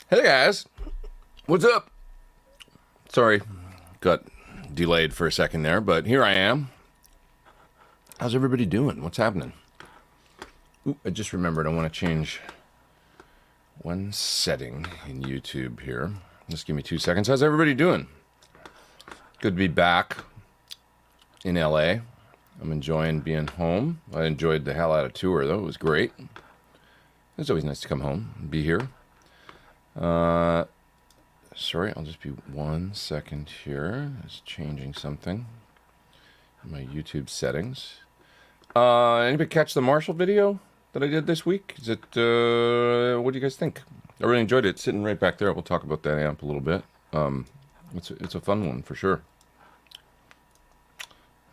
Hey guys, what's up? Sorry, got delayed for a second there, but here I am. How's everybody doing? What's happening? Ooh, I just remembered I want to change one setting in YouTube here. Just give me 2 seconds. How's everybody doing? Good to be back in LA. I'm enjoying being home. I enjoyed the hell out of tour though. It was great. It's always nice to come home and be here. Sorry, I'll just be 1 second here. Just changing something in my YouTube settings. Anybody catch the Marshall video that I did this week? Is it, what do you guys think? I really enjoyed it. It's sitting right back there. We'll talk about that amp a little bit. It's a fun one for sure.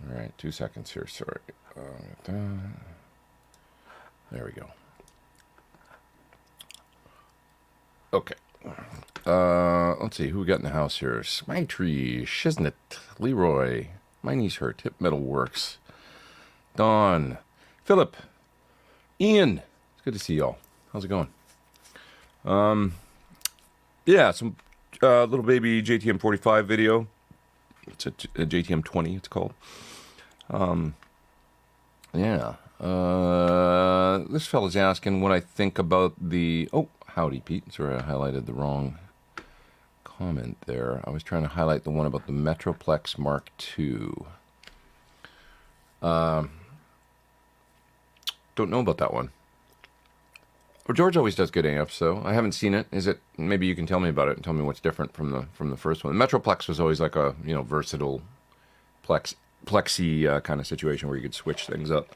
All right, 2 seconds here. Sorry. There we go. Okay. Let's see who we got in the house here. Smitree, Shiznit, Leroy, My Knees Hurt, Hip Metal Works, Don, Philip, Ian. It's good to see y'all. How's it going? Yeah, some little baby JTM 45 video. It's a JTM 20. It's called. Yeah. This fella's asking what I think about the. Oh, howdy, Pete. Sorry, I highlighted the wrong comment there. I was trying to highlight the one about the Metroplex Mark II. Don't know about that one. Well, George always does good amps, so I haven't seen it. Is it? Maybe you can tell me about it and tell me what's different from the first one. The Metroplex was always like a versatile plexi kind of situation where you could switch things up.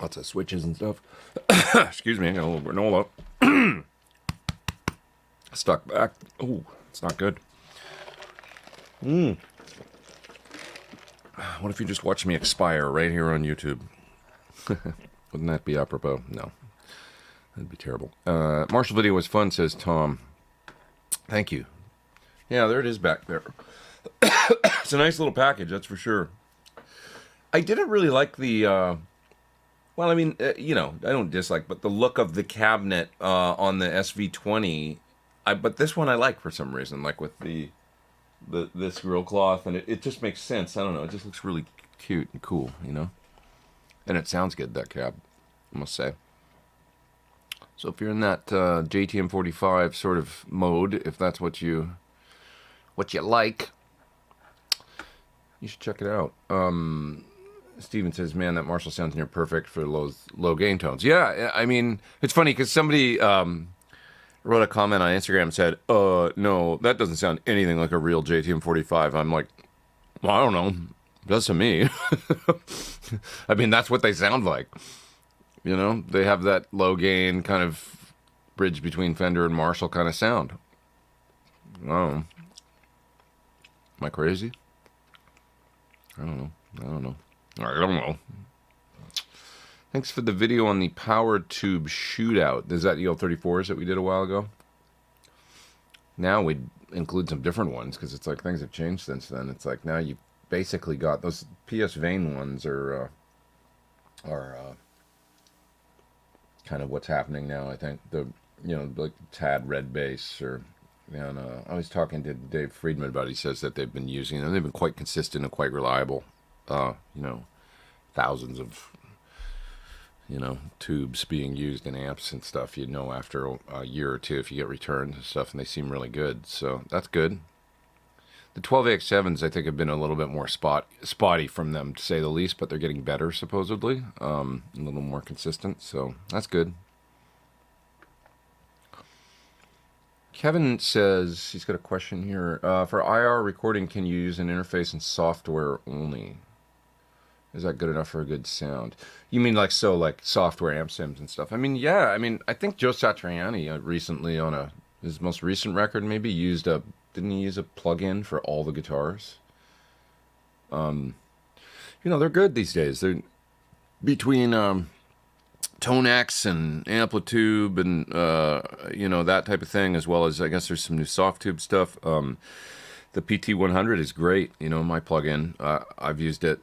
Lots of switches and stuff. Excuse me, I got a little granola. Stuck back. Oh, it's not good. What if you just watch me expire right here on YouTube? Wouldn't that be apropos? No. That'd be terrible. Marshall video was fun, says Tom. Thank you. Yeah, there it is back there. It's a nice little package, that's for sure. I didn't really like the... well, I mean, I don't dislike, but the look of the cabinet on the SV20, but this one I like for some reason, like with this grill cloth, and it just makes sense. I don't know, it just looks really cute and cool, And it sounds good, that cab, I must say. So if you're in that JTM 45 sort of mode, if that's what you like, you should check it out. Steven says, man, that Marshall sounds near perfect for low gain tones. Yeah, I mean, it's funny because somebody wrote a comment on Instagram and said, no, that doesn't sound anything like a real JTM 45. I'm like, well, I don't know. It does to me. I mean, that's what they sound like. They have that low gain kind of bridge between Fender and Marshall kind of sound. I don't know. Am I crazy? I don't know. Thanks for the video on the power tube shootout. Is that the L34s that we did a while ago? Now we include some different ones because it's like things have changed since then. It's like now you basically got those PS Vane ones are kind of what's happening now. I think like TAD red bass and I was talking to Dave Friedman about it. He says that they've been using them. They've been quite consistent and quite reliable. Thousands of tubes being used in amps and stuff. After a year or two if you get returns and stuff, and they seem really good. So that's good. The 12AX7s I think have been a little bit more spotty from them, to say the least, but they're getting better supposedly, a little more consistent. So that's good. Kevin says he's got a question here. For IR recording, can you use an interface and software only? Is that good enough for a good sound? You mean like software amp sims and stuff? I mean, yeah. I mean, I think Joe Satriani recently on his most recent record maybe didn't he use a plug-in for all the guitars? They're good these days. They're between Tonex and Amplitube and that type of thing, as well as I guess there's some new soft tube stuff. The PT100 is great. My plug-in. I've used it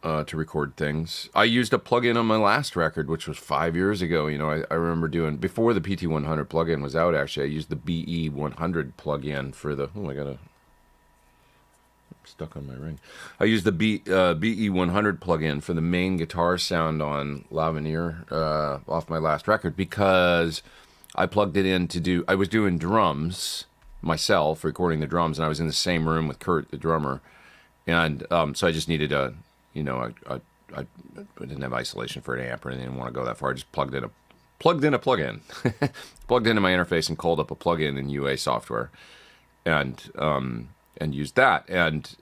to record things. I used a plugin on my last record, which was 5 years ago. You know, I remember doing, before the PT100 plugin was out, actually, I used the BE100 plugin for the, oh, I got a, stuck on my ring. I used the BE100 plugin for the main guitar sound on L'Avenir off my last record, because I plugged it in to do, I was doing drums myself, recording the drums, and I was in the same room with Kurt, the drummer. And so I just needed a, you know, I didn't have isolation for an amp or anything. I didn't want to go that far. I just plugged in a plug-in, plugged into my interface and called up a plugin in UA software, and used that. And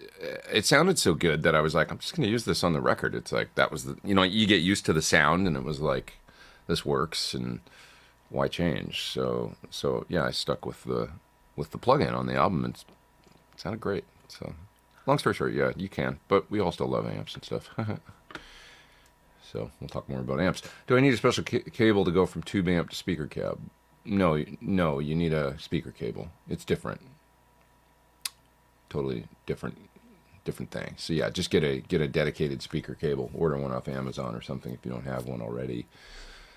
it sounded so good that I was like, I'm just going to use this on the record. It's like, that was the, you know, you get used to the sound, and it was like, this works, and why change? So yeah, I stuck with the plugin on the album, and it sounded great. So. Long story short, yeah, you can, but we all still love amps and stuff. So we'll talk more about amps. Do I need a special cable to go from tube amp to speaker cab? No, you need a speaker cable. It's different. Totally different thing. So yeah, just get a dedicated speaker cable. Order one off Amazon or something if you don't have one already.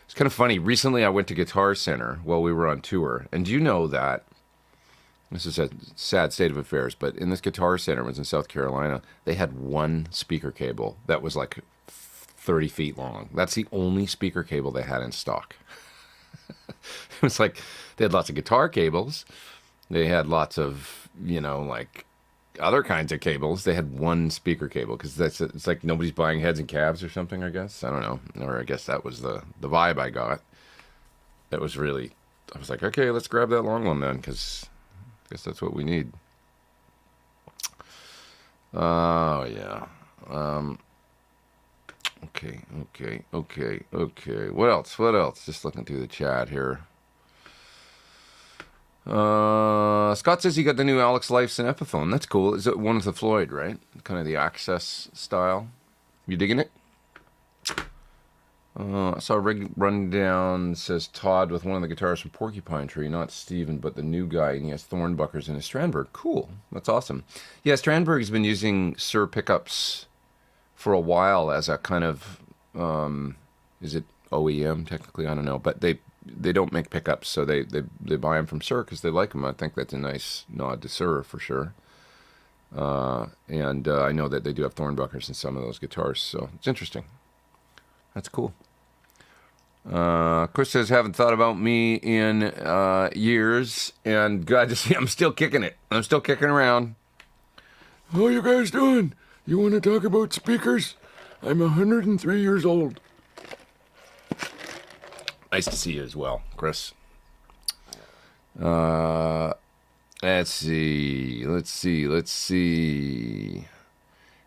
It's kind of funny. Recently I went to Guitar Center while we were on tour, and do you know that, this is a sad state of affairs, but in this Guitar Center, it was in South Carolina, they had one speaker cable that was like 30 feet long. That's the only speaker cable they had in stock. It was like, they had lots of guitar cables. They had lots of, you know, like other kinds of cables. They had one speaker cable, because it's like nobody's buying heads and cabs or something, I guess. I don't know. Or I guess that was the vibe I got. That was really, I was like, okay, let's grab that long one then, because I guess that's what we need. Oh, yeah. Okay. What else? Just looking through the chat here. Scott says he got the new Alex Lifeson Epiphone. That's cool. Is it one of the Floyd, right? Kind of the Access style. You digging it? I saw a rig rundown, says Todd, with one of the guitarists from Porcupine Tree, not Steven, but the new guy, and he has Thorn buckers in his Strandberg. Cool. That's awesome. Yeah, Strandberg's been using Sir pickups for a while as a kind of, is it OEM technically? I don't know, but they don't make pickups, so they buy them from Sir because they like them. I think that's a nice nod to Sir for sure. And I know that they do have Thorn buckers in some of those guitars, so it's interesting. That's cool. Chris says, haven't thought about me in years, and glad to see I'm still kicking it. I'm still kicking around. How you guys doing? You want to talk about speakers? I'm 103 years old. Nice to see you as well, Chris. Let's see.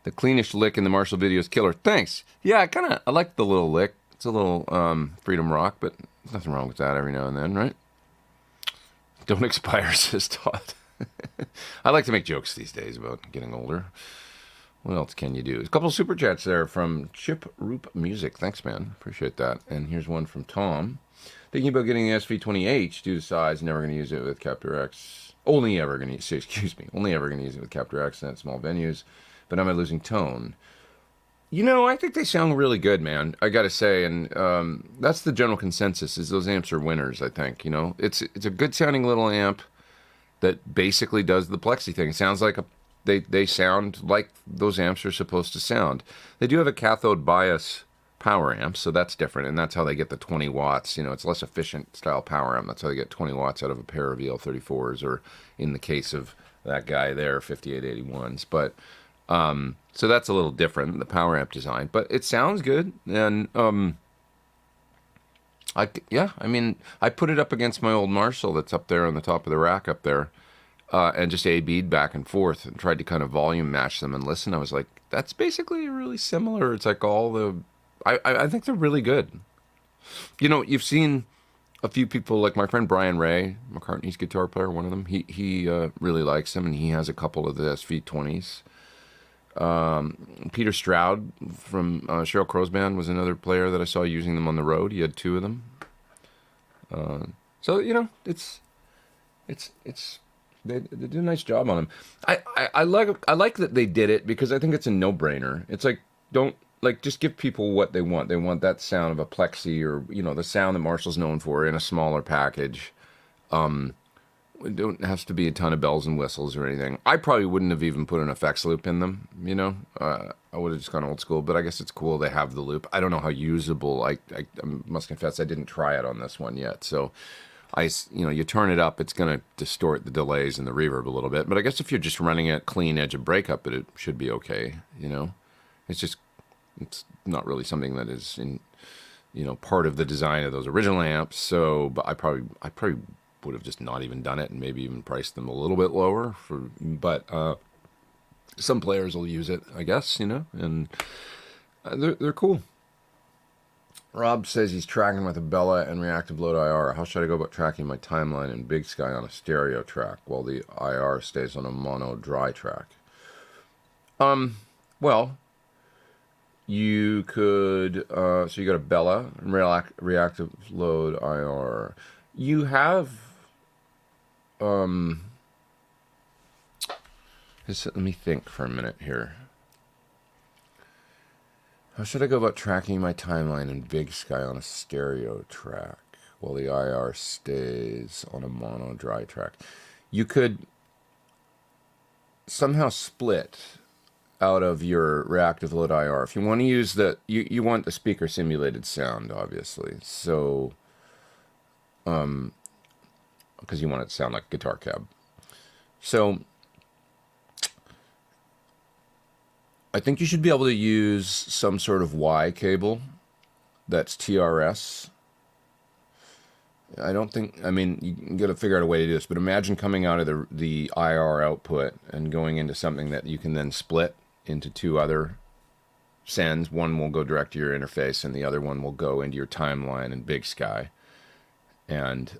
The cleanish lick in the Marshall video is killer. Thanks. Yeah, I like the little lick. It's a little freedom rock, but there's nothing wrong with that every now and then, right? Don't expire, says Todd. I like to make jokes these days about getting older. What else can you do? There's a couple of super chats there from Chip Roop Music. Thanks, man. Appreciate that. And here's one from Tom. Thinking about getting the SV20H due to size. Never going to use it with Captor X. Only ever going to use it with Captor X and small venues. But am I losing tone? You know, I think they sound really good, man. I got to say, and that's the general consensus, is those amps are winners, I think. You know, it's a good-sounding little amp that basically does the plexi thing. It sounds like they sound like those amps are supposed to sound. They do have a cathode bias power amp, so that's different, and that's how they get the 20 watts. You know, it's less efficient style power amp. That's how they get 20 watts out of a pair of EL34s, or in the case of that guy there, 5881s. But so that's a little different, the power amp design, but it sounds good. And I put it up against my old Marshall that's up there on the top of the rack up there, and just A-B'd back and forth and tried to kind of volume match them and listen. I was like, that's basically really similar. It's like all the, I think they're really good. You know, you've seen a few people, like my friend Brian Ray, McCartney's guitar player, one of them, he really likes them, and he has a couple of the SV20s. Peter Stroud from Sheryl Crow's band was another player that I saw using them on the road. He had two of them. So, you know, they did a nice job on them. I like that they did it because I think it's a no-brainer. It's like, don't like just give people what they want. They want that sound of a plexi, or the sound that Marshall's known for, in a smaller package. It don't have to be a ton of bells and whistles or anything. I probably wouldn't have even put an effects loop in them. I would have just gone old school. But I guess it's cool they have the loop. I don't know how usable. I must confess I didn't try it on this one yet. So you turn it up, it's going to distort the delays and the reverb a little bit. But I guess if you're just running it clean edge of breakup, it should be okay. It's not really something that is in part of the design of those original amps. So, but I probably would have just not even done it, and maybe even priced them a little bit lower but some players will use it, I guess, and they're cool. Rob says he's tracking with a Bella and reactive load IR. How should I go about tracking my timeline in Big Sky on a stereo track while the IR stays on a mono dry track? Well, you could, so you got a Bella and reactive load IR. You have, let me think for a minute here. How should I go about tracking my timeline in Big Sky on a stereo track while the IR stays on a mono dry track? You could somehow split out of your reactive load IR. If you want to use you want the speaker simulated sound, obviously. So, because you want it to sound like guitar cab. So, I think you should be able to use some sort of Y cable that's TRS. You got to figure out a way to do this, but imagine coming out of the IR output and going into something that you can then split into two other sends. One will go direct to your interface, and the other one will go into your timeline in Big Sky. And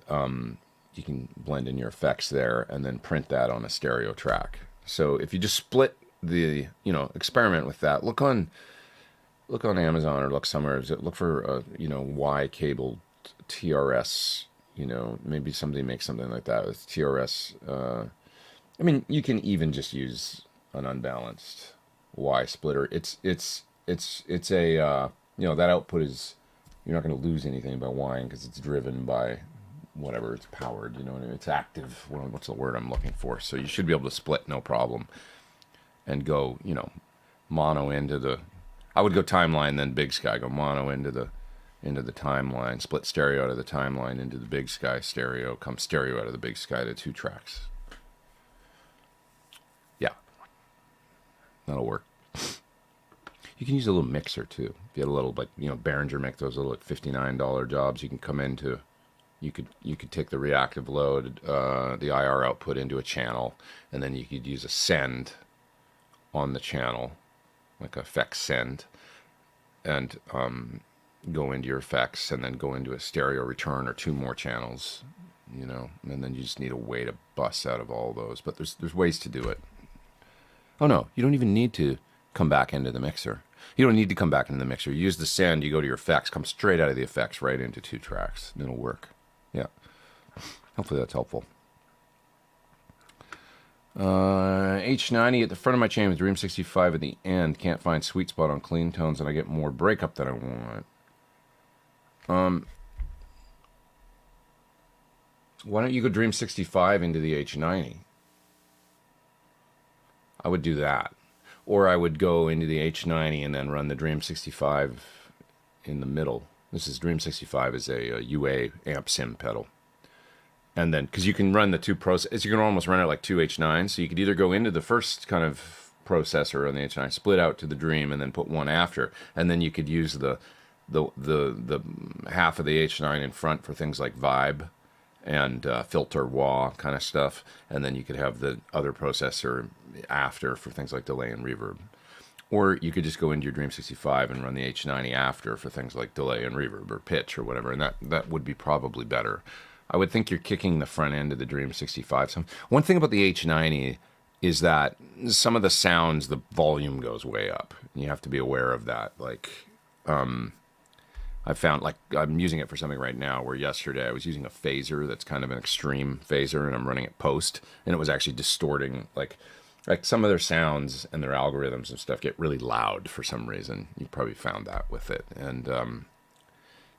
you can blend in your effects there and then print that on a stereo track. So if you just split experiment with that. Look on Amazon or look somewhere. Look for Y cable TRS. Maybe somebody makes something like that with TRS. You can even just use an unbalanced Y splitter. It's a that output is, you're not going to lose anything by Ying because it's driven by whatever it's powered. It's active. What's the word I'm looking for? So you should be able to split no problem. And go, mono into the. I would go timeline, then Big Sky. Go mono into the timeline. Split stereo out of the timeline into the Big Sky stereo. Come stereo out of the Big Sky to two tracks. Yeah, that'll work. You can use a little mixer too. If you had a little Behringer make those little $59 jobs. You can come into. You could take the reactive load, the IR output into a channel, and then you could use a send on the channel, like effects send, and go into your effects, and then go into a stereo return or two more channels, and then you just need a way to bust out of all those. But there's ways to do it. Oh no, you don't even need to come back into the mixer. You don't need to come back into the mixer. You use the send, you go to your effects, come straight out of the effects right into two tracks, and it'll work. Yeah. Hopefully that's helpful. H90 at the front of my chain with Dream 65 at the end. Can't find sweet spot on clean tones, and I get more breakup than I want. Why don't you go Dream 65 into the H90? I would do that. Or I would go into the H90 and then run the Dream 65 in the middle. This is Dream 65 is a UA amp sim pedal. And then, because you can run the two processors, you can almost run it like two H9s. So you could either go into the first kind of processor on the H9, split out to the Dream, and then put one after. And then you could use the half of the H9 in front for things like vibe and filter, wah kind of stuff. And then you could have the other processor after for things like delay and reverb. Or you could just go into your Dream 65 and run the H90 after for things like delay and reverb or pitch or whatever. And that would be probably better. I would think you're kicking the front end of the Dream 65. One thing about the H90 is that some of the sounds, the volume goes way up. And you have to be aware of that. I found, I'm using it for something right now where yesterday I was using a phaser that's kind of an extreme phaser, and I'm running it post, and it was actually distorting. like some of their sounds and their algorithms and stuff get really loud for some reason. You probably found that with it. And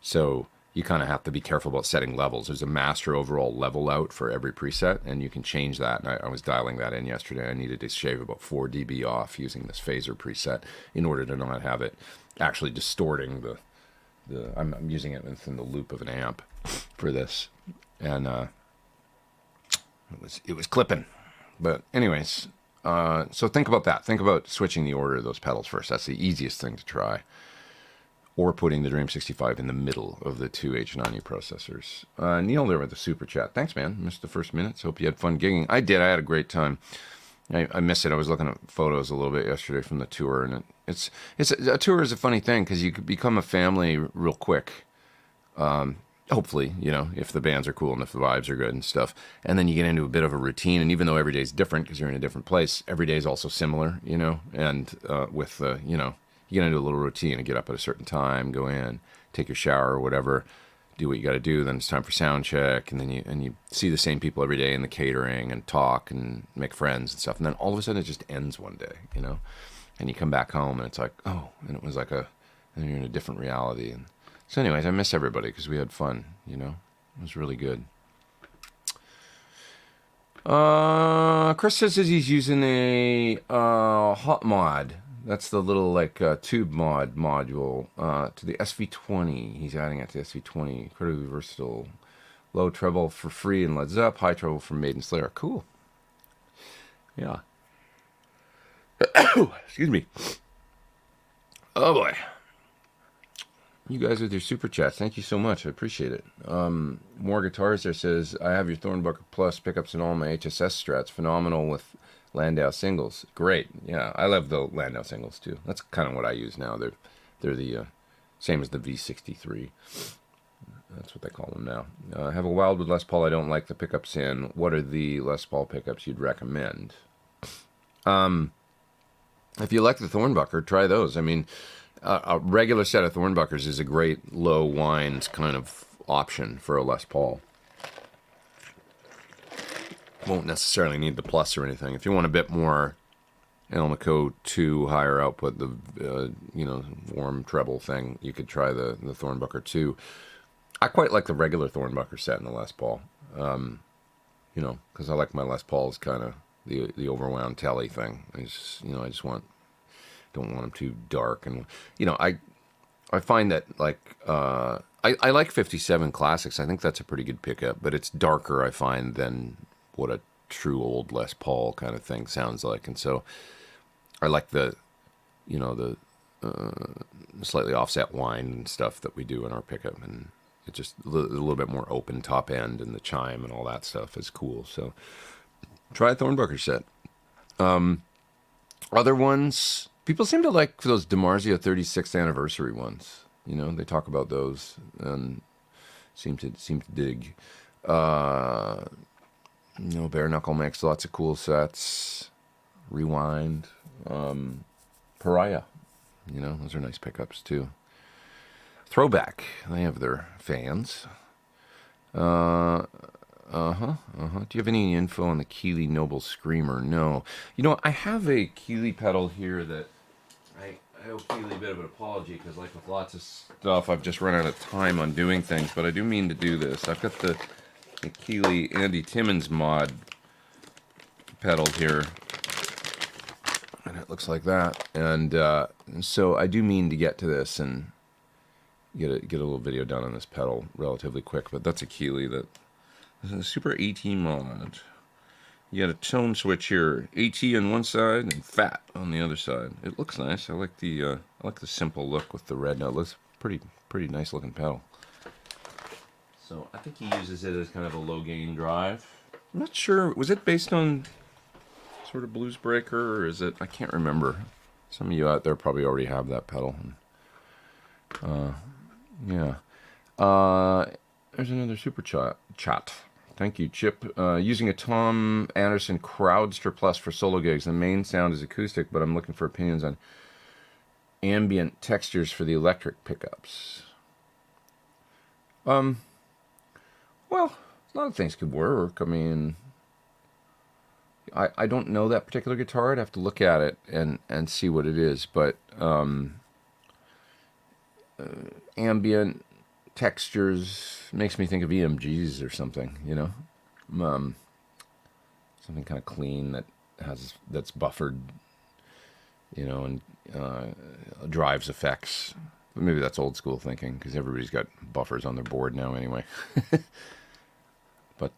so you kind of have to be careful about setting levels. There's a master overall level out for every preset, and you can change that. And I was dialing that in yesterday. I needed to shave about 4 dB off using this phaser preset in order to not have it actually distorting the I'm using it within the loop of an amp for this, and it was clipping. But anyways, so think about that. Think about switching the order of those pedals first. That's the easiest thing to try. Or putting the Dream 65 in the middle of the two H90 processors. Neil there with the super chat. Thanks, man. Missed the first minutes. Hope you had fun gigging. I did. I had a great time. I miss it. I was looking at photos a little bit yesterday from the tour, and it's a tour is a funny thing because you could become a family real quick. Hopefully, you know, if the bands are cool and if the vibes are good and stuff. And then you get into a bit of a routine, and even though every day is different because you're in a different place, every day is also similar, you know. And you know, you get into a little routine and get up at a certain time, go in, take your shower or whatever, do what you got to do. Then it's time for sound check, and then you see the same people every day in the catering and talk and make friends and stuff. And then all of a sudden it just ends one day, you know. And you come back home and it's like, oh, and it was like and you're in a different reality. And so, anyways, I miss everybody because we had fun, you know. It was really good. Chris says he's using a hot mod. That's the little like tube mod module to the SV20. He's adding it to the SV20. Incredibly versatile. Low treble for Free and Led Zepp. High treble for Maiden Slayer. Cool. Yeah. Excuse me. Oh boy. You guys with your super chats, thank you so much. I appreciate it. More Guitars there says, I have your Thornbucker Plus pickups and all my HSS strats. Phenomenal with Landau singles. Great. Yeah, I love the Landau singles too. That's kind of what I use now. They're the same as the V63. That's what they call them now. I have a Wildwood Les Paul I don't like the pickups in. What are the Les Paul pickups you'd recommend? If you like the Thornbucker, try those. I mean, a regular set of Thornbuckers is a great low winds kind of option for a Les Paul. Won't necessarily need the plus or anything. If you want a bit more Elnico 2 higher output, the warm treble thing, you could try the Thornbucker 2. I quite like the regular Thornbucker set in the Les Paul. Because I like my Les Pauls kind of the overwound telly thing. I just don't want them too dark, and I find that like I like 57 Classics. I think that's a pretty good pickup, but it's darker, I find, than what a true old Les Paul kind of thing sounds like. And so I like the slightly offset whine and stuff that we do in our pickup, and it's just a little bit more open top end, and the chime and all that stuff is cool. So try a Thornbucker set. Other ones, people seem to like those DiMarzio 36th anniversary ones. You know, they talk about those and seem to dig. Bare Knuckle makes lots of cool sets. Rewind, Pariah. Those are nice pickups too. Throwback, they have their fans. Do you have any info on the Keeley Noble Screamer? No. I have a Keeley pedal here that I owe Keeley a bit of an apology because, like with lots of stuff, I've just run out of time on doing things, but I do mean to do this. I've got the Keeley Andy Timmons mod pedal here, and it looks like that. And so I do mean to get to this and get a little video done on this pedal relatively quick, but that's a Keeley that is a Super AT mod. You got a tone switch here, AT on one side and Fat on the other side. It looks nice. I like the simple look with the red. Now it looks pretty nice looking pedal. So I think he uses it as kind of a low gain drive. I'm not sure. Was it based on sort of Blues Breaker, or is it? I can't remember. Some of you out there probably already have that pedal. Yeah. There's another super chat. Thank you, Chip. Using a Tom Anderson Crowdster Plus for solo gigs. The main sound is acoustic, but I'm looking for opinions on ambient textures for the electric pickups. Well, a lot of things could work. I mean, I don't know that particular guitar. I'd have to look at it and see what it is. But ambient textures makes me think of EMGs or something, you know? Something kind of clean that's buffered, you know, and drives effects. Maybe that's old school thinking because everybody's got buffers on their board now anyway. But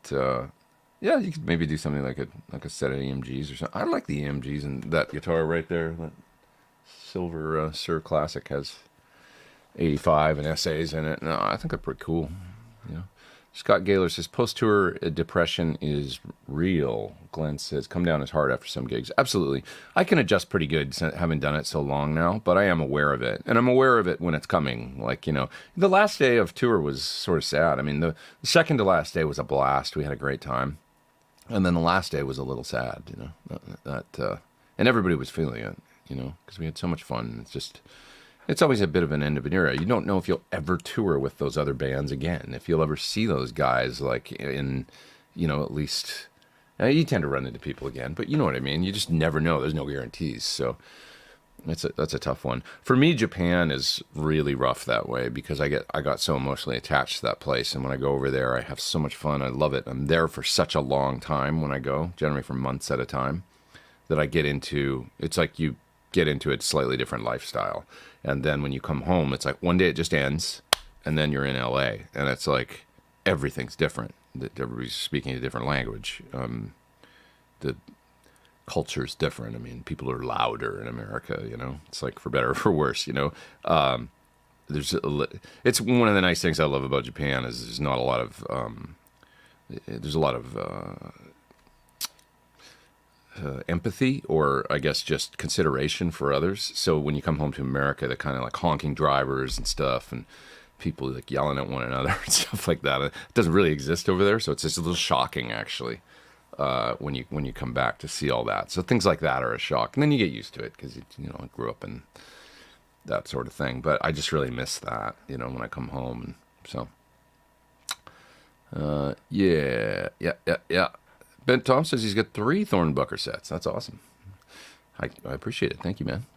yeah, you could maybe do something like a set of EMGs or something. I like the EMGs, and that guitar right there, that silver Sir Classic has 85 and essays in it. No, I think they're pretty cool. You know, Scott Gaylor says post-tour depression is real. Glenn says come down is hard after some gigs. Absolutely, I can adjust pretty good, having done it so long now. But I am aware of it, and I'm aware of it when it's coming. Like, you know, the last day of tour was sort of sad. I mean, the second to last day was a blast. We had a great time, and then the last day was a little sad. You know, and everybody was feeling it. You know, because we had so much fun. It's always a bit of an end of an era. You don't know if you'll ever tour with those other bands again, if you'll ever see those guys, like in, you know, at least, you tend to run into people again, but you know what I mean? You just never know. There's no guarantees. So that's a tough one. For me, Japan is really rough that way because I got so emotionally attached to that place. And when I go over there, I have so much fun. I love it. I'm there for such a long time when I go, generally for months at a time, that I get into, it's like you get into a slightly different lifestyle. And then when you come home, it's like one day it just ends, and then you're in LA, and it's like everything's different. Everybody's speaking a different language. The culture's different. I mean, people are louder in America, you know. It's like for better or for worse, you know. It's one of the nice things I love about Japan is there's not a lot of there's a lot of empathy, or I guess just consideration for others. So when you come home to America, they're kind of like honking drivers and stuff, and people like yelling at one another and stuff like that. It doesn't really exist over there, so it's just a little shocking actually when you come back to see all that. So things like that are a shock, and then you get used to it because you know, I grew up in that sort of thing. But I just really miss that, you know, when I come home. And so yeah. Ben Tom says he's got 3 Thorn Bucker sets. That's awesome. I appreciate it. Thank you, man.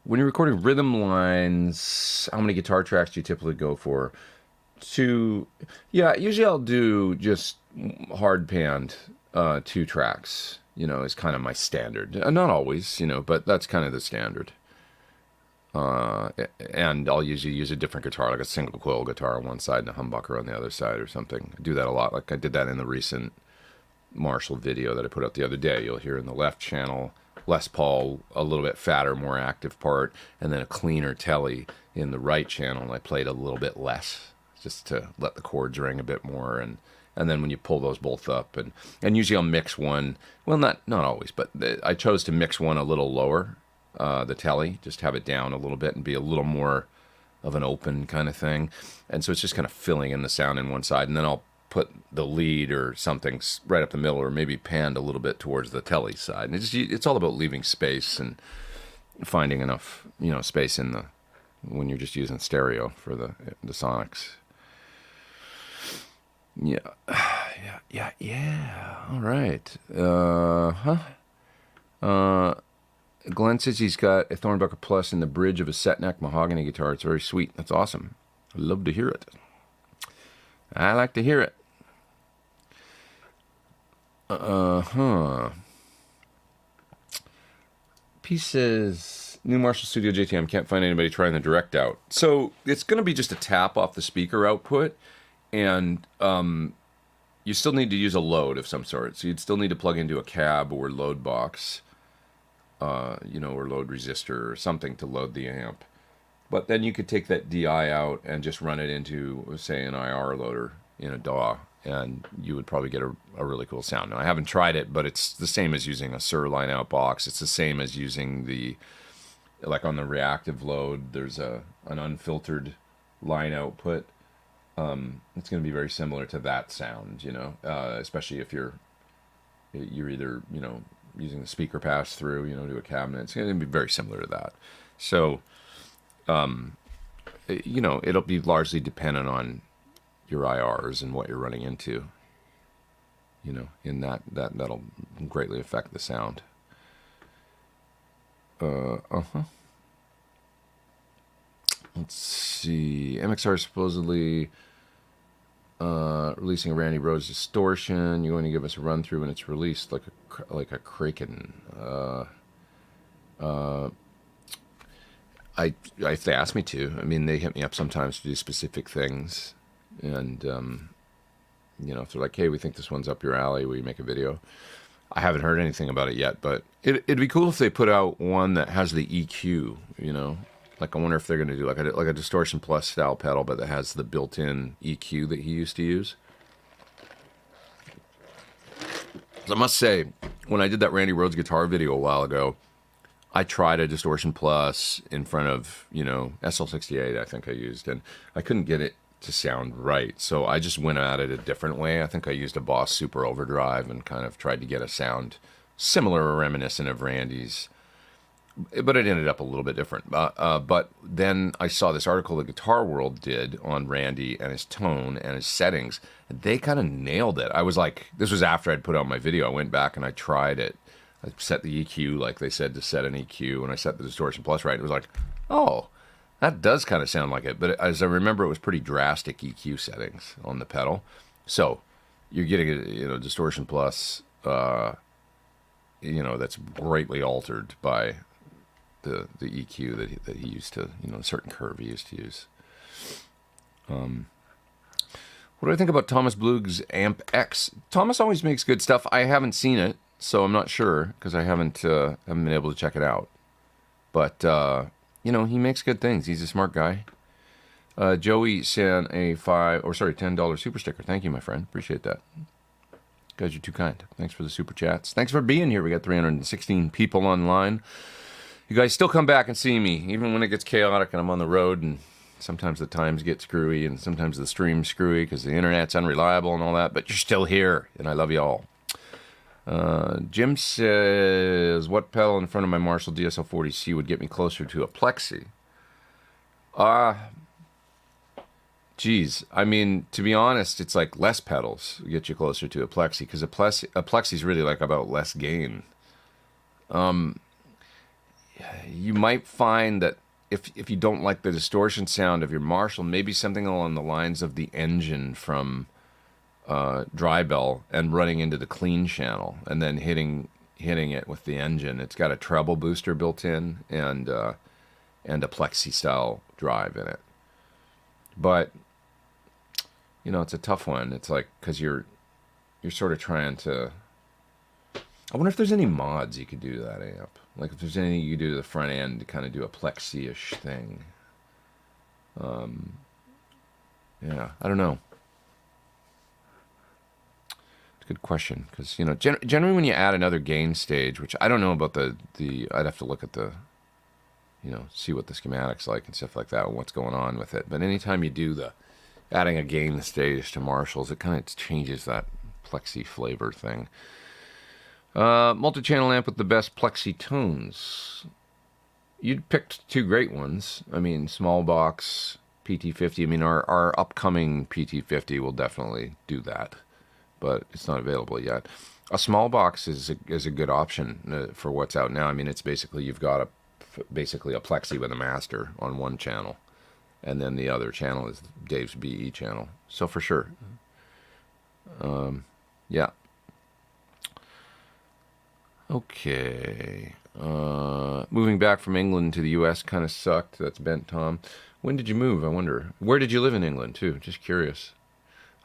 When you're recording rhythm lines, how many guitar tracks do you typically go for? 2. Yeah, usually I'll do just hard panned 2 tracks. You know, is kind of my standard. Not always, you know, but that's kind of the standard. And I'll usually use a different guitar, like a single coil guitar on one side and a humbucker on the other side or something. I do that a lot. Like I did that in the recent Marshall video that I put out the other day. You'll hear in the left channel, Les Paul, a little bit fatter, more active part, and then a cleaner telly in the right channel. And I played a little bit less just to let the chords ring a bit more. And then when you pull those both up, and usually I'll mix one, well, not always, but I chose to mix one a little lower, the telly, just have it down a little bit and be a little more of an open kind of thing. And so it's just kind of filling in the sound in one side, and then I'll put the lead or something right up the middle, or maybe panned a little bit towards the telly side. And it's all about leaving space and finding enough, you know, space in when you're just using stereo for the sonics. Yeah. All right. Glenn says he's got a Thornbucker Plus in the bridge of a set neck mahogany guitar. It's very sweet. That's awesome. I love to hear it. I like to hear it. P says, new Marshall Studio JTM, can't find anybody trying the direct out. So it's going to be just a tap off the speaker output, and you still need to use a load of some sort. So you'd still need to plug into a cab or load box, you know, or load resistor or something to load the amp. But then you could take that DI out and just run it into, say, an IR loader in a DAW, and you would probably get a really cool sound. Now, I haven't tried it, but it's the same as using a Sir line-out box. It's the same as using like on the reactive load, there's an unfiltered line output. It's going to be very similar to that sound, you know, especially if you're either, you know, using the speaker pass-through, you know, to a cabinet. It's going to be very similar to that. So, you know, it'll be largely dependent on your IRs and what you're running into. you know, in that'll greatly affect the sound. Let's see. MXR supposedly releasing a Randy Rhoads distortion. You want to give us a run through when it's released, like a Kraken. If they ask me to, I mean, they hit me up sometimes to do specific things, and you know, if they're like, "Hey, we think this one's up your alley, will you make a video?" I haven't heard anything about it yet, but it'd be cool if they put out one that has the EQ. You know, like I wonder if they're going to do like a Distortion Plus style pedal, but that has the built-in EQ that he used to use. So I must say, when I did that Randy Rhoads guitar video a while ago, I tried a Distortion Plus in front of, you know, SL68, I think I used, and I couldn't get it to sound right. So I just went at it a different way. I think I used a Boss Super Overdrive and kind of tried to get a sound similar or reminiscent of Randy's, but it ended up a little bit different. But then I saw this article that Guitar World did on Randy and his tone and his settings, and they kind of nailed it. I was like, this was after I'd put out my video. I went back and I tried it. I set the EQ like they said to set an EQ, and I set the Distortion Plus right. It was like, oh, that does kind of sound like it. But as I remember, it was pretty drastic EQ settings on the pedal. So you're getting a, you know, Distortion Plus, you know, that's greatly altered by the EQ that he used to, you know, a certain curve he used to use. What do I think about Thomas Blug's Amp X? Thomas always makes good stuff. I haven't seen it, so I'm not sure because I haven't been able to check it out. But you know, he makes good things. He's a smart guy. Joey sent a $10 super sticker. Thank you, my friend. Appreciate that. You guys are too kind. Thanks for the super chats. Thanks for being here. We got 316 people online. You guys still come back and see me, even when it gets chaotic and I'm on the road, and sometimes the times get screwy and sometimes the stream's screwy because the internet's unreliable and all that, but you're still here, and I love you all. Jim says, what pedal in front of my Marshall DSL-40C would get me closer to a Plexi? Geez, I mean, to be honest, it's like less pedals get you closer to a Plexi, because a Plexi's really like about less gain. You might find that if you don't like the distortion sound of your Marshall, maybe something along the lines of the engine from Dry Bell and running into the clean channel and then hitting it with the engine. It's got a treble booster built in and a Plexi style drive in it. But you know, it's a tough one. It's like, because you're sort of trying to. I wonder if there's any mods you could do to that amp. Like if there's anything you could do to the front end to kind of do a Plexi-ish thing. Yeah, I don't know. It's a good question, because, you know, generally when you add another gain stage, which I don't know about the I'd have to look at the, you know, see what the schematic's like and stuff like that and what's going on with it. But anytime you do the adding a gain stage to Marshalls, it kind of changes that Plexi flavor thing. Multi-channel amp with the best Plexi tones. You'd picked two great ones. I mean, small box, PT50. I mean, our upcoming PT50 will definitely do that, but it's not available yet. A small box is a good option for what's out now. I mean, it's basically, you've got basically a Plexi with a master on one channel, and then the other channel is Dave's BE channel. So for sure. Yeah. Okay. Moving back from England to the U.S. kind of sucked. That's Bent Tom. When did you move, I wonder? Where did you live in England, too? Just curious.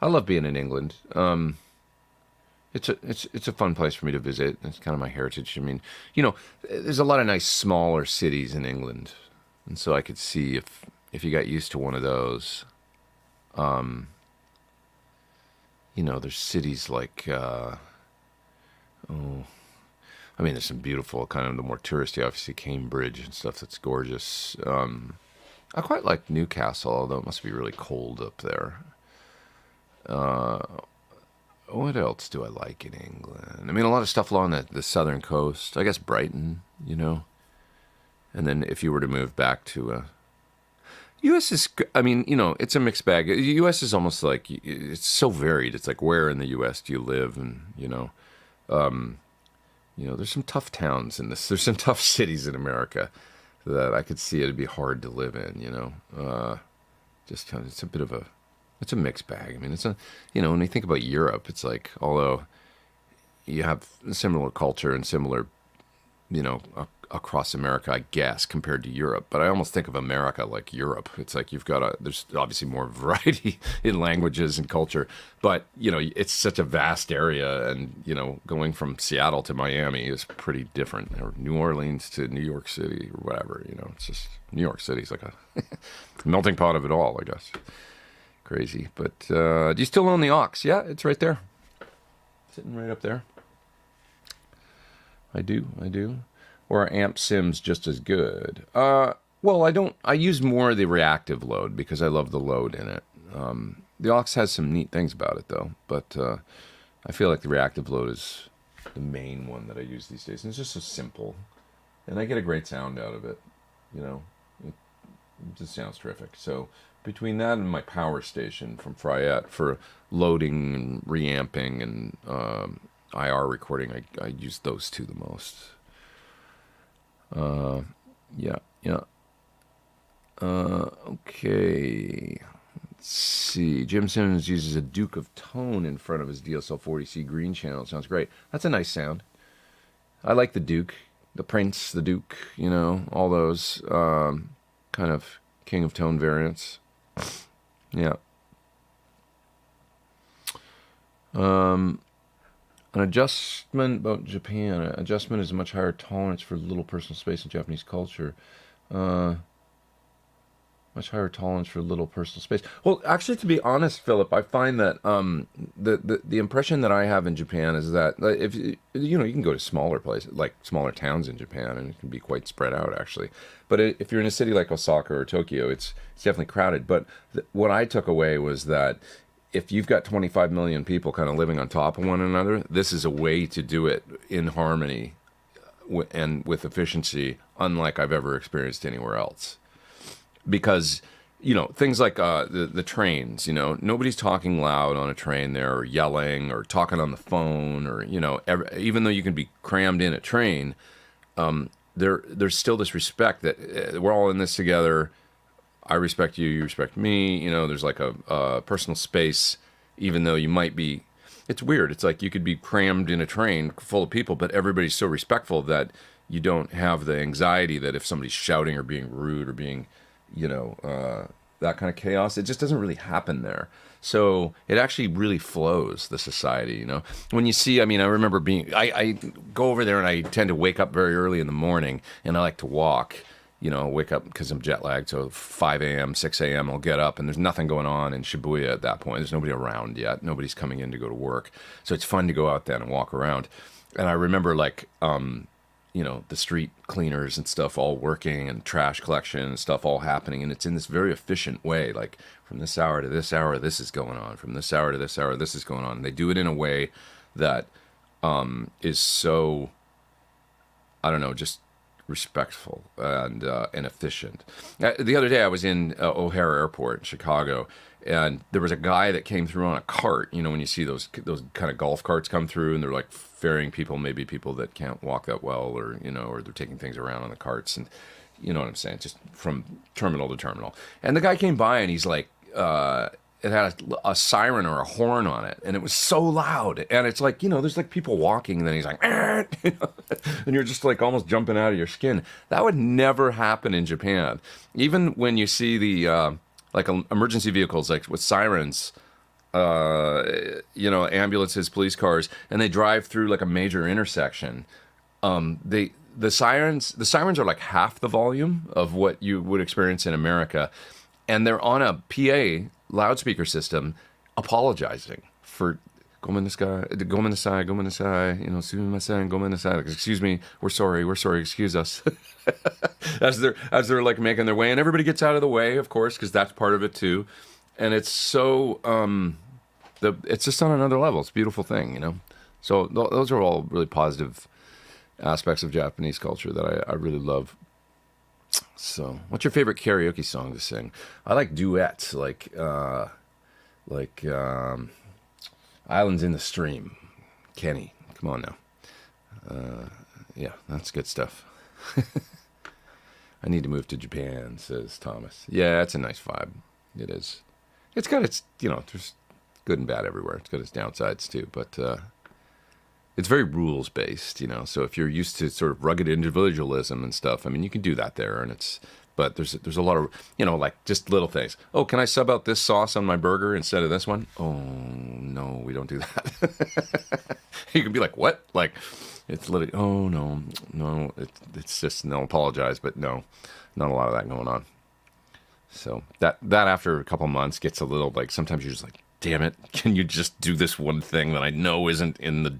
I love being in England. It's a fun place for me to visit. It's kind of my heritage. I mean, you know, there's a lot of nice smaller cities in England, and so I could see if you got used to one of those. You know, there's cities like I mean, there's some beautiful, kind of the more touristy, obviously Cambridge and stuff that's gorgeous. I quite like Newcastle, although it must be really cold up there. What else do I like in England? I mean, a lot of stuff along the southern coast. I guess Brighton, you know. And then if you were to move back to U.S. is, I mean, it's a mixed bag. The U.S. is almost like, it's so varied. It's like, where in the U.S. do you live? And, there's some tough towns in this. There's some tough cities in America that I could see it'd be hard to live in, just kind of, it's a mixed bag. I mean, when you think about Europe, it's like, although you have similar culture and similar, across America, I guess, compared to Europe. But I almost think of America like Europe. It's like there's obviously more variety in languages and culture, but, it's such a vast area. And, going from Seattle to Miami is pretty different, or New Orleans to New York City or whatever, it's just New York City's like a melting pot of it all, I guess. Crazy. But do you still own the aux? Yeah, it's right there. Sitting right up there. I do. Or are amp sims just as good? Well, I don't. I use more of the reactive load because I love the load in it. The aux has some neat things about it, though. But I feel like the reactive load is the main one that I use these days. And it's just so simple. And I get a great sound out of it. It just sounds terrific. So between that and my power station from Fryette for loading and reamping and IR recording, I use those two the most. Yeah. Okay. Let's see. Jim Simmons uses a Duke of Tone in front of his DSL 40C green channel. It sounds great. That's a nice sound. I like the Duke, the Prince, the Duke, all those kind of King of Tone variants. Yeah. An adjustment about Japan. Adjustment is a much higher tolerance for little personal space in Japanese culture. Much higher tolerance for little personal space. Well, actually, to be honest, Philip, I find that the impression that I have in Japan is that if you can go to smaller places, like smaller towns in Japan, and it can be quite spread out, actually. But if you're in a city like Osaka or Tokyo, it's definitely crowded. But what I took away was that if you've got 25 million people kind of living on top of one another, this is a way to do it in harmony and with efficiency, unlike I've ever experienced anywhere else. Because, things like the trains, nobody's talking loud on a train there, or yelling or talking on the phone, or, even though you can be crammed in a train, there's still this respect that we're all in this together. I respect you, you respect me. There's like a personal space, even though you might be. It's weird. It's like you could be crammed in a train full of people, but everybody's so respectful that you don't have the anxiety that if somebody's shouting or being rude or being, that kind of chaos, it just doesn't really happen there. So it actually really flows, the society, When you see, I remember I go over there and I tend to wake up very early in the morning, and I like to walk. Wake up because I'm jet lagged. So 5 a.m., 6 a.m., I'll get up, and there's nothing going on in Shibuya at that point. There's nobody around yet. Nobody's coming in to go to work. So it's fun to go out there and walk around. And I remember, the street cleaners and stuff all working, and trash collection and stuff all happening. And it's in this very efficient way. Like, from this hour to this hour, this is going on. From this hour to this hour, this is going on. And they do it in a way that is so, I don't know, just respectful and efficient. The other day I was in O'Hare Airport in Chicago, and there was a guy that came through on a cart. When you see those kind of golf carts come through, and they're like ferrying people, maybe people that can't walk that well, or or they're taking things around on the carts, and you know what I'm saying, just from terminal to terminal. And the guy came by, and he's like, it had a siren or a horn on it, and it was so loud. And it's like, there's like people walking, and then he's like, and you're just like almost jumping out of your skin. That would never happen in Japan. Even when you see the emergency vehicles, like with sirens, ambulances, police cars, and they drive through like a major intersection. The sirens are like half the volume of what you would experience in America, and they're on a PA loudspeaker system apologizing for gomenasai, gomenasai, excuse me, we're sorry, excuse us. as they're like making their way, and everybody gets out of the way, of course, because that's part of it too. And it's so it's just on another level. It's a beautiful thing, So those are all really positive aspects of Japanese culture that I really love. So, what's your favorite karaoke song to sing? I like duets, like Islands in the Stream. Kenny, come on now. Yeah, that's good stuff. I need to move to Japan, says Thomas. Yeah, it's a nice vibe. It is. It's got its, there's good and bad everywhere. It's got its downsides too, but it's very rules based, So if you're used to sort of rugged individualism and stuff, I mean, you can do that there, but there's a lot of, like just little things. Oh, can I sub out this sauce on my burger instead of this one? Oh no, we don't do that. You can be like, what? Like, it's literally, oh no, it's just no. Apologize, but no, not a lot of that going on. So that after a couple months gets a little like, sometimes you're just like, damn it, can you just do this one thing that I know isn't in the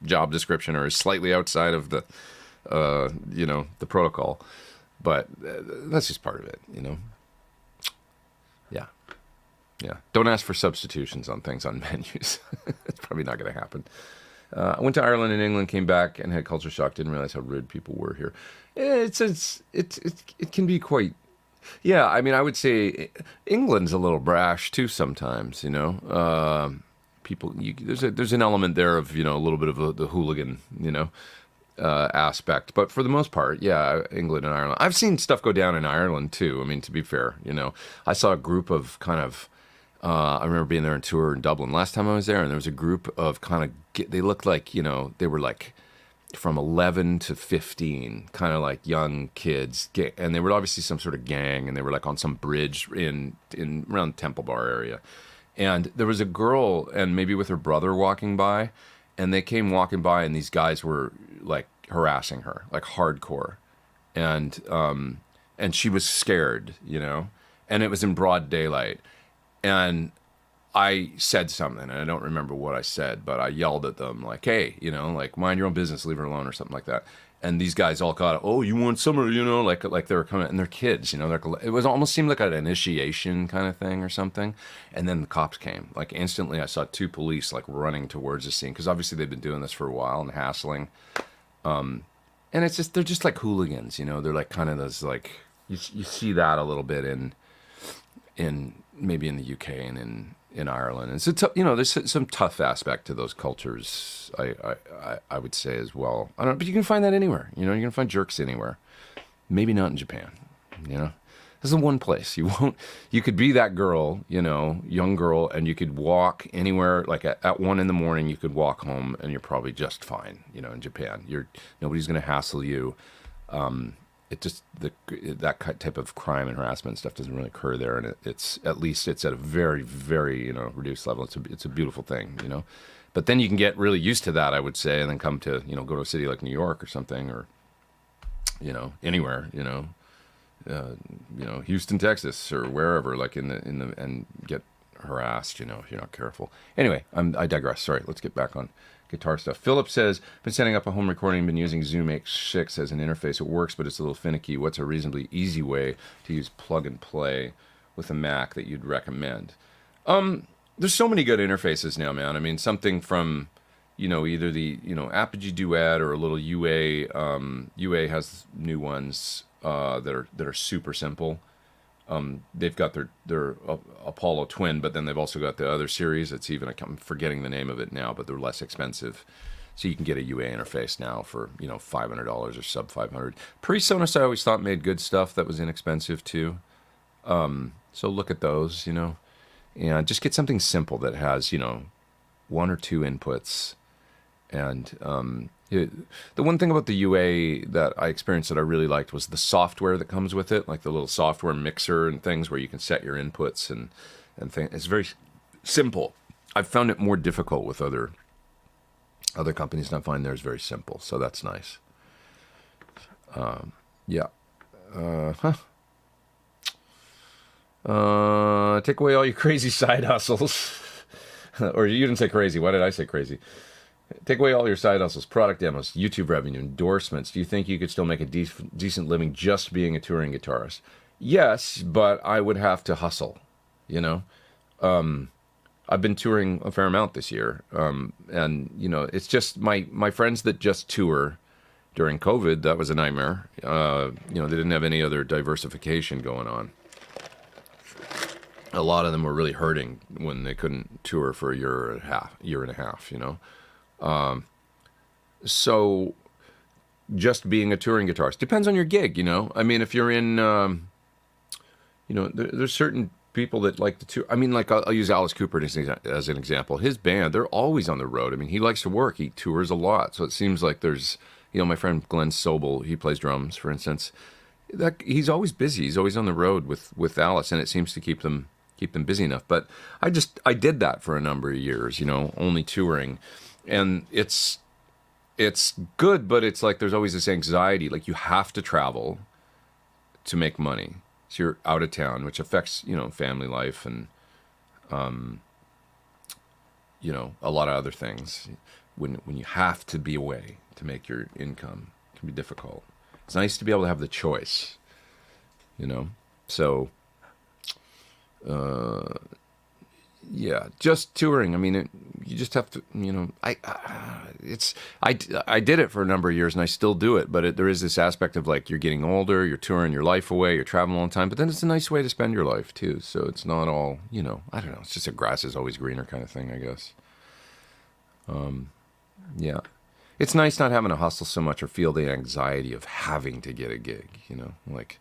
job description or is slightly outside of the, the protocol? But that's just part of it, Yeah. Yeah. Don't ask for substitutions on things on menus. It's probably not going to happen. I went to Ireland and England, came back and had culture shock. Didn't realize how rude people were here. It can be quite. Yeah, I mean, I would say England's a little brash too sometimes. People. There's an element there of a little bit of the hooligan. Aspect, but for the most part, yeah, England and Ireland. I've seen stuff go down in Ireland too. I mean, to be fair, I saw a group of kind of. I remember being there on tour in Dublin last time I was there, and there was a group of kind of. They looked like they were like from 11 to 15, kind of like young kids, and they were obviously some sort of gang, and they were like on some bridge in around Temple Bar area, and there was a girl and maybe with her brother walking by. And they came walking by, and these guys were like harassing her, like hardcore, and she was scared, and it was in broad daylight, and I said something, and I don't remember what I said, but I yelled at them like, "Hey, like mind your own business, leave her alone," or something like that. And these guys all got, "Oh, you want some," or like they were coming, and they're kids, it was almost seemed like an initiation kind of thing or something. And then the cops came. Like instantly, I saw 2 police like running towards the scene because obviously they've been doing this for a while and hassling. And it's just they're just like hooligans, They're like kind of those like you see that a little bit in maybe in the UK and in Ireland. And so there's some tough aspect to those cultures. I would say as well. I don't, but you can find that anywhere. You can find jerks anywhere. Maybe not in Japan. This is the one place you could be that girl, young girl, and you could walk anywhere. Like at 1 a.m, you could walk home, and you're probably just fine. In Japan, nobody's going to hassle you. It just that type of crime and harassment stuff doesn't really occur there, and it's at least it's at a very, very reduced level. It's a beautiful thing, But then you can get really used to that, I would say, and then come to go to a city like New York or something, or anywhere, Houston, Texas, or wherever, like in the and get harassed, if you're not careful. Anyway, I digress. Sorry, let's get back on guitar stuff. Philip says, been setting up a home recording, been using Zoom H6 as an interface. It works, but it's a little finicky. What's a reasonably easy way to use plug and play with a Mac that you'd recommend? There's so many good interfaces now, man. I mean, something from, either the, Apogee Duet or a little UA. UA has new ones that are super simple. They've got their Apollo Twin, but then they've also got the other series. It's even, I'm forgetting the name of it now, but they're less expensive. So you can get a UA interface now for, $500 or sub $500. PreSonus I always thought made good stuff that was inexpensive too. So look at those, and just get something simple that has, 1 or 2 inputs. And the one thing about the UA that I experienced that I really liked was the software that comes with it, like the little software mixer and things where you can set your inputs and things. It's very simple. I've found it more difficult with other companies, and I find theirs very simple, so that's nice. Yeah. Take away all your crazy side hustles. Or you didn't say crazy. Why did I say crazy? Take away all your side hustles, product demos, YouTube revenue, endorsements. Do you think you could still make a decent living just being a touring guitarist? Yes, but I would have to hustle, I've been touring a fair amount this year, and, it's just my friends that just tour during COVID, that was a nightmare. They didn't have any other diversification going on. A lot of them were really hurting when they couldn't tour for a year and a half. So just being a touring guitarist depends on your gig. I mean, if you're in, there's certain people that like to tour. I mean, like I'll use Alice Cooper as an example. His band, they're always on the road. I mean, he likes to work. He tours a lot. So it seems like there's, my friend Glenn Sobel, he plays drums, for instance. That he's always busy. He's always on the road with Alice, and it seems to keep them busy enough. But I did that for a number of years, only touring, and it's good, but it's like there's always this anxiety, like you have to travel to make money. So you're out of town, which affects, family life and, a lot of other things. When you have to be away to make your income, it can be difficult. It's nice to be able to have the choice, So, yeah, just touring. I mean, you just have to, I did it for a number of years and I still do it, but there is this aspect of like, you're getting older, you're touring your life away, you're traveling all the time, but then it's a nice way to spend your life too. So it's not all, I don't know. It's just a grass is always greener kind of thing, I guess. Yeah. It's nice not having to hustle so much or feel the anxiety of having to get a gig, like,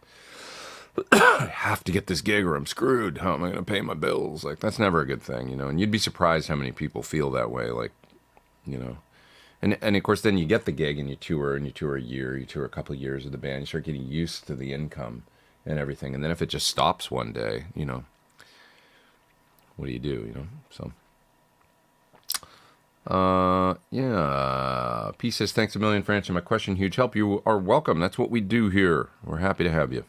I have to get this gig or I'm screwed. How am I going to pay my bills? Like, that's never a good thing, and you'd be surprised how many people feel that way. Like, and of course, then you get the gig and you tour a year, you tour a couple of years with the band, you start getting used to the income and everything. And then if it just stops one day, what do you do, So, yeah. P says, thanks a million for answering my question. Huge help. You are welcome. That's what we do here. We're happy to have you.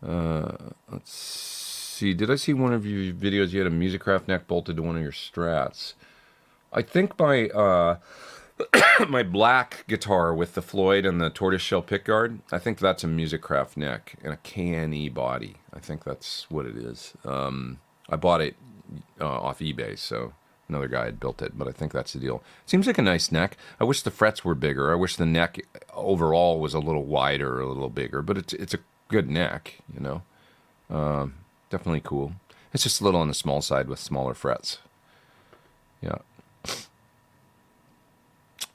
Let's see. Did I see one of your videos? You had a Musicraft neck bolted to one of your Strats. I think my my black guitar with the Floyd and the tortoiseshell pickguard, I think that's a Musicraft neck and a KNE body. I think that's what it is. I bought it off eBay, so another guy had built it, but I think that's the deal. It seems like a nice neck. I wish the frets were bigger. I wish the neck overall was a little wider, a little bigger, but it's a good neck, definitely cool. It's just a little on the small side with smaller frets. Yeah.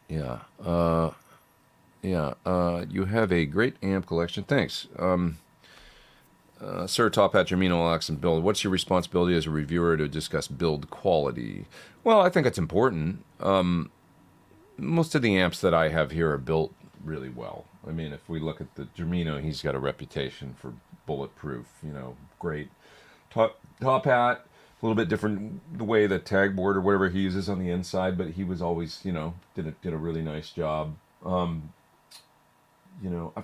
You have a great amp collection. Thanks. Sir Top Hat Germino Alex and Build. What's your responsibility as a reviewer to discuss build quality? Well, I think it's important. Most of the amps that I have here are built really well. I mean, if we look at the Germino, he's got a reputation for bulletproof, great top hat, a little bit different the way the tag board or whatever he uses on the inside, but he was always, did a really nice job. I've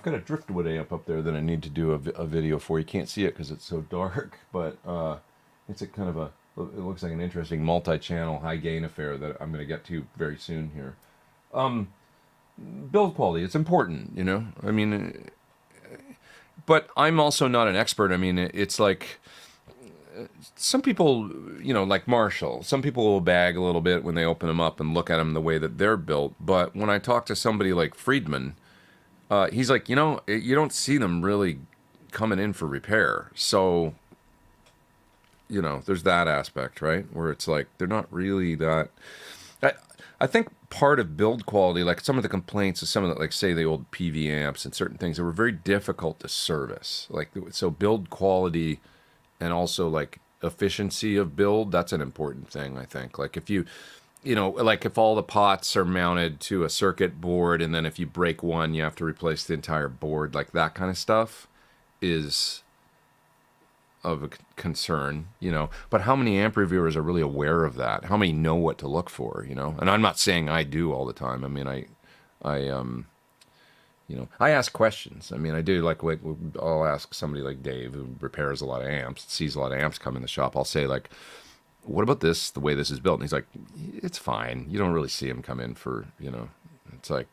got a driftwood amp up there that I need to do a video for. You can't see it because it's so dark, but it's a kind of it looks like an interesting multi-channel high gain affair that I'm going to get to very soon here. Build quality, it's important, I mean, but I'm also not an expert. I mean, it's like some people, like Marshall, some people will bag a little bit when they open them up and look at them the way that they're built. But when I talk to somebody like Friedman, he's like, you don't see them really coming in for repair. So, there's that aspect, right? Where it's like, they're not really that... I think part of build quality, like some of the complaints of some of the, like say the old PV amps and certain things that were very difficult to service. Like, so build quality and also like efficiency of build, that's an important thing, I think. Like if like if all the pots are mounted to a circuit board and then if you break one, you have to replace the entire board, like that kind of stuff is of a concern, but how many amp reviewers are really aware of that? How many know what to look for, And I'm not saying I do all the time. I mean, I ask questions. I mean, I do like I'll ask somebody like Dave who repairs a lot of amps, sees a lot of amps come in the shop. I'll say like, what about this, the way this is built? And he's like, it's fine. You don't really see him come in for, it's like,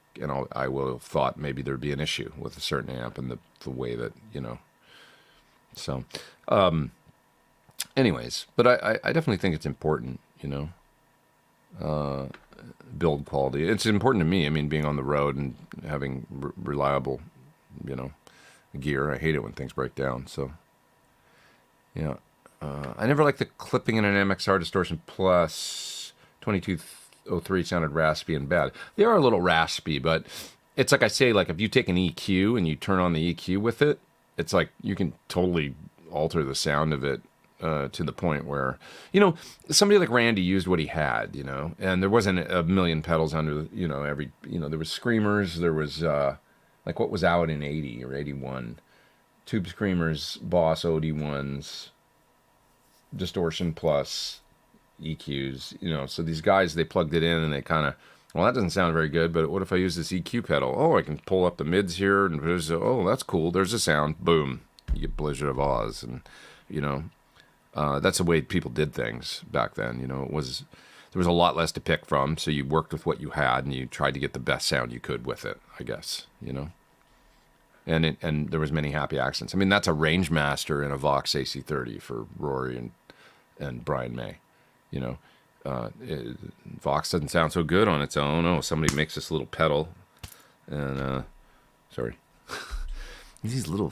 I will have thought maybe there'd be an issue with a certain amp and the way that, So, anyways, but I definitely think it's important, build quality. It's important to me. I mean, being on the road and having reliable, you know, gear. I hate it when things break down. So, yeah. I never liked the clipping in an MXR Distortion Plus. 2203 sounded raspy and bad. They are a little raspy, but it's like I say, like if you take an EQ and you turn on the EQ with it, it's like you can totally alter the sound of it to the point where, you know, somebody like Randy used what he had, you know, and there wasn't a million pedals under, you know, every, you know, there was screamers, there was like what was out in 80 or 81, Tube Screamers, Boss OD1s, Distortion Plus, EQs, you know, so these guys, they plugged it in and they kind of, well, that doesn't sound very good, but what if I use this EQ pedal? Oh, I can pull up the mids here, and there's oh, that's cool. There's a sound. Boom. You get Blizzard of Oz, and, you know, that's the way people did things back then. You know, there was a lot less to pick from, so you worked with what you had, and you tried to get the best sound you could with it, I guess, you know. And there was many happy accidents. I mean, that's a range master in a Vox AC30 for Rory and Brian May, you know. Vox doesn't sound so good on its own. Oh, somebody makes this little pedal, and sorry, these little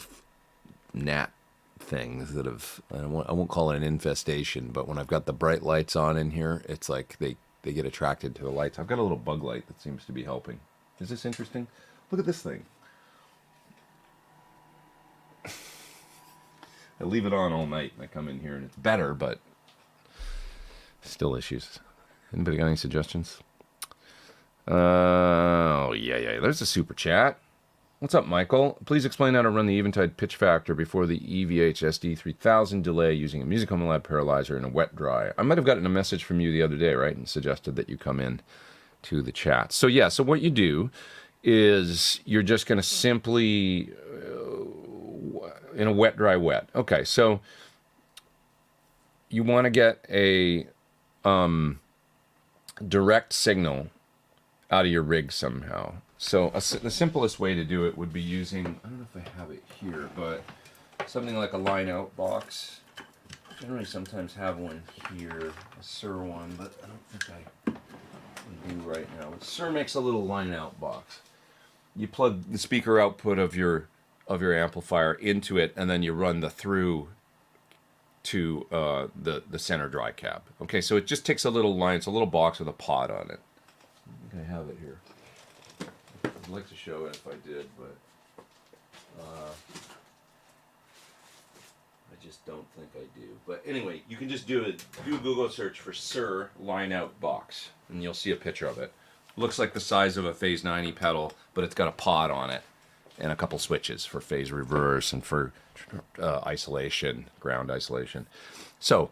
gnat things that have, I won't call it an infestation, but when I've got the bright lights on in here, it's like they get attracted to the lights. I've got a little bug light that seems to be helping. Is this interesting? Look at this thing. I leave it on all night and I come in here and it's better, but still issues. Anybody got any suggestions? Oh, yeah. There's a super chat. What's up, Michael? Please explain how to run the Eventide pitch factor before the EVH SD3000 delay using a Musicoma Lab Paralyzer and a wet dry. I might have gotten a message from you the other day, right? And suggested that you come in to the chat. So, yeah, so what you do is you're just going to simply, in a wet, dry, wet. Okay, so you want to get a direct signal out of your rig somehow. So the simplest way to do it would be using, I don't know if I have it here, but something like a line out box. I generally sometimes have one here, a Sir one, but I don't think I can do right now. Sir makes a little line out box. You plug the speaker output of your amplifier into it, and then you run the through to the center dry cab. Okay, so it just takes a little line. It's a little box with a pot on it. I think I have it here. I'd like to show it if I did, but I just don't think I do. But anyway, you can just do a Google search for Sir line out box, and you'll see a picture of it. Looks like the size of a Phase 90 pedal, but it's got a pot on it and a couple switches for phase reverse and for isolation, ground isolation. So,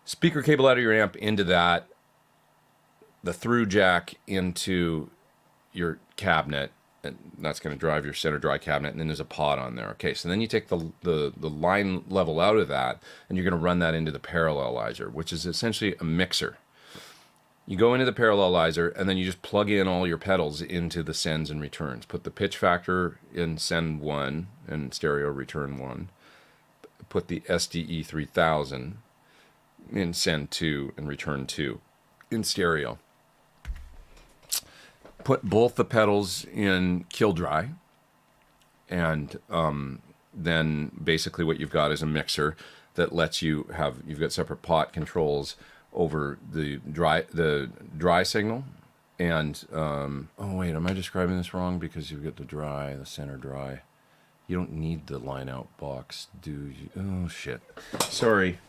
speaker cable out of your amp into that, the through jack into your cabinet, and that's going to drive your center dry cabinet, and then there's a pot on there. Okay, so then you take the line level out of that, and you're going to run that into the parallelizer, which is essentially a mixer. You go into the parallelizer, and then you just plug in all your pedals into the sends and returns. Put the pitch factor in send 1 and stereo return 1. Put the SDE 3000 in send 2 and return 2 in stereo. Put both the pedals in kill dry, and then basically what you've got is a mixer that lets you have, you've got separate pot controls over the dry signal, and oh wait, am I describing this wrong? Because you've got the center dry. You don't need the line out box, do you? Oh shit, sorry.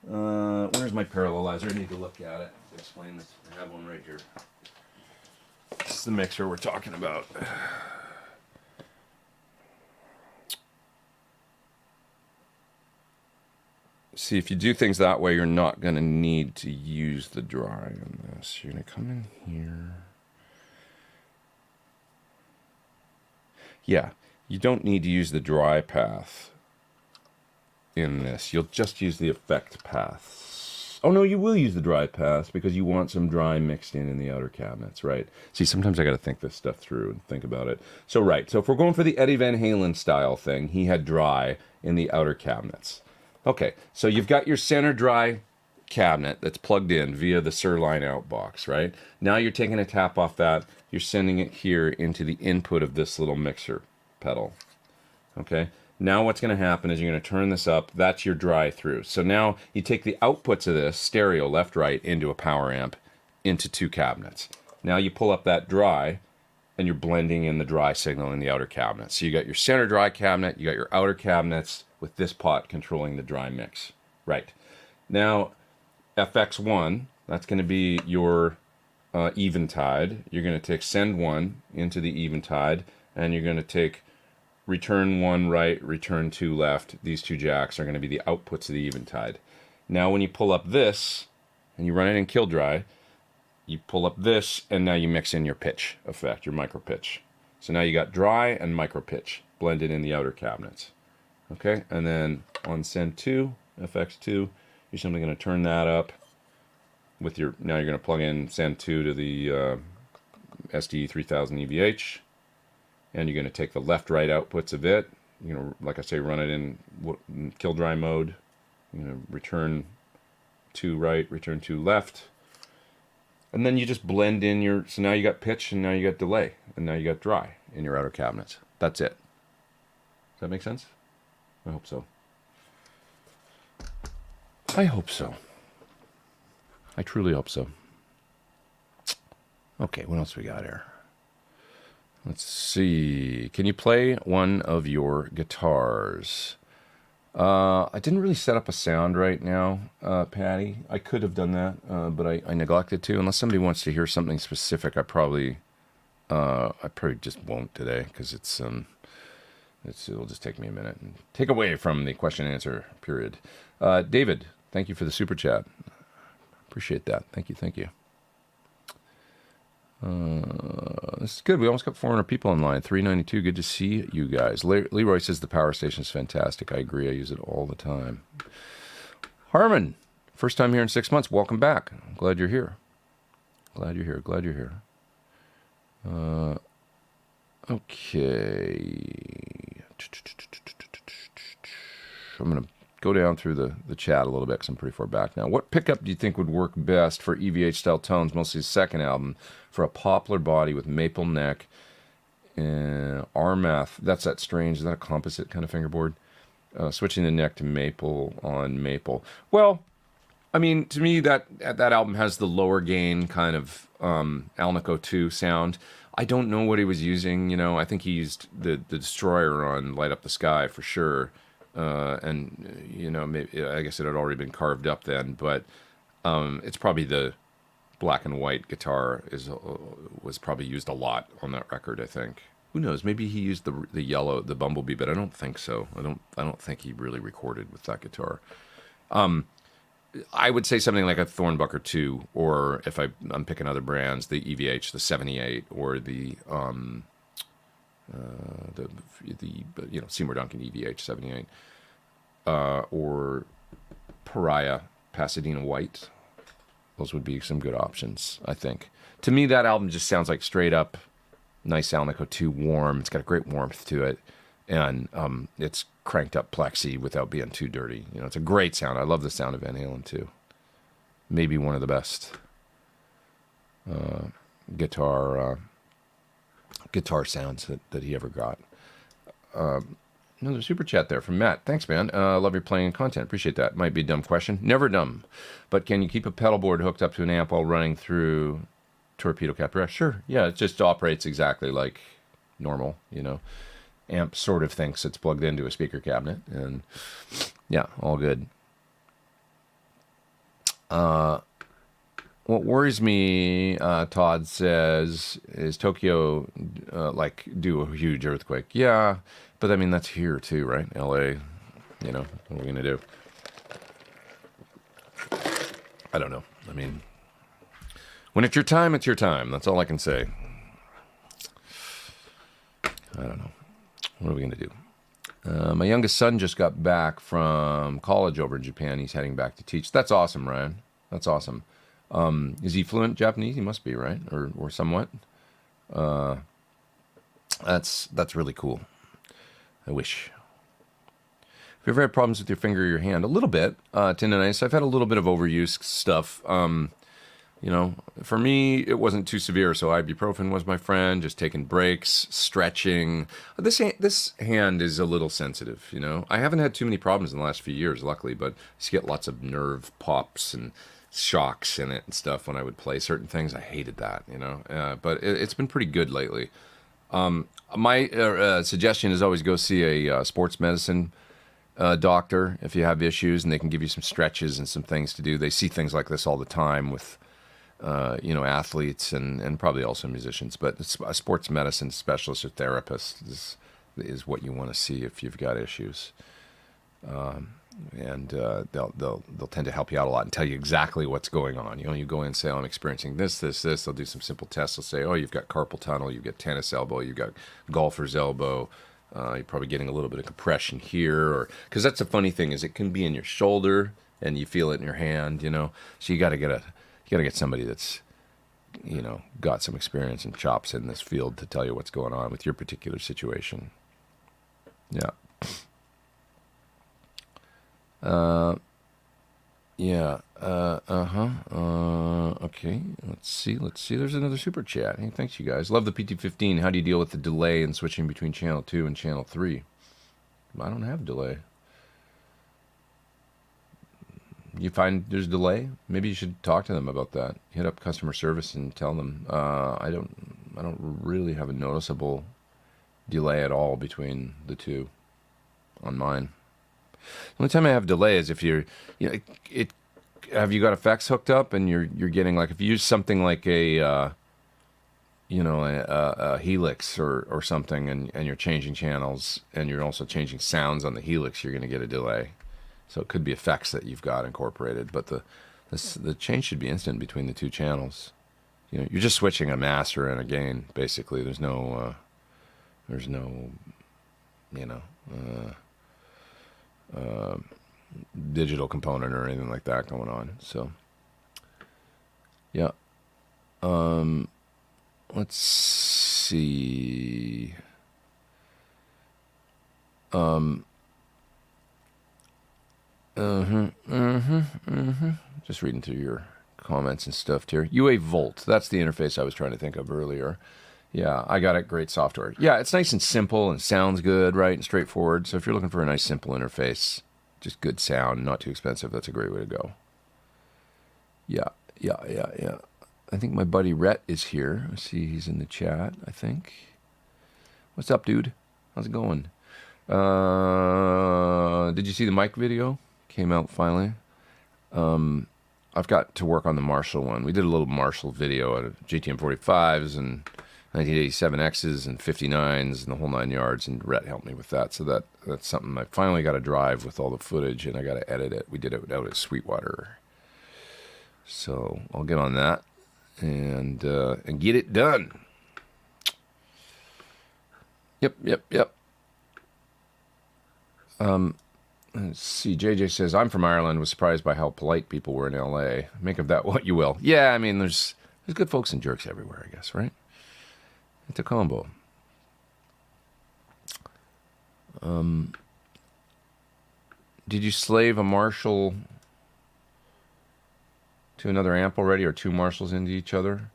Where's my parallelizer? I need to look at it to explain this. I have one right here. This is the mixer we're talking about. See, if you do things that way, you're not going to need to use the dry on this. You're going to come in here. Yeah, you don't need to use the dry path in this. You'll just use the effect paths. Oh, no, you will use the dry paths because you want some dry mixed in the outer cabinets, right? See, sometimes I got to think this stuff through and think about it. So, right, so if we're going for the Eddie Van Halen style thing, he had dry in the outer cabinets. Okay, so you've got your center dry cabinet that's plugged in via the SIR line out box, right? Now you're taking a tap off that, you're sending it here into the input of this little mixer pedal. Okay, now what's going to happen is you're going to turn this up. That's your dry through. So now you take the outputs of this stereo left right into a power amp into 2 cabinets. Now you pull up that dry and you're blending in the dry signal in the outer cabinet. So you got your center dry cabinet, you got your outer cabinets with this pot controlling the dry mix. Right. Now FX1, that's going to be your eventide. You're going to take send 1 into the eventide, and you're going to take return 1 right, return 2 left. These 2 jacks are going to be the outputs of the eventide. Now when you pull up this, and you run it in kill dry, you pull up this, and now you mix in your pitch effect, your micro pitch. So now you got dry and micro pitch blended in the outer cabinets. Okay, and then on send 2, FX2, you're simply going to turn that up with your, now you're going to plug in send 2 to the SDE 3000 EVH, and you're going to take the left-right outputs of it, you know, like I say, run it in kill dry mode, you know, return 2 right, return 2 left, and then you just blend in your, so now you got pitch, and now you got delay, and now you got dry in your outer cabinets. That's it. Does that make sense? I hope so. I hope so. I truly hope so. Okay, what else we got here? Let's see. Can you play one of your guitars? I didn't really set up a sound right now, Patty. I could have done that, but I neglected to. Unless somebody wants to hear something specific, I probably just won't today, because it'll just take me a minute and take away from the question and answer period. David, thank you for the super chat. Appreciate that. Thank you. This is good. We almost got 400 people online. 392. Good to see you guys. Leroy says the power station is fantastic. I agree. I use it all the time. Harmon, first time here in 6 months. Welcome back. I'm glad you're here. Glad you're here. Okay. I'm going to go down through the chat a little bit because I'm pretty far back now. What pickup do you think would work best for EVH-style tones, mostly his second album, for a poplar body with maple neck and Armath? That's that strange, is that a composite kind of fingerboard? Switching the neck to maple on maple. Well, I mean, to me, that album has the lower gain kind of Alnico 2 sound. I don't know what he was using, you know. I think he used the Destroyer on Light Up the Sky for sure. And, you know, maybe, I guess it had already been carved up then, but it's probably the black and white guitar was probably used a lot on that record, I think. Who knows? Maybe he used the yellow, the Bumblebee, but I don't think so. I don't think he really recorded with that guitar. I would say something like a Thornbucker 2, or if I'm picking other brands, the EVH, the 78, or the you know, Seymour Duncan EVH 78, or Pariah Pasadena White. Those would be some good options, I think. To me, that album just sounds like straight up nice Alnico 2 warm. It's got a great warmth to it, and it's cranked up plexi without being too dirty. You know, it's a great sound. I love the sound of Van Halen too. Maybe one of the best guitar sounds that he ever got. Another super chat there from Matt. Thanks, man. Love your playing and content. Appreciate that. Might be a dumb question. Never dumb. But can you keep a pedal board hooked up to an amp while running through torpedo capture? Sure. Yeah, it just operates exactly like normal, you know. Amp sort of thinks it's plugged into a speaker cabinet, and yeah, all good. What worries me, Todd says, is Tokyo do a huge earthquake. Yeah, but I mean, that's here too, right? LA, you know, what are we going to do? I don't know. I mean, when it's your time, it's your time. That's all I can say. I don't know. What are we going to do? My youngest son just got back from college over in Japan. He's heading back to teach. That's awesome, Ryan. That's awesome. Is he fluent Japanese? He must be, right? Or somewhat. That's really cool. I wish. you ever had problems with your finger or your hand? A little bit. Tendonitis. I've had a little bit of overuse stuff. You know, for me, it wasn't too severe, so ibuprofen was my friend, just taking breaks, stretching. This hand is a little sensitive, you know. I haven't had too many problems in the last few years, luckily, but I used to get lots of nerve pops and shocks in it and stuff when I would play certain things. I hated that, you know, but it's been pretty good lately. My suggestion is always go see a sports medicine doctor if you have issues, and they can give you some stretches and some things to do. They see things like this all the time with you know, athletes and probably also musicians, but a sports medicine specialist or therapist is what you want to see if you've got issues. And they'll tend to help you out a lot and tell you exactly what's going on. You know, you go in and say, oh, I'm experiencing this. They'll do some simple tests. They'll say, oh, you've got carpal tunnel, you've got tennis elbow, you've got golfer's elbow. You're probably getting a little bit of compression here, or because that's the funny thing is it can be in your shoulder and you feel it in your hand. You know, so you got to get somebody that's, you know, got some experience and chops in this field to tell you what's going on with your particular situation. Yeah. Okay. Let's see. There's another super chat. Hey, thanks, you guys. Love the PT15. How do you deal with the delay in switching between channel 2 and channel 3? I don't have delay. You find there's delay? Maybe you should talk to them about that. Hit up customer service and tell them. I don't really have a noticeable delay at all between the two on mine. The only time I have delay is if you're, you know, have you got effects hooked up and you're getting, like, if you use something like a helix or something and you're changing channels and you're also changing sounds on the helix, you're going to get a delay. So it could be effects that you've got incorporated, but the change should be instant between the two channels. You know, you're just switching a master and a gain, basically. There's no digital component or anything like that going on. So, yeah. Let's see. Just reading through your comments and stuff here. UA Volt, that's the interface I was trying to think of earlier. Yeah, I got it. Great software. Yeah, it's nice and simple and sounds good, right, and straightforward. So if you're looking for a nice, simple interface, just good sound, not too expensive, that's a great way to go. Yeah. I think my buddy Rhett is here. I see he's in the chat, I think. What's up, dude? How's it going? Did you see the mic video? Came out finally. I've got to work on the Marshall one. We did a little Marshall video of GTM 45s and 1987Xs and 59s and the whole 9 yards, and Rhett helped me with that. So that's something I finally got to drive with all the footage, and I got to edit it. We did it out at Sweetwater. So I'll get on that and get it done. Yep. Let's see. JJ says, I'm from Ireland, was surprised by how polite people were in LA. Make of that what you will. Yeah, I mean, there's good folks and jerks everywhere, I guess, right? It's a combo. Did you slave a Marshall to another amp already, or two Marshalls into each other?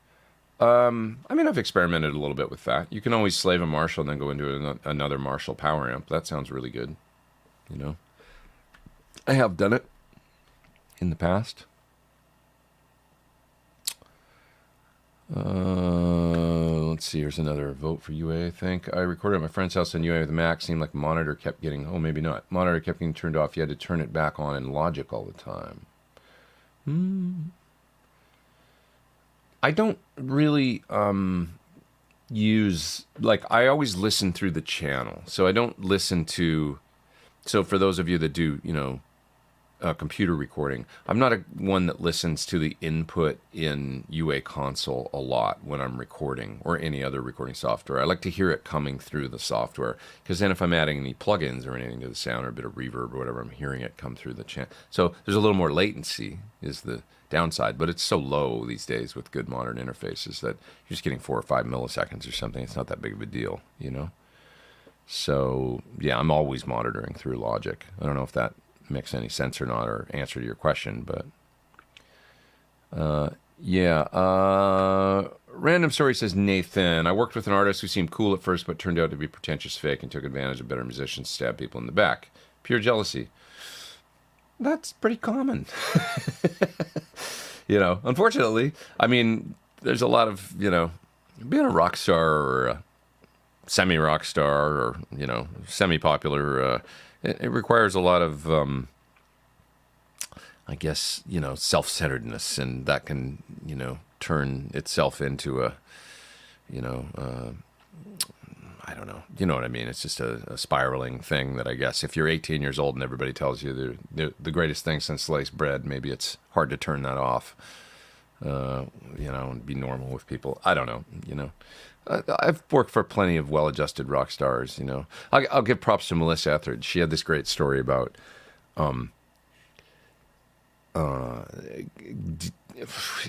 I mean, I've experimented a little bit with that. You can always slave a Marshall and then go into another Marshall power amp. That sounds really good, you know? I have done it in the past. Let's see. Here's another vote for UA, I think. I recorded at my friend's house on UA with a Mac. Seemed like the monitor kept getting... Oh, maybe not. Monitor kept getting turned off. You had to turn it back on in Logic all the time. I don't really use... Like, I always listen through the channel. So I don't listen to... So for those of you that do, you know, computer recording, I'm not one that listens to the input in UA console a lot when I'm recording, or any other recording software. I like to hear it coming through the software, because then if I'm adding any plugins or anything to the sound, or a bit of reverb or whatever, I'm hearing it come through the channel. So there's a little more latency is the downside, but it's so low these days with good modern interfaces that you're just getting 4 or 5 milliseconds or something. It's not that big of a deal, you know? So, yeah, I'm always monitoring through Logic. I don't know if that makes any sense or not, or answer to your question, but yeah. Random Story says, Nathan, I worked with an artist who seemed cool at first, but turned out to be pretentious fake and took advantage of better musicians to stab people in the back. Pure jealousy. That's pretty common. Unfortunately, I mean, there's a lot of, being a rock star or a semi-rock star or, semi-popular, it requires a lot of, I guess, self-centeredness, and that can, turn itself into a, I don't know. You know what I mean? It's just a spiraling thing that I guess if you're 18 years old and everybody tells you they're the greatest thing since sliced bread, maybe it's hard to turn that off, and be normal with people. I don't know, I've worked for plenty of well-adjusted rock stars, I'll give props to Melissa Etheridge. She had this great story about,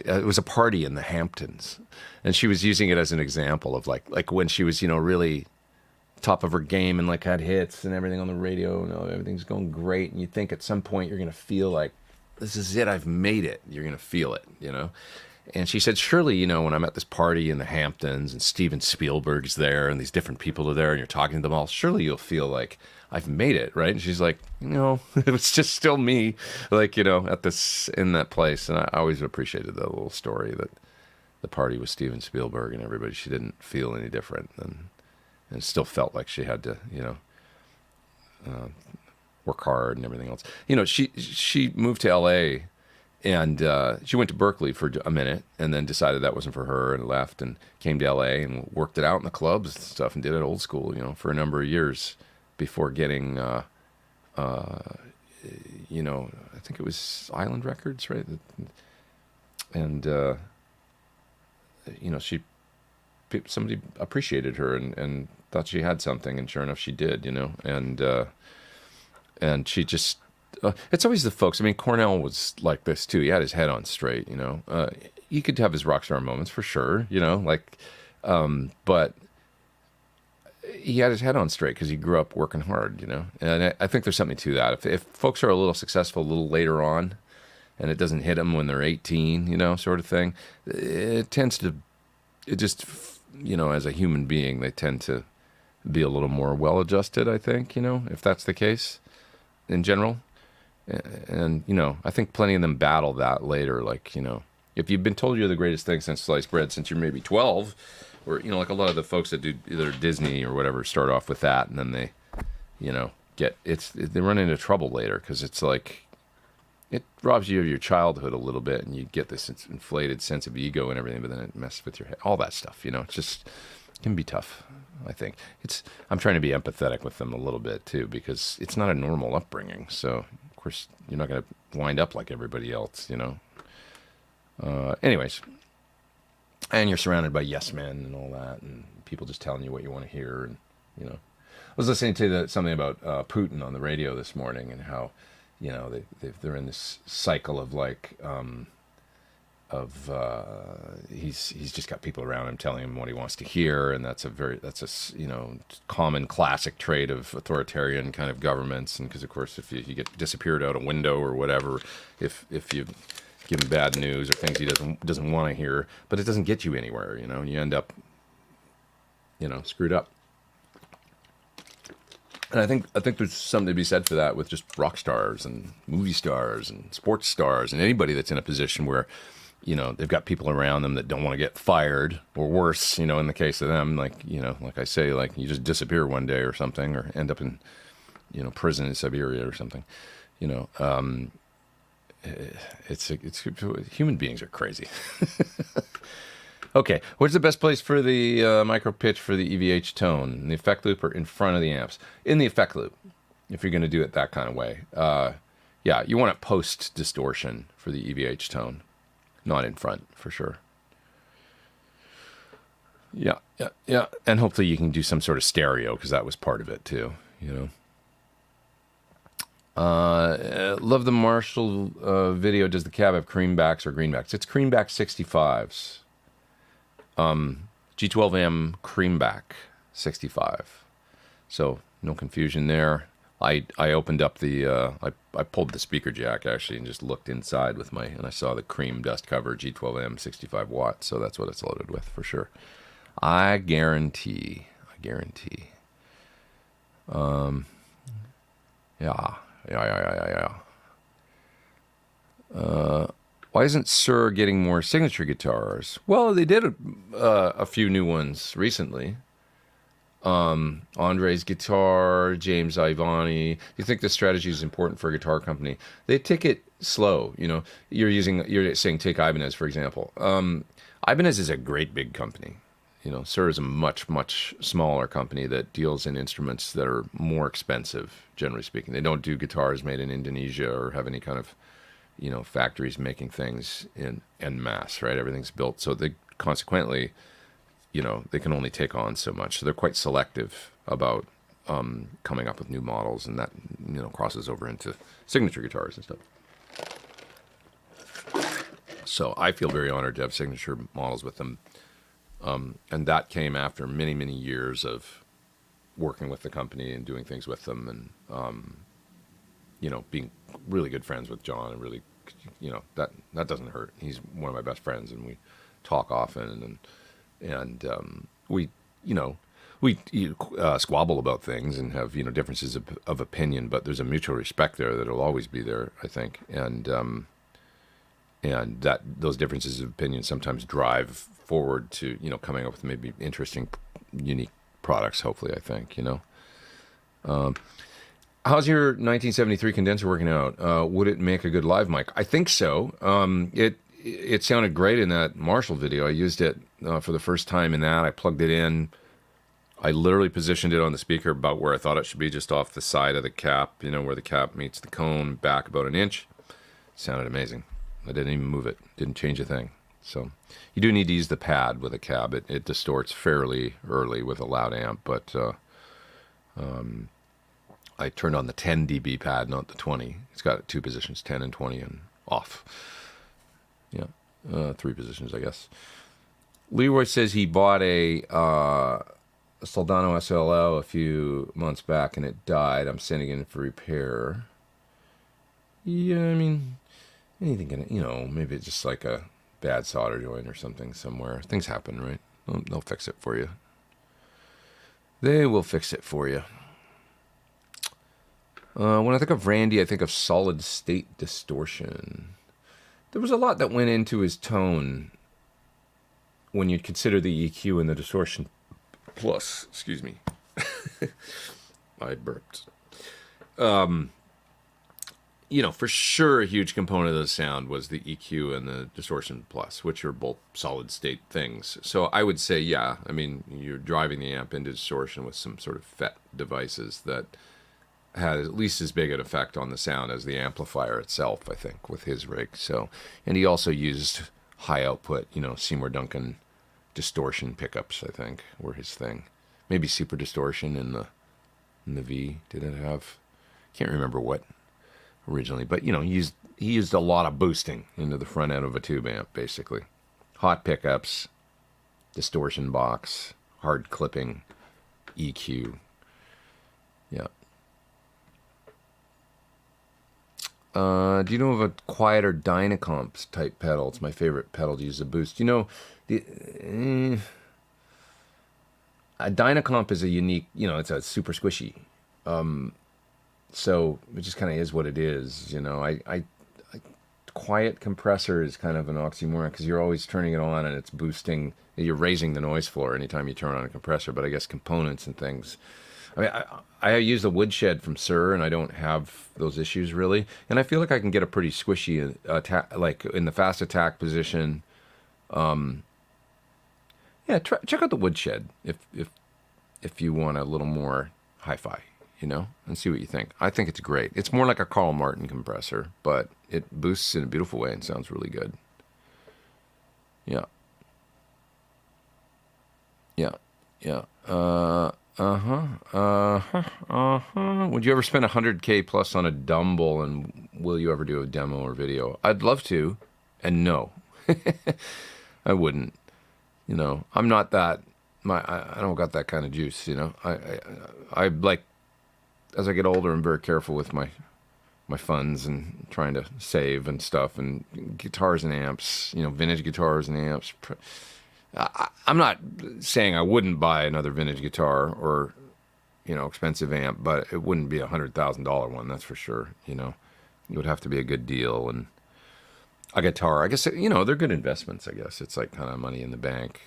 it was a party in the Hamptons, and she was using it as an example of like when she was, really top of her game and like had hits and everything on the radio and everything's going great. And you think at some point you're going to feel like, this is it, I've made it. You're going to feel it, And she said, surely, when I'm at this party in the Hamptons and Steven Spielberg's there and these different people are there and you're talking to them all, surely you'll feel like I've made it, right? And she's like, no, it was just still me, like, at this, in that place. And I always appreciated that little story that the party was Steven Spielberg and everybody, she didn't feel any different. And it still felt like she had to, work hard and everything else. She moved to LA and she went to Berkeley for a minute and then decided that wasn't for her and left and came to LA and worked it out in the clubs and stuff and did it old school, for a number of years before getting, I think it was Island Records, right? And, somebody appreciated her and thought she had something, and sure enough she did, and she just, it's always the folks. I mean, Cornell was like this too. He had his head on straight, he could have his rock star moments for sure, but he had his head on straight because he grew up working hard, and I think there's something to that. If folks are a little successful a little later on and it doesn't hit them when they're 18, sort of thing, it just, as a human being, they tend to be a little more well-adjusted, I think, if that's the case in general. And, I think plenty of them battle that later. Like, if you've been told you're the greatest thing since sliced bread since you're maybe 12, or, like a lot of the folks that do either Disney or whatever start off with that, and then they, they run into trouble later because it's like, it robs you of your childhood a little bit, and you get this inflated sense of ego and everything, but then it messes with your head, all that stuff, it's just, it can be tough, I think. I'm trying to be empathetic with them a little bit too, because it's not a normal upbringing, so of course you're not going to wind up like everybody else, anyways. And you're surrounded by yes men and all that, and people just telling you what you want to hear. And, I was listening to something about Putin on the radio this morning and how, they're in this cycle of like, he's just got people around him telling him what he wants to hear, and that's a common classic trait of authoritarian kind of governments. And because of course, if you get disappeared out a window or whatever, if you give him bad news or things he doesn't want to hear, but it doesn't get you anywhere, and you end up, screwed up. And I think there's something to be said for that with just rock stars and movie stars and sports stars and anybody that's in a position where, they've got people around them that don't want to get fired, or worse, in the case of them, like, like I say, like you just disappear one day or something, or end up in, prison in Siberia or something, it's human beings are crazy. Okay, where's the best place for the micro pitch for the EVH tone? In the effect loop or in front of the amps? In the effect loop, if you're going to do it that kind of way. Yeah, you want it post distortion for the EVH tone, not in front for sure. Yeah. And hopefully you can do some sort of stereo, because that was part of it too, Love the Marshall video. Does the cab have creambacks or greenbacks? It's creamback 65s. G12M creamback 65. So no confusion there. I opened up the I pulled the speaker jack actually and just looked inside with and I saw the cream dust cover G12M 65 watts. So that's what it's loaded with for sure. I guarantee. Yeah. Why isn't Sir getting more signature guitars? Well, they did a few new ones recently. Andre's guitar, James Ivani. Do you think this strategy is important for a guitar company? They take it slow. You know, you're saying take Ibanez, for example. Ibanez is a great big company. You know, Sir is a much, much smaller company that deals in instruments that are more expensive, generally speaking. They don't do guitars made in Indonesia or have any kind of, you know, factories making things en masse, right? Everything's built. So they consequently, you know, they can only take on so much. So they're quite selective about coming up with new models, and that, you know, crosses over into signature guitars and stuff. So I feel very honored to have signature models with them. And that came after many, many years of working with the company and doing things with them and, you know, being really good friends with John and really, you know, that doesn't hurt. He's one of my best friends and we talk often and we, you know, we squabble about things and have, you know, differences of opinion, but there's a mutual respect there that'll always be there, I think. And that those differences of opinion sometimes drive forward to, you know, coming up with maybe interesting, unique products, hopefully, I think, you know. How's your 1973 condenser working out? Would it make a good live mic? I think so. It sounded great in that Marshall video. I used it for the first time in that. I plugged it in. I literally positioned it on the speaker about where I thought it should be, just off the side of the cap, you know, where the cap meets the cone, back about an inch. Sounded amazing. I didn't even move it. Didn't change a thing. So you do need to use the pad with a cab. It distorts fairly early with a loud amp, but I turned on the 10 dB pad, not the 20. It's got two positions, 10 and 20, and off. Yeah, three positions, I guess. Leroy says he bought a Soldano SLO a few months back and it died. I'm sending it in for repair. Yeah, I mean, anything can, you know, maybe it's just like a bad solder joint or something somewhere. Things happen, right? They'll fix it for you. They will fix it for you. When I think of Randy, I think of solid state distortion. There was a lot that went into his tone when you consider the EQ and the distortion plus. Excuse me. I burped. You know, for sure, a huge component of the sound was the EQ and the distortion plus, which are both solid state things. So I would say, yeah, I mean, you're driving the amp into distortion with some sort of FET devices that had at least as big an effect on the sound as the amplifier itself, I think, with his rig. So, and he also used high output, you know, Seymour Duncan distortion pickups, I think, were his thing. Maybe super distortion in the V. Did it have? Can't remember what originally, but you know, he used a lot of boosting into the front end of a tube amp, basically. Hot pickups, distortion box, hard clipping, EQ. Yeah. Do you know of a quieter Dynacomp type pedal? It's my favorite pedal to use a boost. You know, a Dynacomp is a unique, you know, it's a super squishy. So it just kind of is what it is, you know. I quiet compressor is kind of an oxymoron because you're always turning it on and it's boosting. You're raising the noise floor anytime you turn on a compressor. But I guess components and things. I mean, I use the woodshed from Sir, and I don't have those issues really. And I feel like I can get a pretty squishy attack, like in the fast attack position. Yeah, check out the woodshed if you want a little more hi-fi, you know, and see what you think. I think it's great. It's more like a Carl Martin compressor, but it boosts in a beautiful way and sounds really good. Yeah. Would you ever spend $100K plus on a Dumble, and will you ever do a demo or video? I'd love to, and no, I wouldn't. You know, I'm not that I don't got that kind of juice, you know. I like, as I get older, I'm very careful with my funds and trying to save and stuff, and guitars and amps, you know, vintage guitars and amps. I'm not saying I wouldn't buy another vintage guitar or, you know, expensive amp, but it wouldn't be $100,000 one, that's for sure. You know, it would have to be a good deal. And a guitar, I guess, you know, they're good investments. I guess it's like kind of money in the bank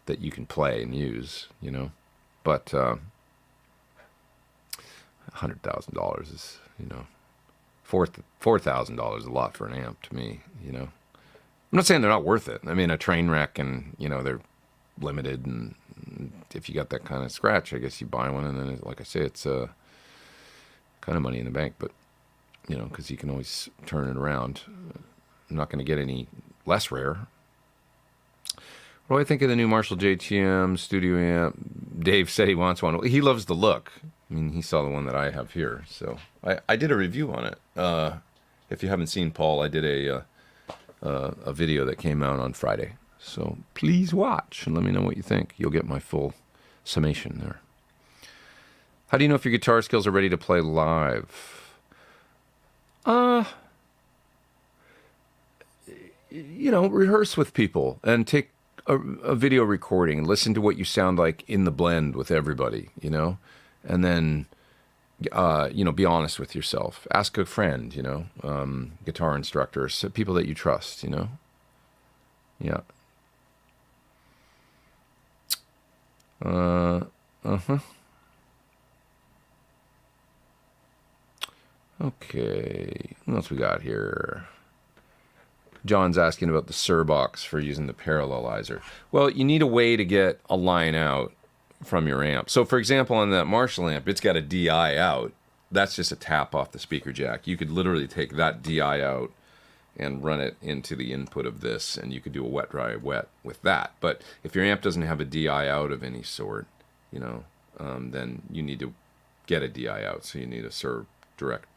that you can play and use, you know. But $100,000 is, you know, $4,000 is a lot for an amp to me, you know. I'm not saying they're not worth it. I mean, a train wreck, and, you know, they're limited, and if you got that kind of scratch, I guess you buy one, and then, like I say, it's kind of money in the bank, but, you know, because you can always turn it around. I'm not going to get any less rare. What do I think of the new Marshall JTM studio amp? Dave said he wants one. He loves the look. I mean, he saw the one that I have here, so I did a review on it. If you haven't seen Paul, I did a video that came out on Friday. So please watch and let me know what you think. You'll get my full summation there. How do you know if your guitar skills are ready to play live? You know, rehearse with people and take a video recording and listen to what you sound like in the blend with everybody, you know, and then, you know, be honest with yourself. Ask a friend, you know, guitar instructors, people that you trust, you know. Yeah. Okay. What else we got here? John's asking about the Sir box for using the parallelizer. Well, you need a way to get a line out from your amp. So, for example, on that Marshall amp, it's got a DI out. That's just a tap off the speaker jack. You could literally take that DI out and run it into the input of this, and you could do a wet, dry, wet with that. But if your amp doesn't have a DI out of any sort, you know, then you need to get a DI out. So you need a Sir direct,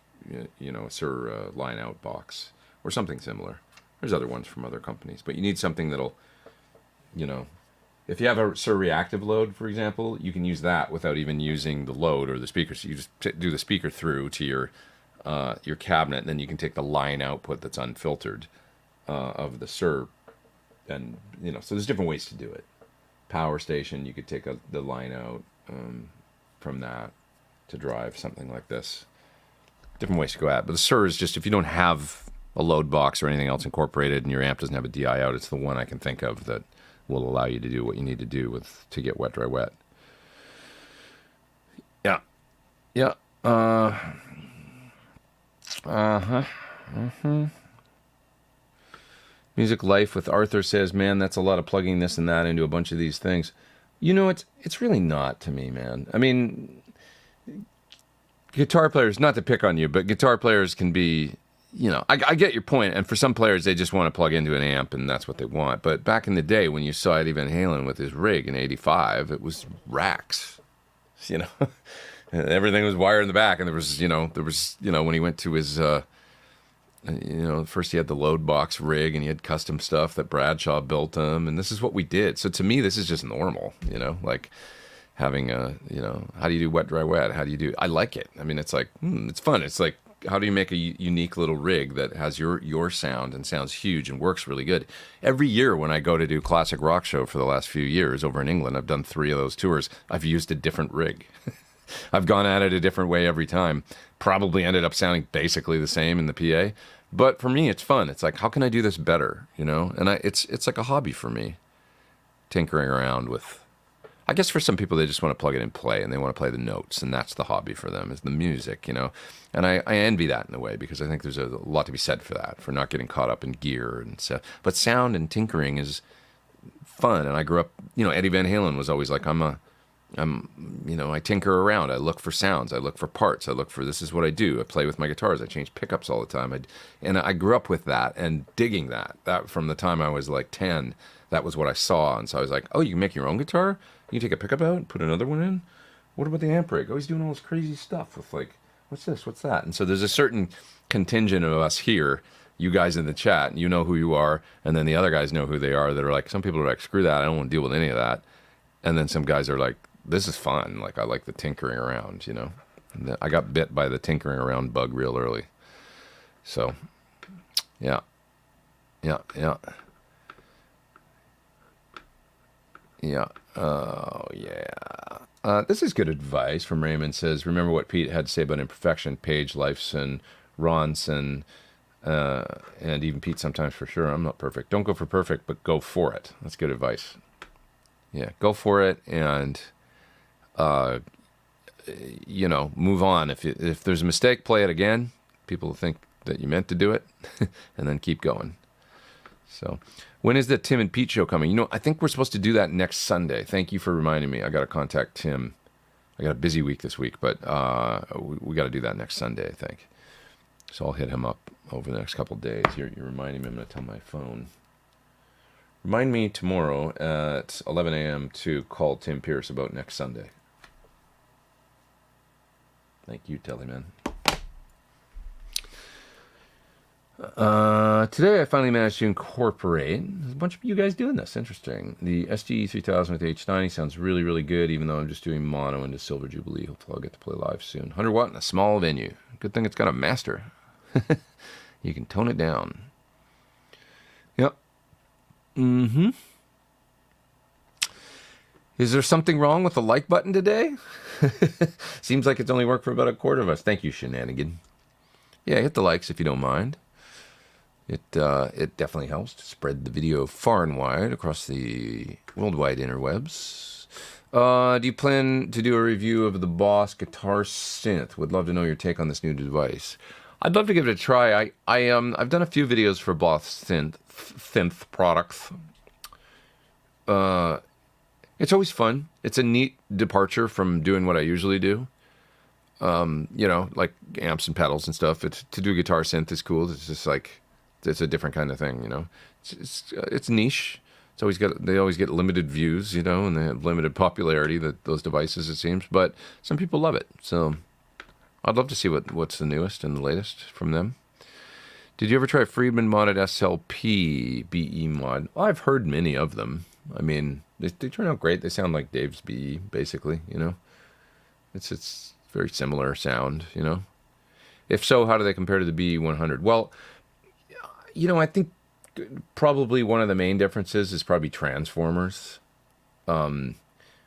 you know, a Sir line out box or something similar. There's other ones from other companies, but you need something that'll, you know, if you have a Sir reactive load, for example, you can use that without even using the load or the speaker. So you just do the speaker through to your cabinet, and then you can take the line output that's unfiltered of the Sir, and, you know, so there's different ways to do it. Power station, you could take the line out from that to drive something like this. Different ways to go at it. But the Sir is just, if you don't have a load box or anything else incorporated and your amp doesn't have a DI out, it's the one I can think of that will allow you to do what you need to do to get wet, dry, wet. Yeah. Yeah. Music Life with Arthur says, man, that's a lot of plugging this and that into a bunch of these things. You know, it's really not to me, man. I mean, guitar players, not to pick on you, but guitar players can be, you know, I get your point, and for some players, they just want to plug into an amp, and that's what they want. But back in the day, when you saw Eddie Van Halen with his rig in '85, it was racks, you know. And everything was wired in the back, and there was, you know, when he went to his, you know, first he had the load box rig, and he had custom stuff that Bradshaw built him, and this is what we did. So to me, this is just normal, you know, like having a, you know, how do you do wet, dry, wet? How do you do? I like it. I mean, it's like, it's fun. It's like, how do you make a unique little rig that has your sound and sounds huge and works really good? Every year when I go to do Classic Rock Show for the last few years over in England, I've done 3 of those tours, I've used a different rig. I've gone at it a different way every time. Probably ended up sounding basically the same in the PA. But for me, it's fun. It's like, how can I do this better? You know? And it's like a hobby for me, tinkering around with. I guess for some people, they just want to plug it and play, and they want to play the notes, and that's the hobby for them, is the music, you know. And I envy that in a way, because I think there's a lot to be said for that, for not getting caught up in gear and stuff. But sound and tinkering is fun, and I grew up, you know, Eddie Van Halen was always like, you know, I tinker around, I look for sounds, I look for parts, this is what I do. I play with my guitars, I change pickups all the time. And I grew up with that and digging that from the time I was like 10. That was what I saw, and so I was like, oh, you can make your own guitar? You can take a pickup out and put another one in? What about the amp rig? Oh, he's doing all this crazy stuff with, like, what's this, what's that? And so there's a certain contingent of us here, you guys in the chat, and you know who you are, and then the other guys know who they are, that are like, some people are like, screw that, I don't want to deal with any of that. And then some guys are like, this is fun. Like, I like the tinkering around, you know. And I got bit by the tinkering around bug real early. So, yeah. Yeah, yeah. Yeah. Oh, yeah. This is good advice from Raymond. Says, remember what Pete had to say about imperfection. Paige, Lifeson, Ronson, and even Pete sometimes for sure. I'm not perfect. Don't go for perfect, but go for it. That's good advice. Yeah, go for it and, you know, move on. If there's a mistake, play it again. People think that you meant to do it, and then keep going. So, when is the Tim and Pete show coming? You know, I think we're supposed to do that next Sunday. Thank you for reminding me. I got to contact Tim. I got a busy week this week, but we got to do that next Sunday, I think. So I'll hit him up over the next couple of days. You're reminding me. I'm going to tell my phone. Remind me tomorrow at 11 a.m. to call Tim Pierce about next Sunday. Thank you, Tellyman. Today I finally managed to incorporate, there's a bunch of you guys doing this, interesting. The SG3000 with H90 sounds really, really good, even though I'm just doing mono into Silver Jubilee. Hopefully I'll get to play live soon. 100 watt in a small venue. Good thing it's got a master. You can tone it down. Yep. Mm-hmm. Is there something wrong with the like button today? Seems like it's only worked for about a quarter of us. Thank you, Shenanigan. Yeah, hit the likes if you don't mind. It definitely helps to spread the video far and wide across the worldwide interwebs. Do you plan to do a review of the Boss Guitar Synth? Would love to know your take on this new device. I'd love to give it a try. I've done a few videos for Boss Synth products. It's always fun. It's a neat departure from doing what I usually do. You know, like amps and pedals and stuff. To do guitar synth is cool. It's just like, it's a different kind of thing, you know. It's niche. They always get limited views, you know, and they have limited popularity, those devices, it seems. But some people love it. So I'd love to see what's the newest and the latest from them. Did you ever try Friedman modded SLP BE mod? Well, I've heard many of them. I mean, they turn out great. They sound like Dave's BE, basically, you know. It's very similar sound, you know. If so, how do they compare to the BE100? Well, you know, I think probably one of the main differences is probably transformers.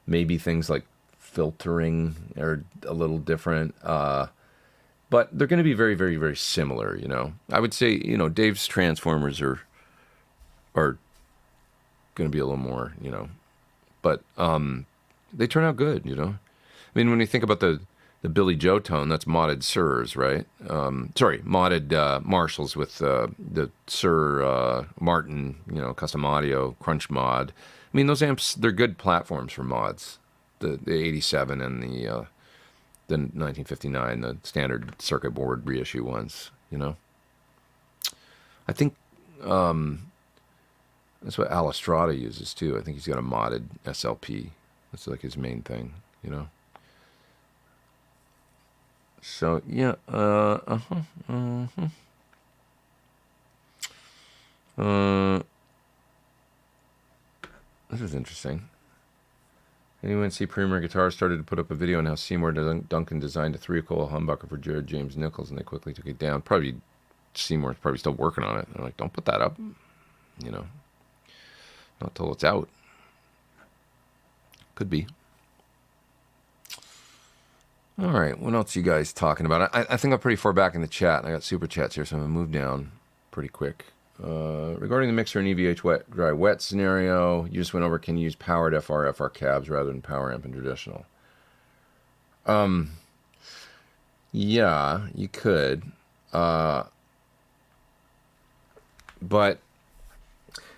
Maybe things like filtering are a little different. But they're going to be very, very, very similar, you know. I would say, you know, Dave's transformers are going to be a little more, you know. But they turn out good, you know. I mean, when you think about the Billy Joe tone, that's modded Sirs, right? Modded Marshalls with the Sir Martin, you know, custom audio, crunch mod. I mean, those amps, they're good platforms for mods. The 87 and the 1959, the standard circuit board reissue ones, you know. I think that's what Alistrada uses too. I think he's got a modded SLP. That's like his main thing, you know. So, yeah, this is interesting. Anyone see Premier Guitar started to put up a video on how Seymour Duncan designed a 3-coil humbucker for Jared James Nichols, and they quickly took it down. Probably Seymour's probably still working on it. They're like, don't put that up, you know, not till it's out. Could be. All right, what else are you guys talking about? I think I'm pretty far back in the chat. I got super chats here, so I'm going to move down pretty quick. Regarding the mixer and EVH wet, dry, wet scenario, you just went over, can you use powered FR cabs rather than power amp and traditional? Yeah, you could. But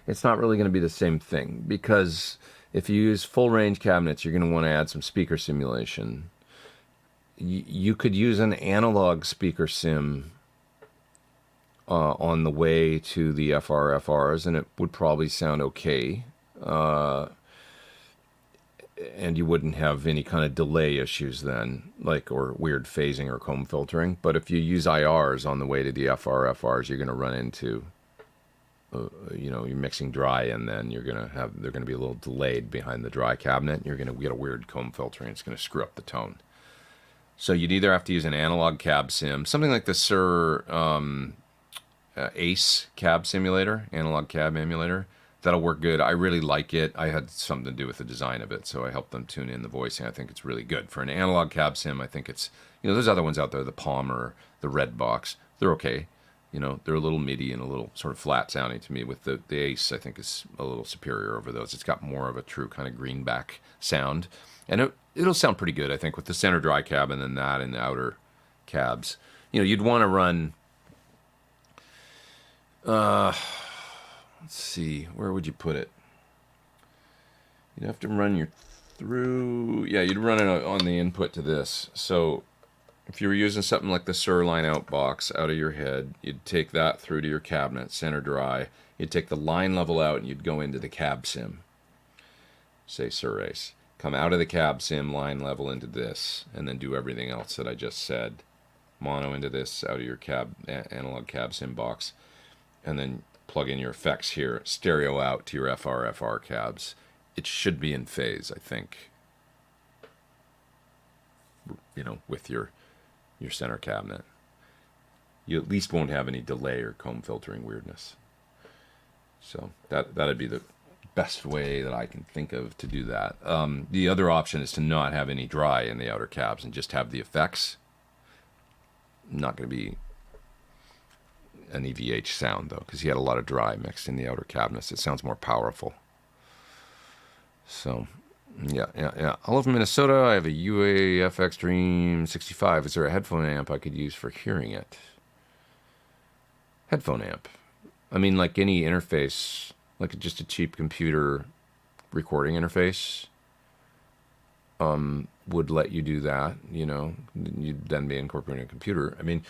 it's not really going to be the same thing, because if you use full range cabinets, you're going to want to add some speaker simulation. You could use an analog speaker sim on the way to the FRs, and it would probably sound okay. And you wouldn't have any kind of delay issues then, or weird phasing or comb filtering. But if you use IRs on the way to the FRs, you're going to run into you're mixing dry, and then they're gonna be a little delayed behind the dry cabinet. You're gonna get a weird comb filtering. It's gonna screw up the tone. So you'd either have to use an analog cab sim, something like the Sir Ace cab simulator, analog cab emulator. That'll work good. I really like it. I had something to do with the design of it, so I helped them tune in the voicing. I think it's really good. For an analog cab sim, I think it's, there's other ones out there, the Palmer, the Red Box. They're okay. They're a little MIDI and a little sort of flat sounding to me. With the Ace, I think is a little superior over those. It's got more of a true kind of greenback sound. And it'll sound pretty good, I think, with the center dry cab and then that in the outer cabs. You'd want to run... let's see, where would you put it? You'd have to run you'd run it on the input to this. So if you were using something like the Sir line out box out of your head, you'd take that through to your cabinet, center dry. You'd take the line level out and you'd go into the cab sim. Say Sir Ace. Come out of the cab sim, line level into this, and then do everything else that I just said. Mono into this, out of your analog cab sim box, and then plug in your effects here, stereo out to your FR cabs. It should be in phase, I think. With your center cabinet. You at least won't have any delay or comb filtering weirdness. So that'd be the best way that I can think of to do that. The other option is to not have any dry in the outer cabs and just have the effects. Not going to be an EVH sound, though, because he had a lot of dry mixed in the outer cabinets. It sounds more powerful. So, yeah. I live in Minnesota. I have a UAFX Dream 65. Is there a headphone amp I could use for hearing it? Headphone amp. I mean, like any interface, like just a cheap computer recording interface would let you do that. You'd then be incorporating a computer. I mean,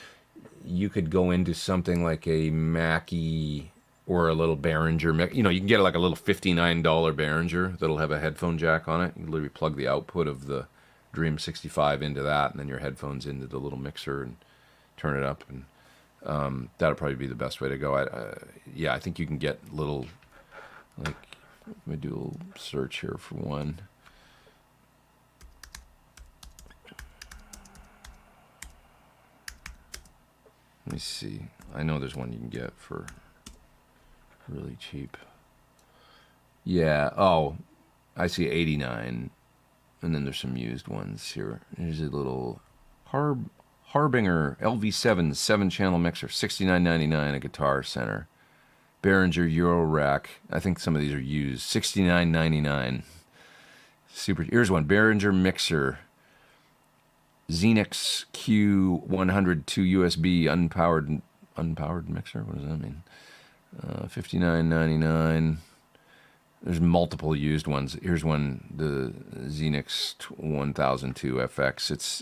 you could go into something like a Mackie or a little Behringer. You can get like a little $59 Behringer that'll have a headphone jack on it. You literally plug the output of the Dream 65 into that, and then your headphones into the little mixer and turn it up. And that'll probably be the best way to go. I think you can get little, like, let me do a little search here for one. Let me see. I know there's one you can get for really cheap. Yeah. Oh, I see 89. And then there's some used ones here. There's a little Harbinger LV7 7-channel mixer, $69.99, a guitar center. Behringer Euro Rack. I think some of these are used. $69.99. Super. Here's one. Behringer mixer. Xenix Q102 USB unpowered mixer. What does that mean? $59.99. There's multiple used ones. Here's one, the Xenix 1002 FX. It's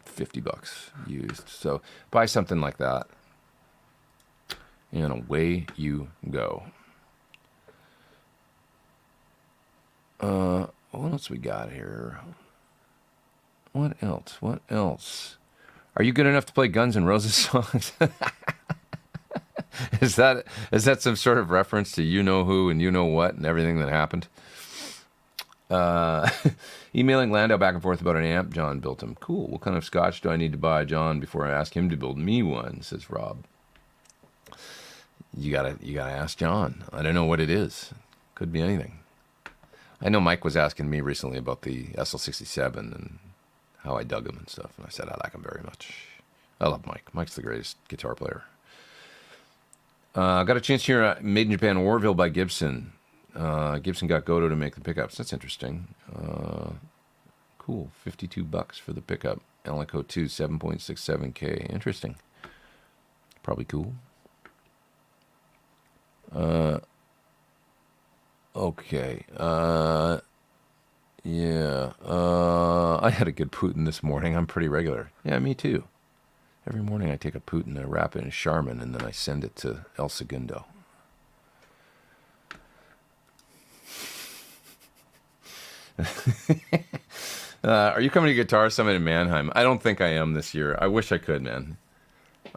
$50 used. So buy something like that, and away you go. What else we got here? What else? Are you good enough to play Guns N' Roses songs? Is that some sort of reference to you know who and you know what and everything that happened? Emailing Landau back and forth about an amp John built him. Cool. What kind of scotch do I need to buy John before I ask him to build me one? Says Rob. You gotta ask John. I don't know what it is. Could be anything. I know Mike was asking me recently about the SL67 and how I dug him and stuff, and I said I like him very much. I love Mike. Mike's the greatest guitar player. Got a chance to hear Made in Japan Warville by Gibson. Gibson got Goto to make the pickups. That's interesting. Cool. $52 for the pickup. Alico 2, 7.67K. Interesting. Probably cool. Okay. Yeah. I had a good Putin this morning. I'm pretty regular. Yeah, me too. Every morning I take a Putin, I wrap it in Charmin, and then I send it to El Segundo. Are you coming to Guitar Summit in Mannheim? I don't think I am this year. I wish I could, man.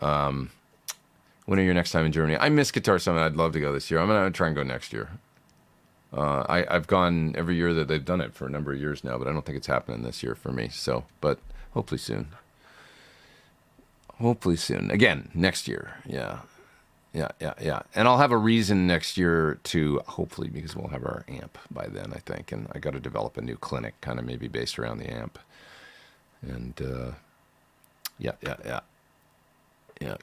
When When are your next time in Germany? I miss Guitar Summit. I'd love to go this year. I'm going to try and go next year. I've gone every year that they've done it for a number of years now, but I don't think it's happening this year for me. So, but hopefully soon. Hopefully soon. Again, next year. Yeah. And I'll have a reason next year to, hopefully, because we'll have our amp by then, I think. And I got to develop a new clinic, kind of maybe based around the amp. And, yeah.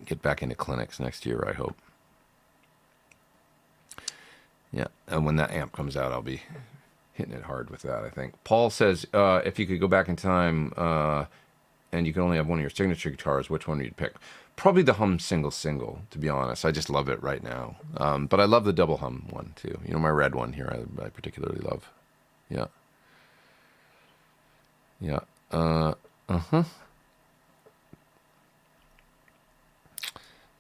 Get back into clinics next year, I hope. Yeah, and when that amp comes out, I'll be hitting it hard with that, I think. Paul says, if you could go back in time and you could only have one of your signature guitars, which one would you pick? Probably the hum single, to be honest. I just love it right now. But I love the double hum one, too. You know, my red one here I particularly love. Yeah.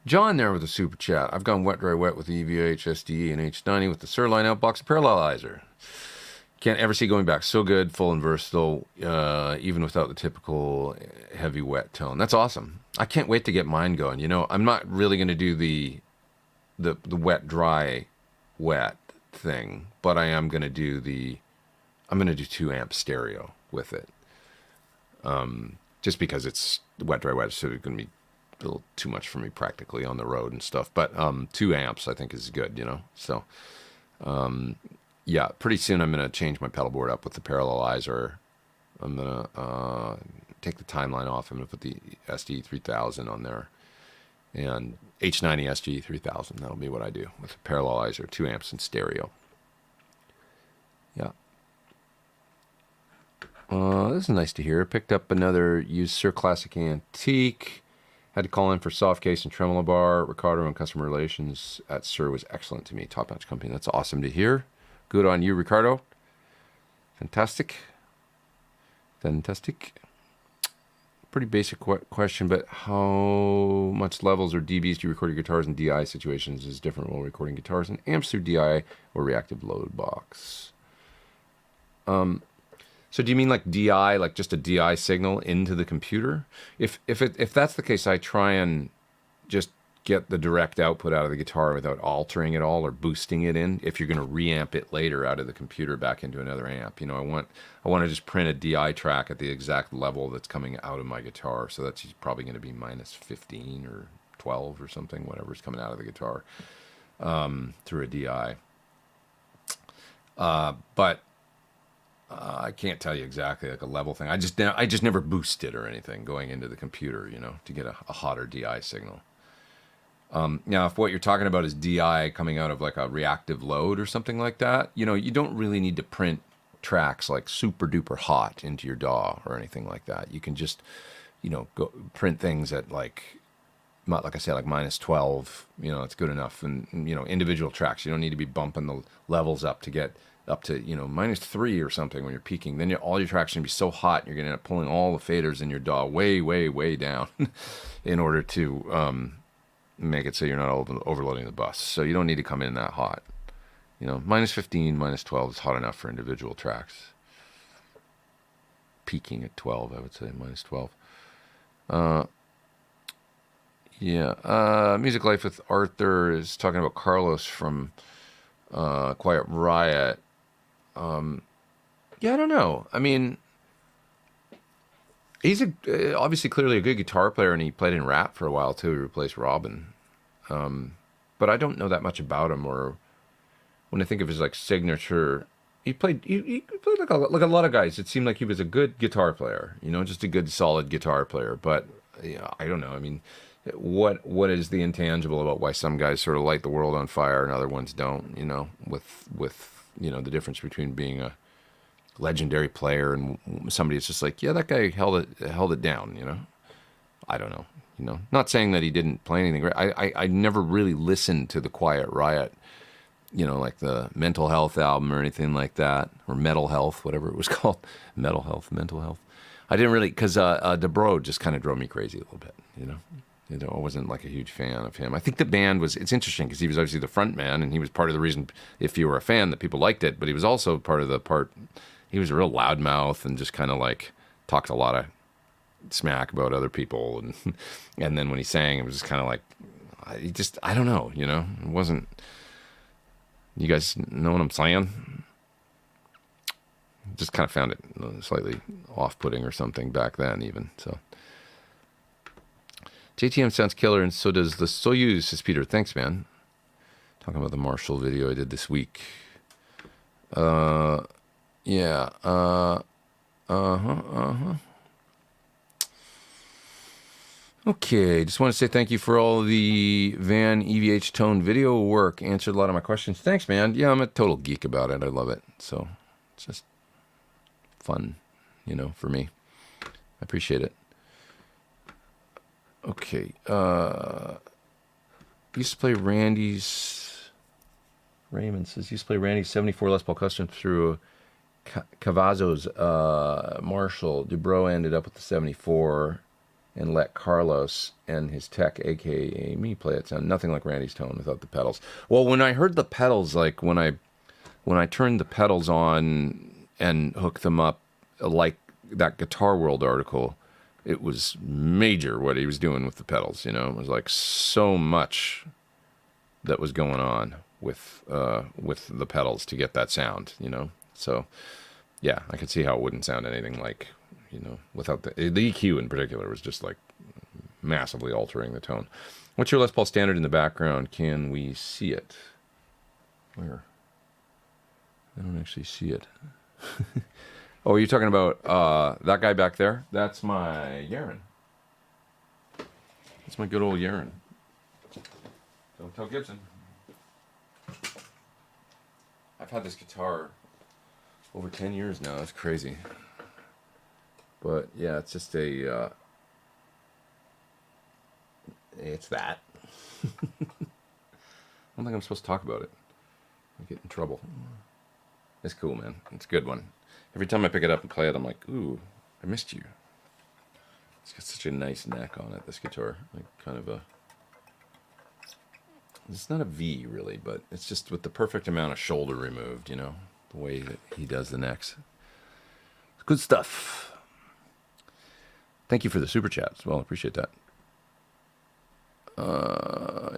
John there with a super chat. I've gone wet, dry, wet with the EVH, SDE, and H90 with the Sirline outbox parallelizer. Can't ever see going back. So good, full and versatile, even without the typical heavy wet tone. That's awesome. I can't wait to get mine going. You know, I'm not really going to do the wet, dry, wet thing, but I am going to do I'm going to do 2 amp stereo with it. Just because it's wet, dry, wet, so it's going to be a little too much for me practically on the road and stuff, but 2 amps I think is good, you know. So yeah, pretty soon I'm gonna change my pedal board up with the parallelizer. I'm gonna take the timeline off. I'm gonna put the SDE 3000 on there and H90 SDE 3000. That'll be what I do with the parallelizer, 2 amps in stereo. Yeah. This is nice to hear. Picked up another used Sir Classic Antique. Had to call in for soft case and tremolo bar. Ricardo and customer relations at Sir was excellent to me. Top-notch company. That's awesome to hear. Good on you, Ricardo. Fantastic. Pretty basic question, but how much levels or dBs do you record your guitars in DI situations is different while recording guitars and amps through DI or reactive load box? So do you mean like DI, like just a DI signal into the computer? If that's the case, I try and just get the direct output out of the guitar without altering it all or boosting it in. If you're going to reamp it later out of the computer back into another amp, you know, I want to just print a DI track at the exact level that's coming out of my guitar. So that's probably going to be minus 15 or 12 or something, whatever's coming out of the guitar through a DI. But I can't tell you exactly like a level thing. I just never boost it or anything going into the computer, you know, to get a hotter DI signal. Now, if what you're talking about is DI coming out of like a reactive load or something like that, you know, you don't really need to print tracks like super duper hot into your DAW or anything like that. You can just, you know, go print things at like I said, like minus 12, you know, it's good enough. And, you know, individual tracks, you don't need to be bumping the levels up to get up to, you know, minus 3 or something when you're peaking. Then all your tracks are going to be so hot, you're going to end up pulling all the faders in your DAW way, way, way down in order to make it so you're not overloading the bus. So you don't need to come in that hot. You know, minus 15, minus 12 is hot enough for individual tracks. Peaking at 12, I would say, minus 12. Music Life with Arthur is talking about Carlos from Quiet Riot. I don't know. I mean, he's obviously clearly a good guitar player, and he played in rap for a while too. He replaced Robin. But I don't know that much about him. Or when I think of his like signature, he played like a lot of guys. It seemed like he was a good guitar player. You know, just a good solid guitar player. But yeah, I don't know. I mean, what is the intangible about why some guys sort of light the world on fire and other ones don't? You know, with you know, the difference between being a legendary player and somebody that's just like, yeah, that guy held it down, you know. I don't know, you know. Not saying that he didn't play anything great. I never really listened to the Quiet Riot, you know, like the Mental Health album or anything like that, or Metal Health, whatever it was called. Mental Health. I didn't really, because DeBro just kind of drove me crazy a little bit, you know. You know, I wasn't like a huge fan of him. I think the band it's interesting because he was obviously the front man, and he was part of the reason, if you were a fan, that people liked it, but he was also he was a real loudmouth and just kind of like talked a lot of smack about other people. And then when he sang, it was just kind of like, I don't know, you know, it wasn't, you guys know what I'm saying? Just kind of found it slightly off-putting or something back then even, so. JTM sounds killer, and so does the Soyuz, says Peter. Thanks, man. Talking about the Marshall video I did this week. Yeah. Okay, just want to say thank you for all the Van EVH tone video work. Answered a lot of my questions. Thanks, man. Yeah, I'm a total geek about it. I love it. So it's just fun, you know, for me. I appreciate it. Okay. Used to play Raymond says, used to play Randy's 74 Les Paul Custom through Cavazzo's Marshall. Dubrow ended up with the 74 and let Carlos and his tech, a.k.a. me, play it. Sound nothing like Randy's tone without the pedals. Well, when I heard the pedals, like when I turned the pedals on and hooked them up, like that Guitar World article, it was major what he was doing with the pedals, you know? It was like so much that was going on with the pedals to get that sound, you know? So, yeah, I could see how it wouldn't sound anything like, you know, without the EQ in particular was just like massively altering the tone. What's your Les Paul standard in the background? Can we see it? Where? I don't actually see it. Oh, are you talking about that guy back there? That's my Yaren. That's my good old Yaren. Don't tell Gibson. I've had this guitar over 10 years now. That's crazy. But yeah, it's just a... it's that. I don't think I'm supposed to talk about it. I get in trouble. It's cool, man. It's a good one. Every time I pick it up and play it, I'm like, ooh, I missed you. It's got such a nice neck on it, this guitar. Like kind of a... It's not a V, really, but it's just with the perfect amount of shoulder removed, you know? The way that he does the necks. It's good stuff. Thank you for the super chat as well. I appreciate that.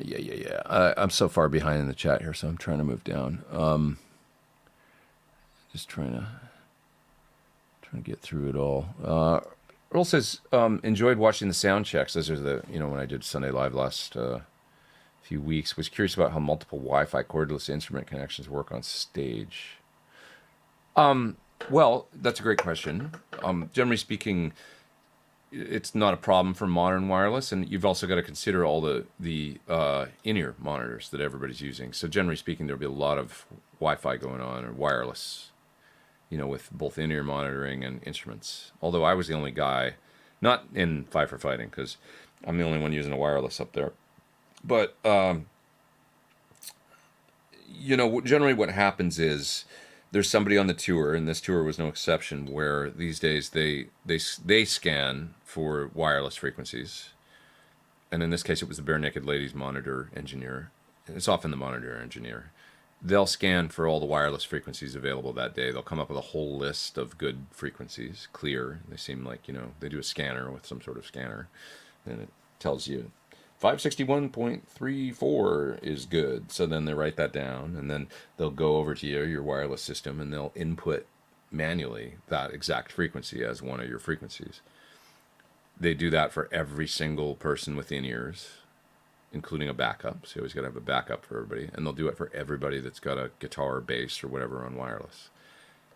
Yeah. I'm so far behind in the chat here, so I'm trying to move down. Just trying to get through it all. Earl says, enjoyed watching the sound checks. Those are the, you know, when I did Sunday Live last few weeks. Was curious about how multiple Wi-Fi cordless instrument connections work on stage. Well, that's a great question. Generally speaking, it's not a problem for modern wireless, and you've also got to consider all the in-ear monitors that everybody's using. So generally speaking, there'll be a lot of Wi-Fi going on, or wireless, you know, with both in-ear monitoring and instruments. Although I was the only guy, not in Five for Fighting, because I'm the only one using a wireless up there. But, you know, generally what happens is there's somebody on the tour, and this tour was no exception, where these days they scan for wireless frequencies. And in this case, it was the Bare Naked Ladies monitor engineer. It's often the monitor engineer. They'll scan for all the wireless frequencies available that day. They'll come up with a whole list of good frequencies, clear. They seem like, you know, they do a scanner with some sort of scanner. And it tells you 561.34 is good. So then they write that down, and then they'll go over to your wireless system, and they'll input manually that exact frequency as one of your frequencies. They do that for every single person with in-ears, including a backup. So you always got to have a backup for everybody. And they'll do it for everybody that's got a guitar or bass or whatever on wireless.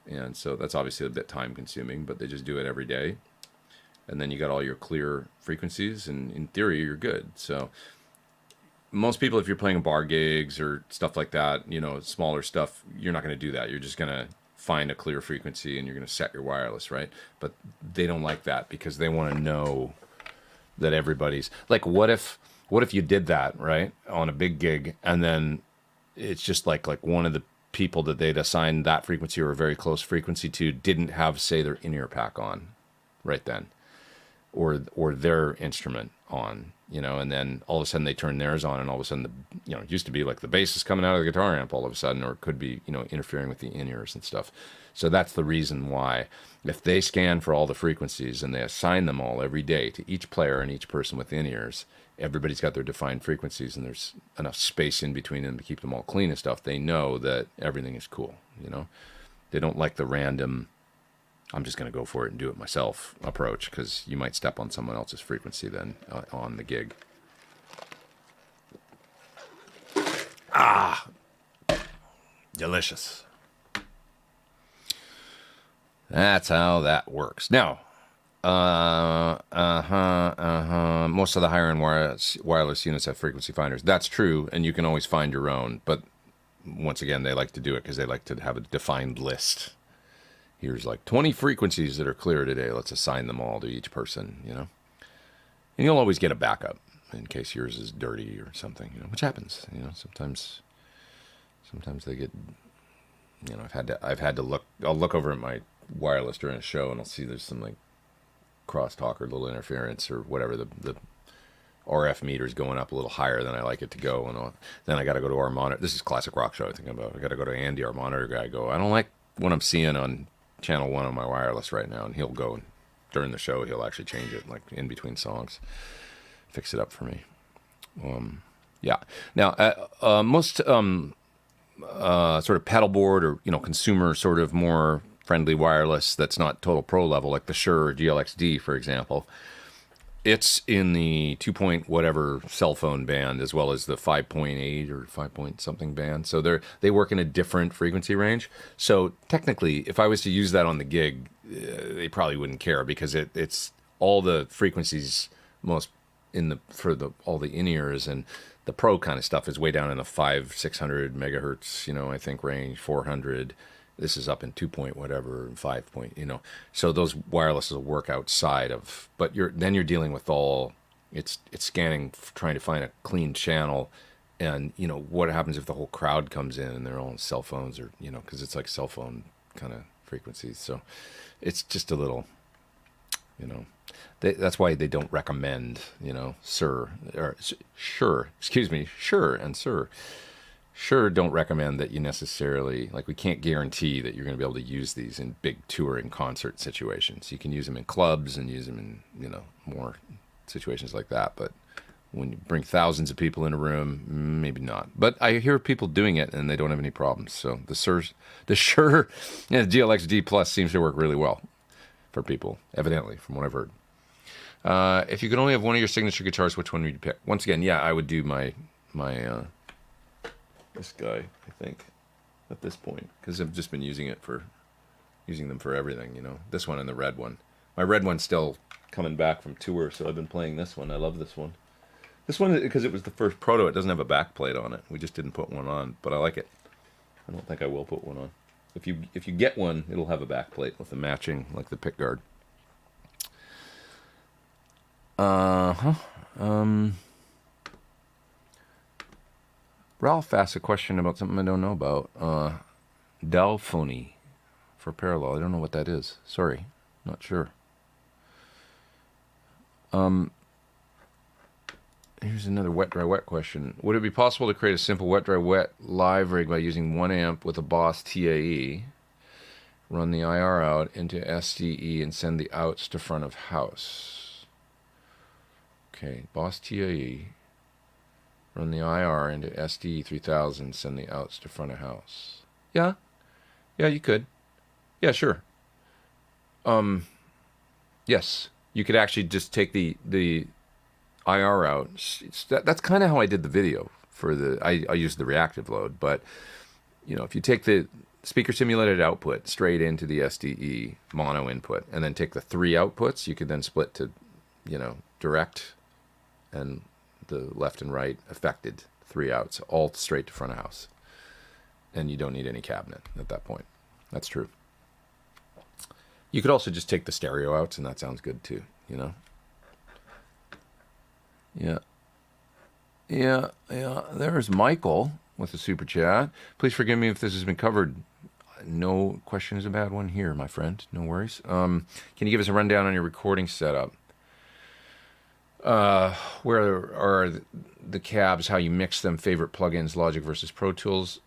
And so that's obviously a bit time consuming, but they just do it every day. And then you got all your clear frequencies, and in theory, you're good. So most people, if you're playing bar gigs or stuff like that, you know, smaller stuff, you're not going to do that. You're just going to find a clear frequency, and you're going to set your wireless, right? But they don't like that, because they want to know that everybody's... Like, what if you did that, right, on a big gig, and then it's just like one of the people that they'd assigned that frequency or a very close frequency to didn't have, say, their in-ear pack on right then, or their instrument on, you know, and then all of a sudden they turn theirs on, and all of a sudden, you know, it used to be like the bass is coming out of the guitar amp all of a sudden, or it could be, you know, interfering with the in-ears and stuff. So that's the reason why, if they scan for all the frequencies and they assign them all every day to each player and each person with in-ears, everybody's got their defined frequencies and there's enough space in between them to keep them all clean and stuff, they know that everything is cool, you know? They don't like the random, I'm just going to go for it and do it myself approach, because you might step on someone else's frequency then on the gig. Ah, delicious. That's how that works. Now, most of the higher-end wireless units have frequency finders. That's true, and you can always find your own. But once again, they like to do it because they like to have a defined list. Here's like 20 frequencies that are clear today. Let's assign them all to each person, you know. And you'll always get a backup in case yours is dirty or something, you know, which happens. You know, sometimes they get, you know, I've had to look. I'll look over at my wireless during a show and I'll see there's some like crosstalk or little interference or whatever. The RF meter's going up a little higher than I like it to go, and then I got to go to our monitor. This is classic rock show I'm thinking about. I got to go to Andy, our monitor guy. I don't like what I'm seeing on channel 1 on my wireless right now, and he'll go and during the show he'll actually change it, like in between songs, fix it up for me. Yeah. Now most sort of pedalboard or, you know, consumer sort of more friendly wireless that's not total pro level, like the Shure GLX-D, for example, it's in the 2 point whatever cell phone band as well as the 5.8 or 5 point something band. So they work in a different frequency range. So technically, if I was to use that on the gig, they probably wouldn't care, because it's all the frequencies most all the in-ears, and the pro kind of stuff is way down in the 600 megahertz, you know, I think range, 400. This is up in 2 point whatever, 5 point, you know. So those wirelesses will work outside of, but you're dealing with it's scanning, trying to find a clean channel, and, you know, what happens if the whole crowd comes in and they're all on cell phones, or, you know, because it's like cell phone kind of frequencies. So it's just a little, you know, that's why they don't recommend, you know, Shure and Sir. Sure, don't recommend that you necessarily, like, we can't guarantee that you're going to be able to use these in big touring concert situations. You can use them in clubs and use them in, you know, more situations like that. But when you bring thousands of people in a room, maybe not. But I hear people doing it and they don't have any problems. So the Shure GLX-D Plus seems to work really well for people, evidently, from what I've heard. If you could only have one of your signature guitars, which one would you pick? Once again, yeah, I would do my this guy, I think, at this point, because I've just been using them for everything, you know. This one and the red one. My red one's still coming back from tour, so I've been playing this one. I love this one. This one, because it was the first proto, it doesn't have a back plate on it. We just didn't put one on, but I like it. I don't think I will put one on. If you get one, it'll have a back plate with the matching, like the pick guard. Ralph asked a question about something I don't know about. Delphony for parallel. I don't know what that is. Sorry, not sure. Here's another wet, dry, wet question. Would it be possible to create a simple wet, dry, wet live rig by using 1 amp with a Boss TAE, run the IR out into SDE, and send the outs to front of house? Okay, Boss TAE. Run the IR into SDE 3000, send the outs to front of house. Yeah, you could. Yeah, sure. Yes, you could actually just take the IR out. That's kind of how I did the video for I used the reactive load, but, you know, if you take the speaker simulated output straight into the SDE mono input, and then take the 3 outputs, you could then split to, you know, direct and the left and right affected 3 outs, all straight to front of house. And you don't need any cabinet at that point. That's true. You could also just take the stereo outs, and that sounds good too, you know? Yeah. There's Michael with a super chat. Please forgive me if this has been covered. No question is a bad one here, my friend. No worries. Can you give us a rundown on your recording setup? Where are the cabs, how you mix them, favorite plugins, Logic versus Pro Tools?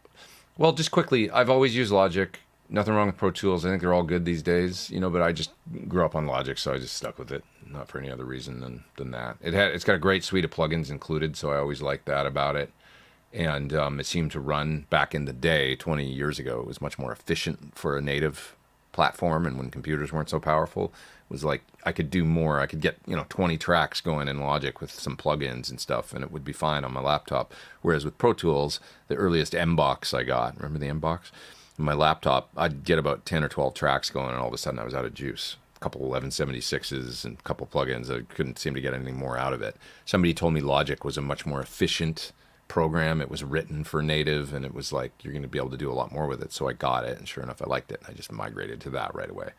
Well, just quickly, I've always used Logic. Nothing wrong with Pro Tools. I think they're all good these days, but I just grew up on Logic, so I just stuck with it, not for any other reason than that. It's got a great suite of plugins included, so I always liked that about it. And it seemed to run back in the day, 20 years ago. It was much more efficient for a native platform, and when computers weren't so powerful, it was like I could do more. I could get 20 tracks going in Logic with some plugins and stuff, and it would be fine on my laptop. Whereas with Pro Tools, the earliest M-Box I got, remember the M-Box? On my laptop, I'd get about 10 or 12 tracks going, and all of a sudden I was out of juice. A couple 1176s and a couple plugins. I couldn't seem to get anything more out of it. Somebody told me Logic was a much more efficient program. It was written for native, and it was like you're going to be able to do a lot more with it. So I got it, and sure enough, I liked it. I just migrated to that right away.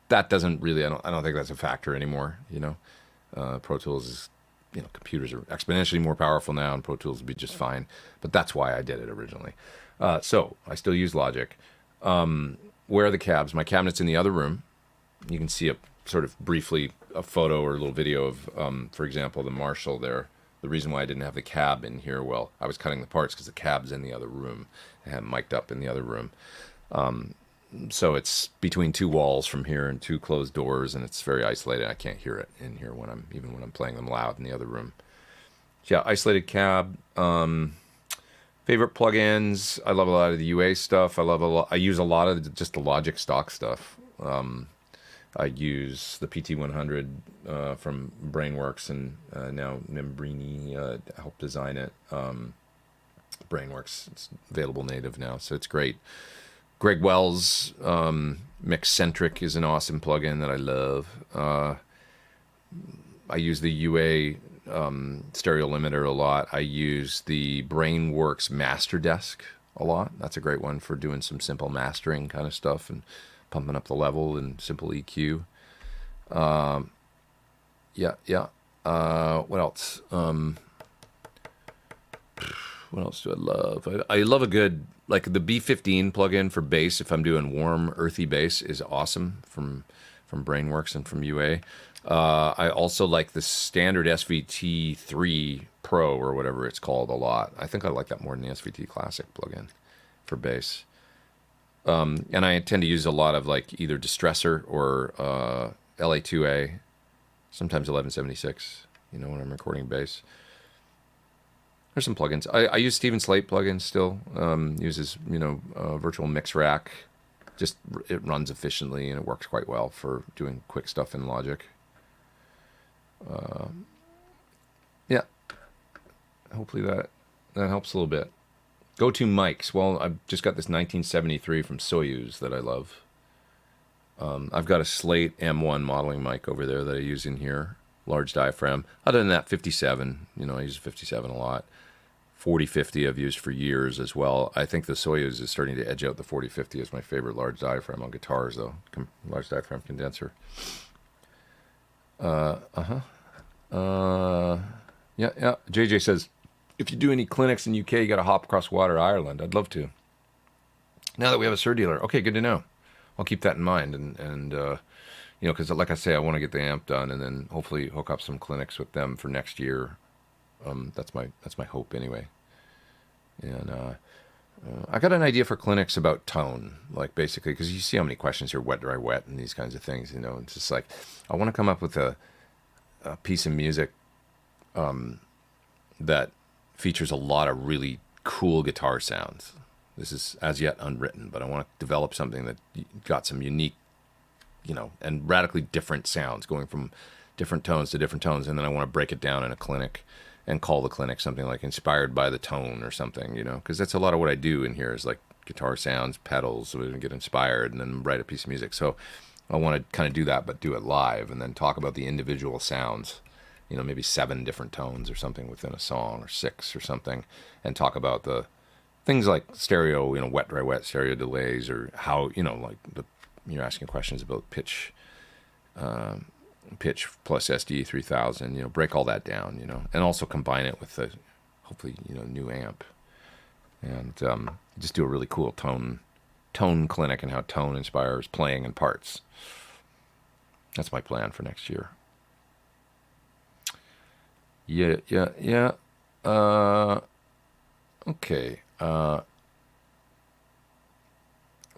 That doesn't really, I don't think that's a factor anymore. Pro Tools is, computers are exponentially more powerful now, and Pro Tools would be just fine. But that's why I did it originally. So I still use Logic. Where are the cabs? My cabinet's in the other room. You can see sort of briefly a photo or a little video of, for example, the Marshall there. The reason why I didn't have the cab in here, well, I was cutting the parts because the cab's in the other room. I had mic'd up in the other room. So it's between two walls from here and two closed doors, and it's very isolated. I can't hear it in here even when I'm playing them loud in the other room. So yeah, isolated cab. Favorite plugins. I love a lot of the UA stuff. I use a lot of just the Logic stock stuff. I use the PT100 from Brainworks, and now Membrini helped design it. Brainworks, it's available native now, so it's great. Greg Wells, Mixcentric is an awesome plugin that I love. I use the UA stereo limiter a lot. I use the Brainworks Master Desk a lot. That's a great one for doing some simple mastering kind of stuff and pumping up the level and simple EQ. What else? What else do I love? I love a good, like the B15 plugin for bass. If I'm doing warm, earthy bass, is awesome from Brainworks and from UA. I also like the standard SVT3 Pro or whatever it's called a lot. I think I like that more than the SVT Classic plugin for bass. And I tend to use a lot of like either Distressor or LA2A, sometimes 1176, when I'm recording bass. There's some plugins. I use Steven Slate plugins still. Uses, virtual mix rack. Just, it runs efficiently and it works quite well for doing quick stuff in Logic. Yeah. Hopefully that helps a little bit. Go-to mics. Well, I've just got this 1973 from Soyuz that I love. I've got a Slate M1 modeling mic over there that I use in here. Large diaphragm. Other than that, 57. I use 57 a lot. 4050 I've used for years as well. I think the Soyuz is starting to edge out the 4050 as my favorite large diaphragm on guitars, though. Large diaphragm condenser. Yeah. JJ says, if you do any clinics in UK, you got to hop across water to Ireland. I'd love to. Now that we have a SUR dealer. Okay, good to know. I'll keep that in mind. And because like I say, I want to get the amp done and then hopefully hook up some clinics with them for next year. That's my hope anyway. And I got an idea for clinics about tone, like basically, because you see how many questions here, wet, dry, wet, and these kinds of things. It's just like I want to come up with a piece of music that features a lot of really cool guitar sounds. This is as yet unwritten, but I want to develop something that got some unique, and radically different sounds going from different tones to different tones. And then I want to break it down in a clinic and call the clinic something like inspired by the tone or something, because that's a lot of what I do in here is like guitar sounds, pedals, so we can get inspired and then write a piece of music. So I want to kind of do that, but do it live and then talk about the individual sounds, maybe 7 different tones or something within a song or 6 or something, and talk about the things like stereo, wet, dry, wet, stereo delays, or how, you're asking questions about pitch plus SD 3000, break all that down, and also combine it with the, hopefully, new amp, and just do a really cool tone clinic and how tone inspires playing and parts. That's my plan for next year. Yeah. Okay.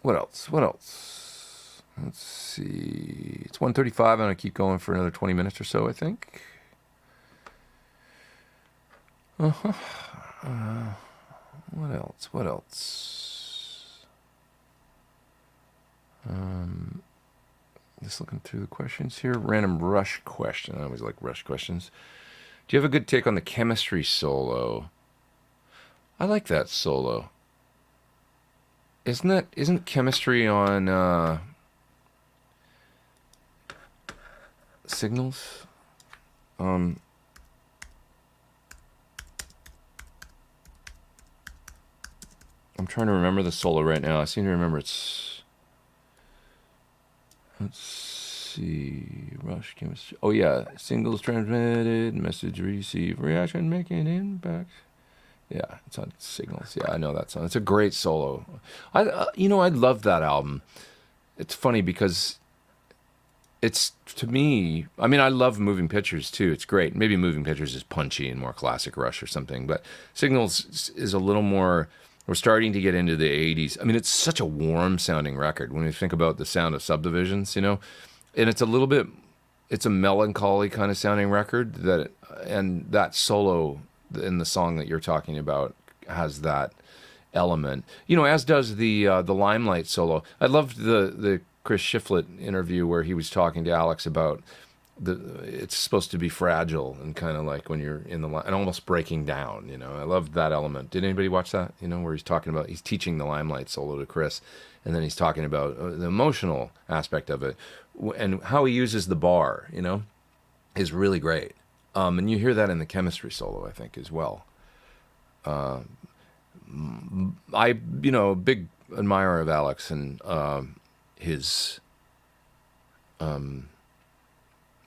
What else? What else? Let's see. It's 1:35. I'm going to keep going for another 20 minutes or so, I think. Uh-huh. What else? What else? Just looking through the questions here. Random Rush question. I always like Rush questions. Do you have a good take on the chemistry solo? I like that solo. Isn't chemistry on Signals? I'm trying to remember the solo right now. I seem to remember it's. Let's see. Rush chemistry. Oh yeah, signals transmitted, message received, reaction making impact. Yeah, it's on Signals. Yeah, I know that song. It's a great solo. I love that album. It's funny because it's, to me, I mean, I love Moving Pictures too. It's great. Maybe Moving Pictures is punchy and more classic Rush or something, but Signals is a little more. We're starting to get into the 80s. I mean, it's such a warm sounding record when you think about the sound of Subdivisions, and it's a little bit, it's a melancholy kind of sounding record and that solo in the song that you're talking about has that element, as does the Limelight solo. I loved the Chris Shiflett interview where he was talking to Alex about it's supposed to be fragile and kind of like when you're in the and almost breaking down. I loved that element. Did anybody watch that? Where he's teaching the Limelight solo to Chris, and then he's talking about the emotional aspect of it and how he uses the bar. Is really great. And you hear that in the chemistry solo, I think, as well. Big admirer of Alex and his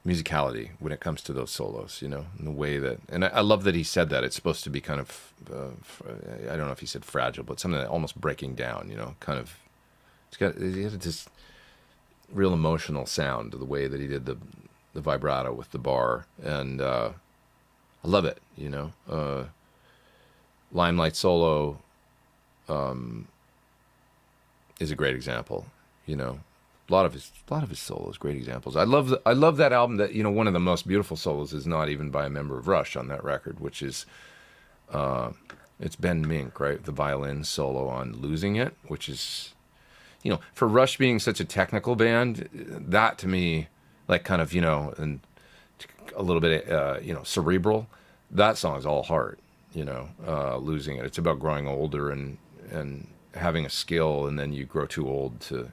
musicality when it comes to those solos, and the way that, and I love that he said that it's supposed to be kind of, I don't know if he said fragile, but something that almost breaking down, kind of, he had this real emotional sound to the way that he did the vibrato with the bar, and I love it. Limelight solo is a great example. A lot of his solos, great examples. I love that album. That one of the most beautiful solos is not even by a member of Rush on that record, which is it's Ben Mink, right? The violin solo on "Losing It," which is, for Rush being such a technical band, that to me, like kind of and a little bit cerebral. That song is all heart. Losing It. It's about growing older and having a skill, and then you grow too old to,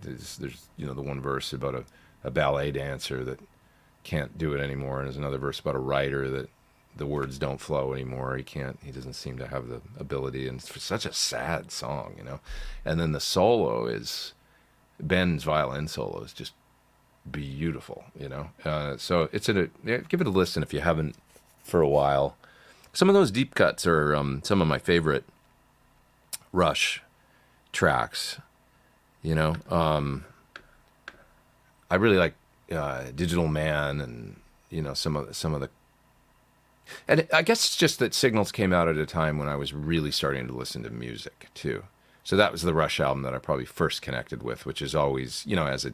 there's the one verse about a ballet dancer that can't do it anymore, and there's another verse about a writer that the words don't flow anymore. He doesn't seem to have the ability, and it's such a sad song, And then the solo is, Ben's violin solo is just beautiful, So give it a listen if you haven't for a while. Some of those deep cuts are some of my favorite Rush tracks. I really like Digital Man, and some of the. And I guess it's just that Signals came out at a time when I was really starting to listen to music too. So that was the Rush album that I probably first connected with, which is always, as a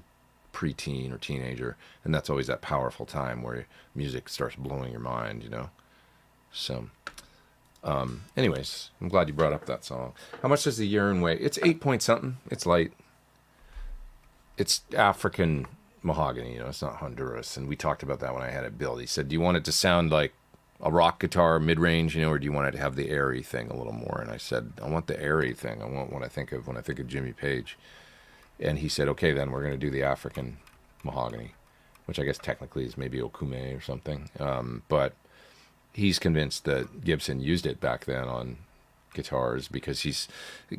preteen or teenager, and that's always that powerful time where music starts blowing your mind. So. Anyways, I'm glad you brought up that song. How much does the urine weigh? It's 8 point something. It's light. It's African mahogany, it's not Honduras. And we talked about that when I had it built. He said, do you want it to sound like a rock guitar mid-range, or do you want it to have the airy thing a little more? And I said, I want the airy thing. I want what I think of when I think of Jimmy Page. And he said, okay, then we're going to do the African mahogany, which I guess technically is maybe Okume or something. But he's convinced that Gibson used it back then on guitars because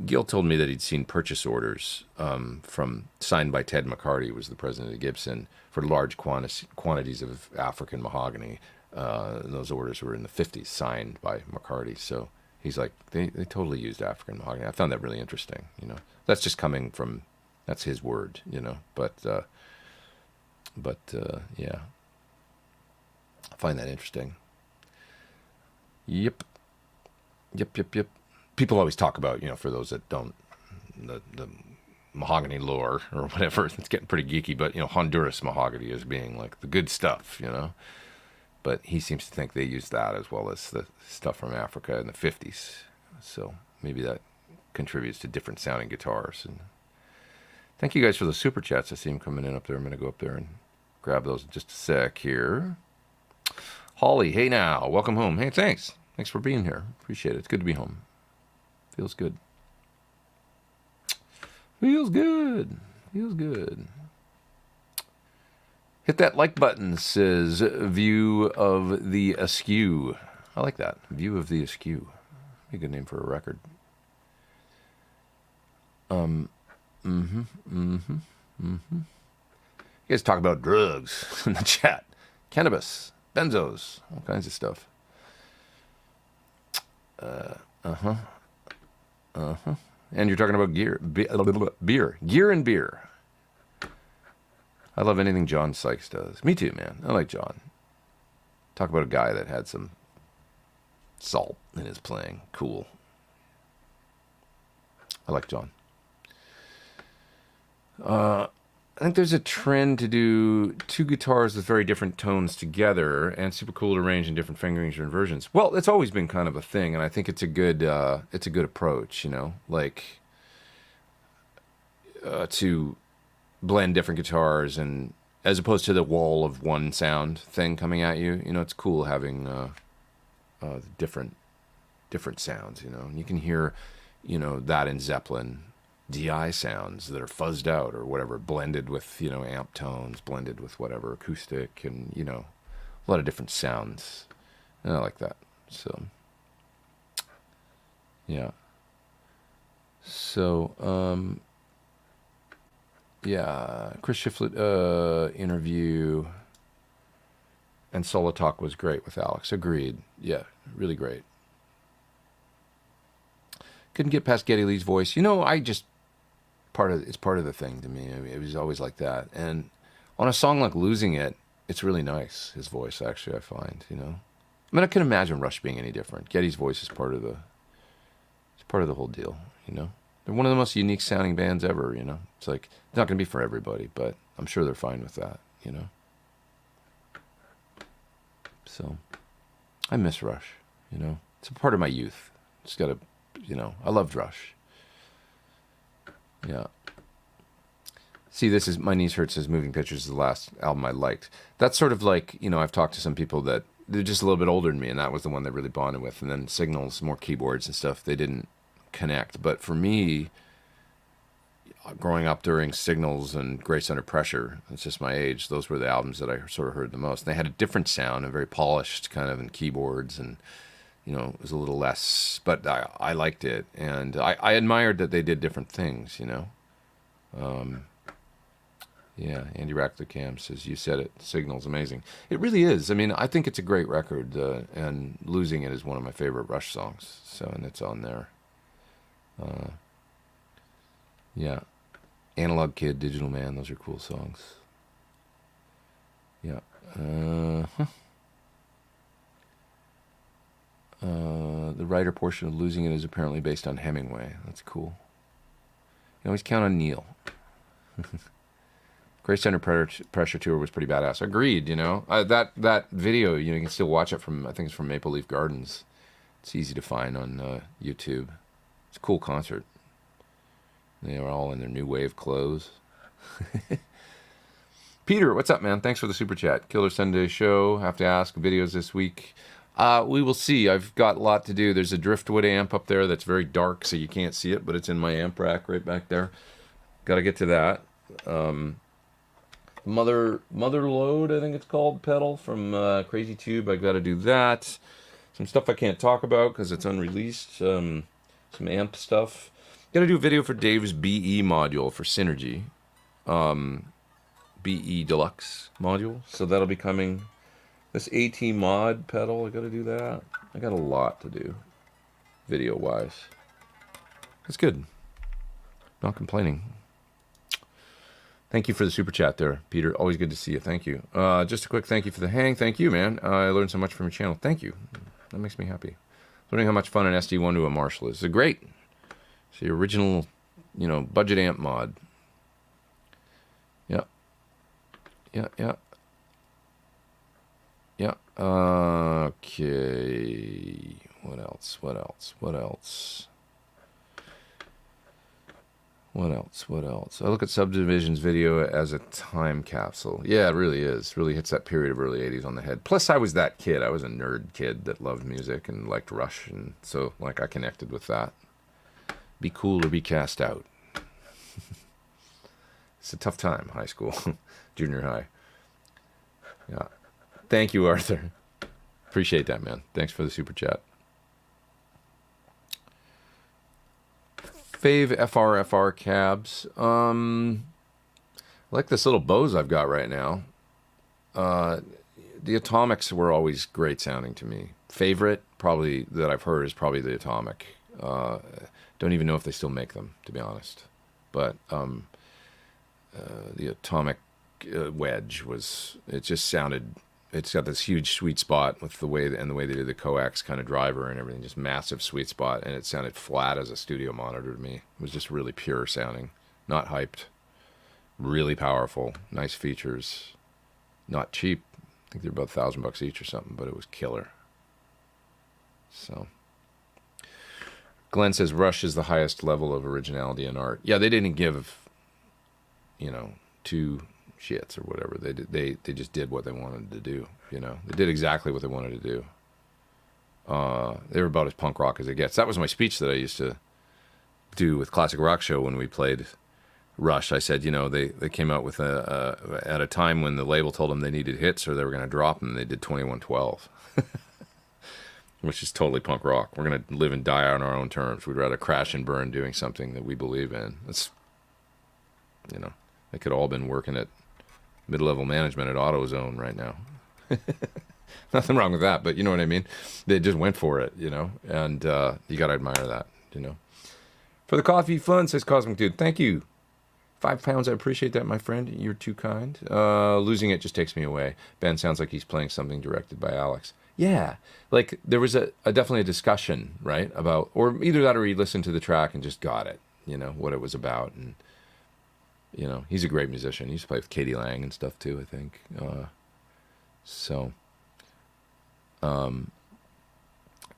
Gil told me that he'd seen purchase orders from signed by Ted McCarty, who was the president of Gibson, for large quantities of African mahogany. And those orders were in the 50s, signed by McCarty. So he's like, they totally used African mahogany. I found that really interesting. That's just coming from, that's his word. But yeah, I find that interesting. Yep. People always talk about, for those that don't the mahogany lore or whatever. It's getting pretty geeky, but Honduras mahogany as being like the good stuff, But he seems to think they use that as well as the stuff from Africa in the 50s. So maybe that contributes to different sounding guitars. And thank you guys for the super chats. I see them coming in up there. I'm going to go up there and grab those in just a sec here. Holly, hey now, welcome home. Hey, thanks. Thanks for being here. Appreciate it. It's good to be home. Feels good. Feels good. Feels good. Hit that like button, says View of the Askew. I like that. View of the Askew. Be a good name for a record. You guys talk about drugs in the chat. Cannabis, benzos, all kinds of stuff. And you're talking about gear. Beer. Gear and beer. I love anything John Sykes does. Me too, man. I like John. Talk about a guy that had some salt in his playing. Cool. I like John. I think there's a trend to do two guitars with very different tones together, and super cool to arrange in different fingerings or inversions. Well, it's always been kind of a thing, and I think it's a good approach, like to blend different guitars, and as opposed to the wall of one sound thing coming at you. It's cool having different sounds. And you can hear, that in Zeppelin. DI sounds that are fuzzed out or whatever, blended with, amp tones, blended with whatever, acoustic, and, a lot of different sounds. And I like that. So, yeah. So, yeah, Chris Shiflett interview and solo talk was great with Alex. Agreed. Yeah, really great. Couldn't get past Geddy Lee's voice. It's part of the thing to me. I mean, it was always like that. And on a song like Losing It, it's really nice, his voice, actually, I find, I mean, I can imagine Rush being any different. Geddy's voice is part of the whole deal, They're one of the most unique sounding bands ever, It's like, it's not going to be for everybody, but I'm sure they're fine with that, So, I miss Rush, It's a part of my youth. Just got to, I loved Rush. Yeah. See, this is My Knees Hurt says Moving Pictures is the last album I liked. That's sort of like, I've talked to some people that they're just a little bit older than me, and that was the one they really bonded with. And then Signals, more keyboards and stuff, they didn't connect. But for me, growing up during Signals and Grace Under Pressure, it's just my age, those were the albums that I sort of heard the most. And they had a different sound, a very polished kind of in keyboards, and it was a little less, but I liked it, and I admired that they did different things, Yeah, Andy Rackler says, you said it, Signal's amazing. It really is. I mean, I think it's a great record, and Losing It is one of my favorite Rush songs, so, and it's on there. Yeah, Analog Kid, Digital Man, those are cool songs. Yeah. The writer portion of Losing It is apparently based on Hemingway. That's cool. You always count on Neil. Grace Under Pressure Tour was pretty badass. Agreed, that video, you can still watch it from, I think it's from Maple Leaf Gardens. It's easy to find on YouTube. It's a cool concert. They were all in their new wave clothes. Peter, what's up, man? Thanks for the super chat. Killer Sunday show. Have to ask. Videos this week. We will see. I've got a lot to do. There's a Driftwood amp up there that's very dark, so you can't see it, but it's in my amp rack right back there. Got to get to that. Mother Load, I think it's called, pedal from Crazy Tube. I got to do that. Some stuff I can't talk about because it's unreleased. Some amp stuff. Got to do a video for Dave's BE module for Synergy. BE Deluxe module. So that'll be coming. This AT mod pedal, I got to do that. I got a lot to do, video-wise. That's good. Not complaining. Thank you for the super chat there, Peter. Always good to see you. Thank you. Just a quick thank you for the hang. Thank you, man. I learned so much from your channel. Thank you. That makes me happy. Wondering how much fun an SD1 to a Marshall is. It's great. It's the original you know, budget amp mod. Yeah. Yeah, yeah. Yeah. Okay. What else? What else? What else? What else? What else? I look at Subdivision's video as a time capsule. Yeah, it really is. Really hits that period of early 80s on the head. Plus, I was that kid. I was a nerd kid that loved music and liked Rush. And so, like, I connected with that. Be cool or be cast out. It's a tough time, high school, junior high. Yeah. Thank you, Arthur. Appreciate that, man. Thanks for the super chat. Fave FR cabs. I like this little Bose I've got right now. The Atomics were always great sounding to me. Favorite, probably, that I've heard is probably the Atomic. Don't even know if they still make them, to be honest. But the Atomic Wedge was, it just sounded, it's got this huge sweet spot with the way they did the coax kind of driver and everything, just massive sweet spot, and it sounded flat as a studio monitor to me. It was just really pure sounding, not hyped, really powerful, nice features, not cheap. I think they're about $1,000 each or something, but it was killer. So Glenn says Rush is the highest level of originality in art. Yeah, they didn't give, you know, two shits or whatever. They just did what they wanted to do. You know, they did exactly what they wanted to do. They were about as punk rock as it gets. That was my speech that I used to do with Classic Rock Show when we played Rush. I said, you know, they came out with at a time when the label told them they needed hits or they were going to drop them. They did 2112, which is totally punk rock. We're going to live and die on our own terms. We'd rather crash and burn doing something that we believe in. That's, you know, they could all been working at mid-level management at AutoZone right now. Nothing wrong with that, but you know what I mean? They just went for it, you know, and you got to admire that, you know. For the coffee fun, says Cosmic Dude. Thank you. £5, I appreciate that, my friend. You're too kind. Losing it just takes me away. Ben sounds like he's playing something directed by Alex. Yeah, like there was definitely a discussion, right, about, or either that or he listened to the track and just got it, you know, what it was about. And, you know, he's a great musician. He used to play with Katie Lang and stuff too, I think.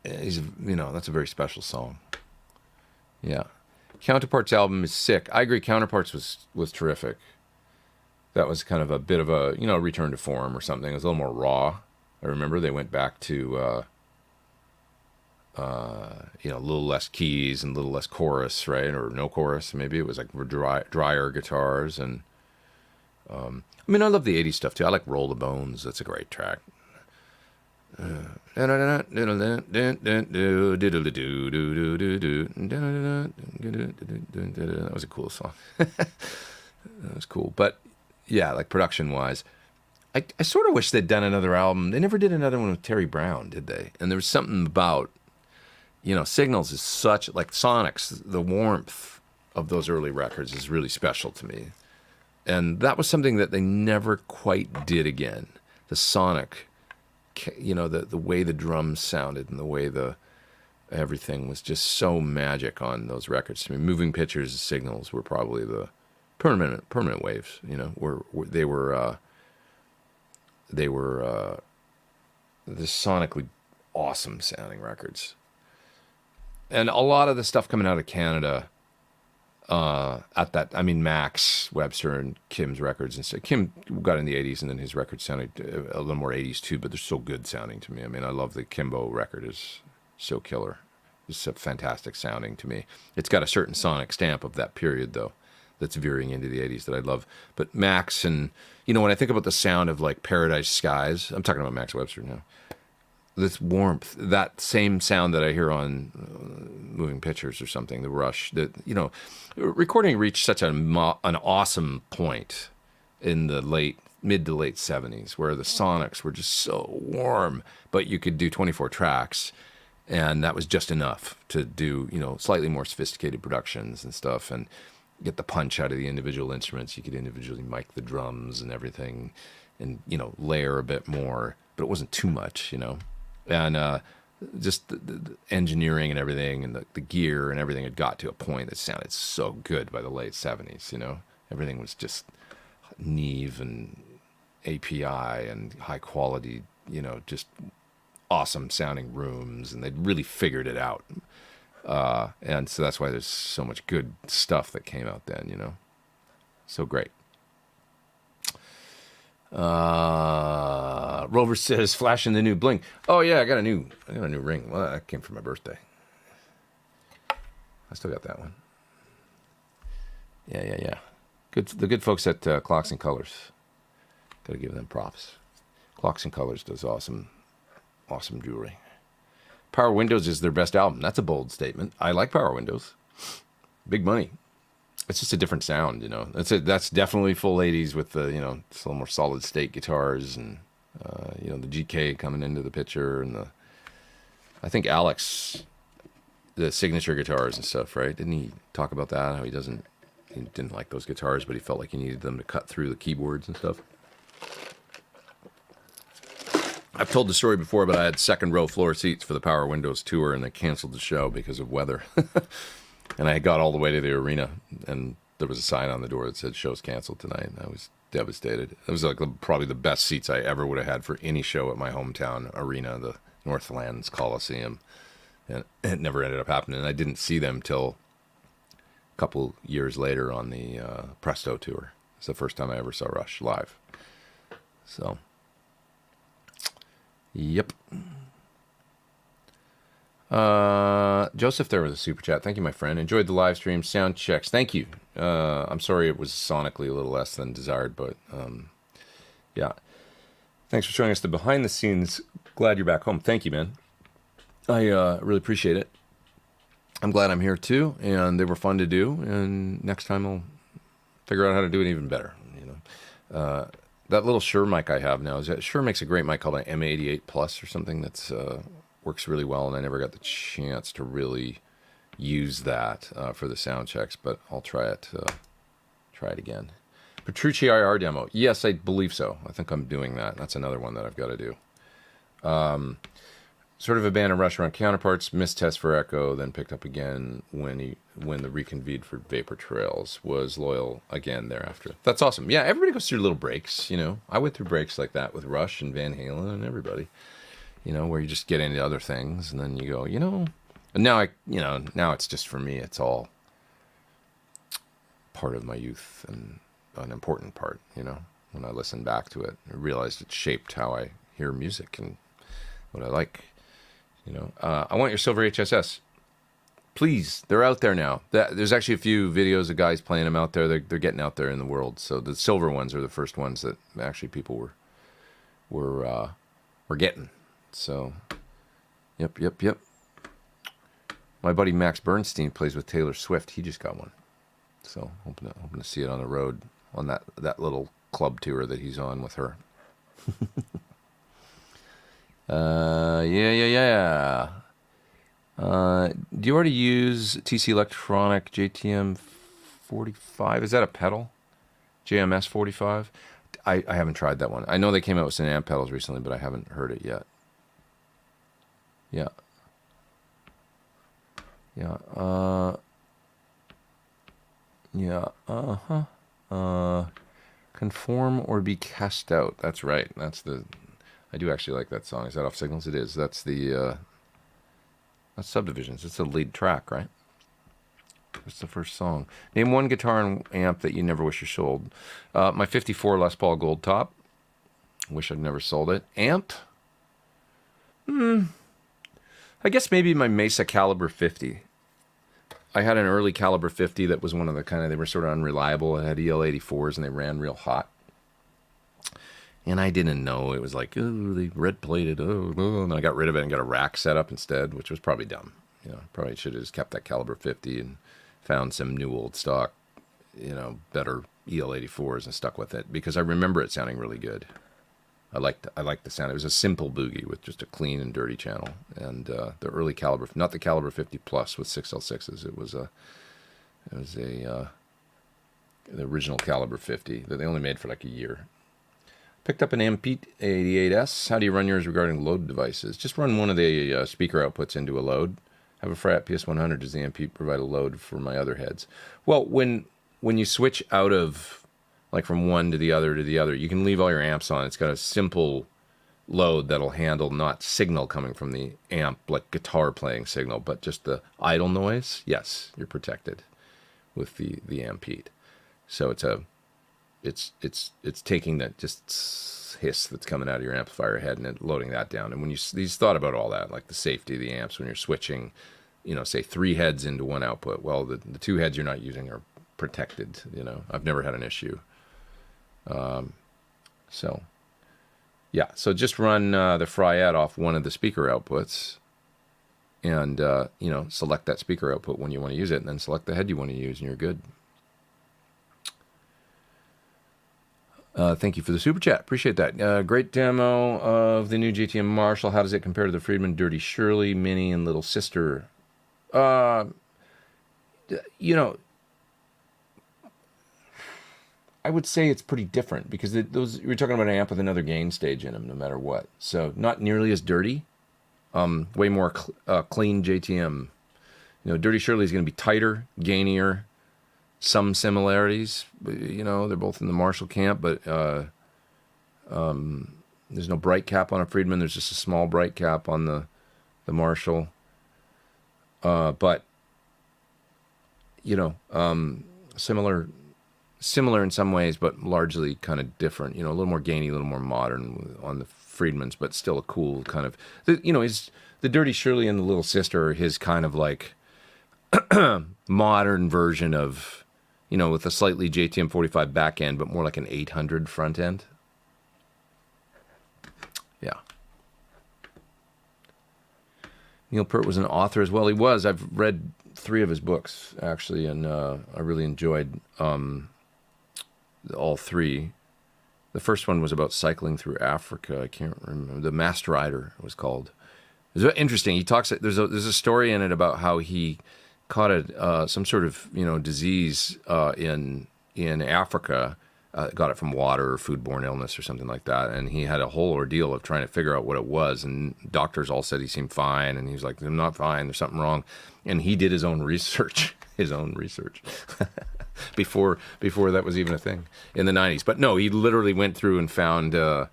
He's, you know, that's a very special song. Yeah. Counterparts album is sick. I agree. Counterparts was terrific. That was kind of a bit of a, you know, return to form or something. It was a little more raw. I remember they went back to, you know, a little less keys and a little less chorus, right? Or no chorus. Maybe it was like drier guitars. And, I mean, I love the 80s stuff too. I like Roll the Bones. That's a great track. That was a cool song. That was cool. But yeah, like production wise, I sort of wish they'd done another album. They never did another one with Terry Brown, did they? And there was something about, you know, Signals is such, like Sonics, the warmth of those early records is really special to me. And that was something that they never quite did again. The sonic, you know, the way the drums sounded and the way everything was just so magic on those records to me. Moving Pictures and Signals were probably the permanent waves, you know, they were the sonically awesome sounding records. And a lot of the stuff coming out of Canada at that, I mean, Max Webster and Kim's records and stuff. Kim got in the 80s and then his records sounded a little more 80s too, but they're so good sounding to me. I mean, I love the Kimbo record, is so killer. It's so fantastic sounding to me. It's got a certain sonic stamp of that period though, that's veering into the 80s that I love. But Max, and, you know, when I think about the sound of like Paradise Skies, I'm talking about Max Webster now, this warmth, that same sound that I hear on Moving Pictures or something, the Rush, that, you know, recording reached such an awesome point in the mid to late 70s where the sonics were just so warm, but you could do 24 tracks and that was just enough to do, you know, slightly more sophisticated productions and stuff and get the punch out of the individual instruments. You could individually mic the drums and everything and, you know, layer a bit more, but it wasn't too much, you know. And just the engineering and everything, and the gear and everything had got to a point that sounded so good by the late 70s. Everything was just Neve and API and high quality, just awesome sounding rooms, and they'd really figured it out. And so that's why there's so much good stuff that came out then, so great. Rover says, flashing the new bling. Oh yeah, I got a new ring. Well, that came for my birthday. I still got that one. Yeah. The good folks at Clocks and Colors. Gotta give them props. Clocks and Colors does awesome jewelry. Power Windows is their best album. That's a bold statement. I like Power Windows. Big money. It's just a different sound, That's definitely full 80s with the, it's a little more solid state guitars and, the GK coming into the picture, and I think Alex, the signature guitars and stuff, right? Didn't he talk about that? How he didn't like those guitars, but he felt like he needed them to cut through the keyboards and stuff. I've told the story before, but I had second row floor seats for the Power Windows tour, and they canceled the show because of weather. And I got all the way to the arena, and there was a sign on the door that said show's canceled tonight, and I was devastated. It was like probably the best seats I ever would have had for any show at my hometown arena, the Northlands Coliseum, and it never ended up happening. And I didn't see them till a couple years later on the Presto tour. It's the first time I ever saw Rush live. So, yep. Joseph there with a super chat. Thank you, my friend. Enjoyed the live stream. Sound checks. Thank you. I'm sorry it was sonically a little less than desired, but yeah. Thanks for showing us the behind the scenes. Glad you're back home. Thank you, man. I really appreciate it. I'm glad I'm here too, and they were fun to do. And next time I'll figure out how to do it even better. That little Shure mic I have now Shure makes a great mic called an M88 Plus or something that's works really well, and I never got the chance to really use that for the sound checks, but I'll try it again. Petrucci IR demo. Yes, I believe so. I think I'm doing that. That's another one that I've got to do. Sort of abandoned Rush around Counterparts, missed Test for Echo, then picked up again when the reconvened for Vapor Trails, was loyal again thereafter. That's awesome. Yeah, everybody goes through little breaks, I went through breaks like that with Rush and Van Halen and everybody. Where you just get into other things, and then you go, and now now it's just for me, it's all part of my youth and an important part, when I listen back to it, I realized it shaped how I hear music and what I like, I want your silver HSS. Please, they're out there now. There's actually a few videos of guys playing them out there. They're getting out there in the world. So the silver ones are the first ones that actually people were getting. So, yep. My buddy Max Bernstein plays with Taylor Swift. He just got one. So, hoping to see it on the road on that little club tour that he's on with her. Yeah. Do you already use TC Electronic JTM 45? Is that a pedal? JMS 45? I haven't tried that one. I know they came out with some amp pedals recently, but I haven't heard it yet. Yeah. Conform or be cast out. That's right. I do actually like that song. Is that Off Signals? It is. That's that's Subdivisions. It's the lead track, right? That's the first song. Name one guitar and amp that you never wish you sold. My 54 Les Paul Gold Top. Wish I'd never sold it. Amp? I guess maybe my Mesa Caliber 50. I had an early Caliber 50 that was one of the they were sort of unreliable. It had EL84s and they ran real hot. And I didn't know. It was like, oh, they red plated. Oh, and I got rid of it and got a rack set up instead, which was probably dumb. Probably should have just kept that Caliber 50 and found some new old stock, better EL84s and stuck with it, because I remember it sounding really good. I liked the sound. It was a simple boogie with just a clean and dirty channel. And the early Caliber, not the Caliber 50 Plus with 6L6s. It was the original Caliber 50 that they only made for like a year. Picked up an Ampete 88S. How do you run yours regarding load devices? Just run one of the speaker outputs into a load. Have a Fryat PS100. Does the Ampete provide a load for my other heads? Well, when you switch out of, like, from one to the other, you can leave all your amps on. It's got a simple load that'll handle not signal coming from the amp, like guitar playing signal, but just the idle noise. Yes, you're protected with the Ampete. So it's taking that just hiss that's coming out of your amplifier head and loading that down. And when he's thought about all that, like the safety of the amps when you're switching, say 3 heads into one output. Well, the 2 heads you're not using are protected. I've never had an issue. So just run the Fryat off one of the speaker outputs and, select that speaker output when you want to use it, and then select the head you want to use, and you're good. Thank you for the super chat. Appreciate that. Great demo of the new JTM Marshall. How does it compare to the Friedman Dirty Shirley, Mini, and Little Sister? I would say it's pretty different because we're talking about an amp with another gain stage in them, no matter what. So not nearly as dirty. Way more clean JTM. Dirty Shirley is going to be tighter, gainier. Some similarities. They're both in the Marshall camp, but there's no bright cap on a Friedman. There's just a small bright cap on the Marshall. But similar in some ways, but largely kind of different. A little more gainy, a little more modern on the Friedmans, but still a cool kind of. The Dirty Shirley and the Little Sister are his kind of like modern version of, with a slightly JTM 45 back end, but more like an 800 front end. Yeah. Neil Peart was an author as well. He was. I've read 3 of his books, actually, and I really enjoyed all 3. The first one was about cycling through Africa. I can't remember. The Masked Rider was called. It was interesting. He talks. There's a story in it about how he caught some sort of disease in Africa. Got it from water or foodborne illness or something like that, and he had a whole ordeal of trying to figure out what it was. And doctors all said he seemed fine, and he was like, "I'm not fine. There's something wrong." And he did his own research. before that was even a thing in the 90s. But no, he literally went through and found out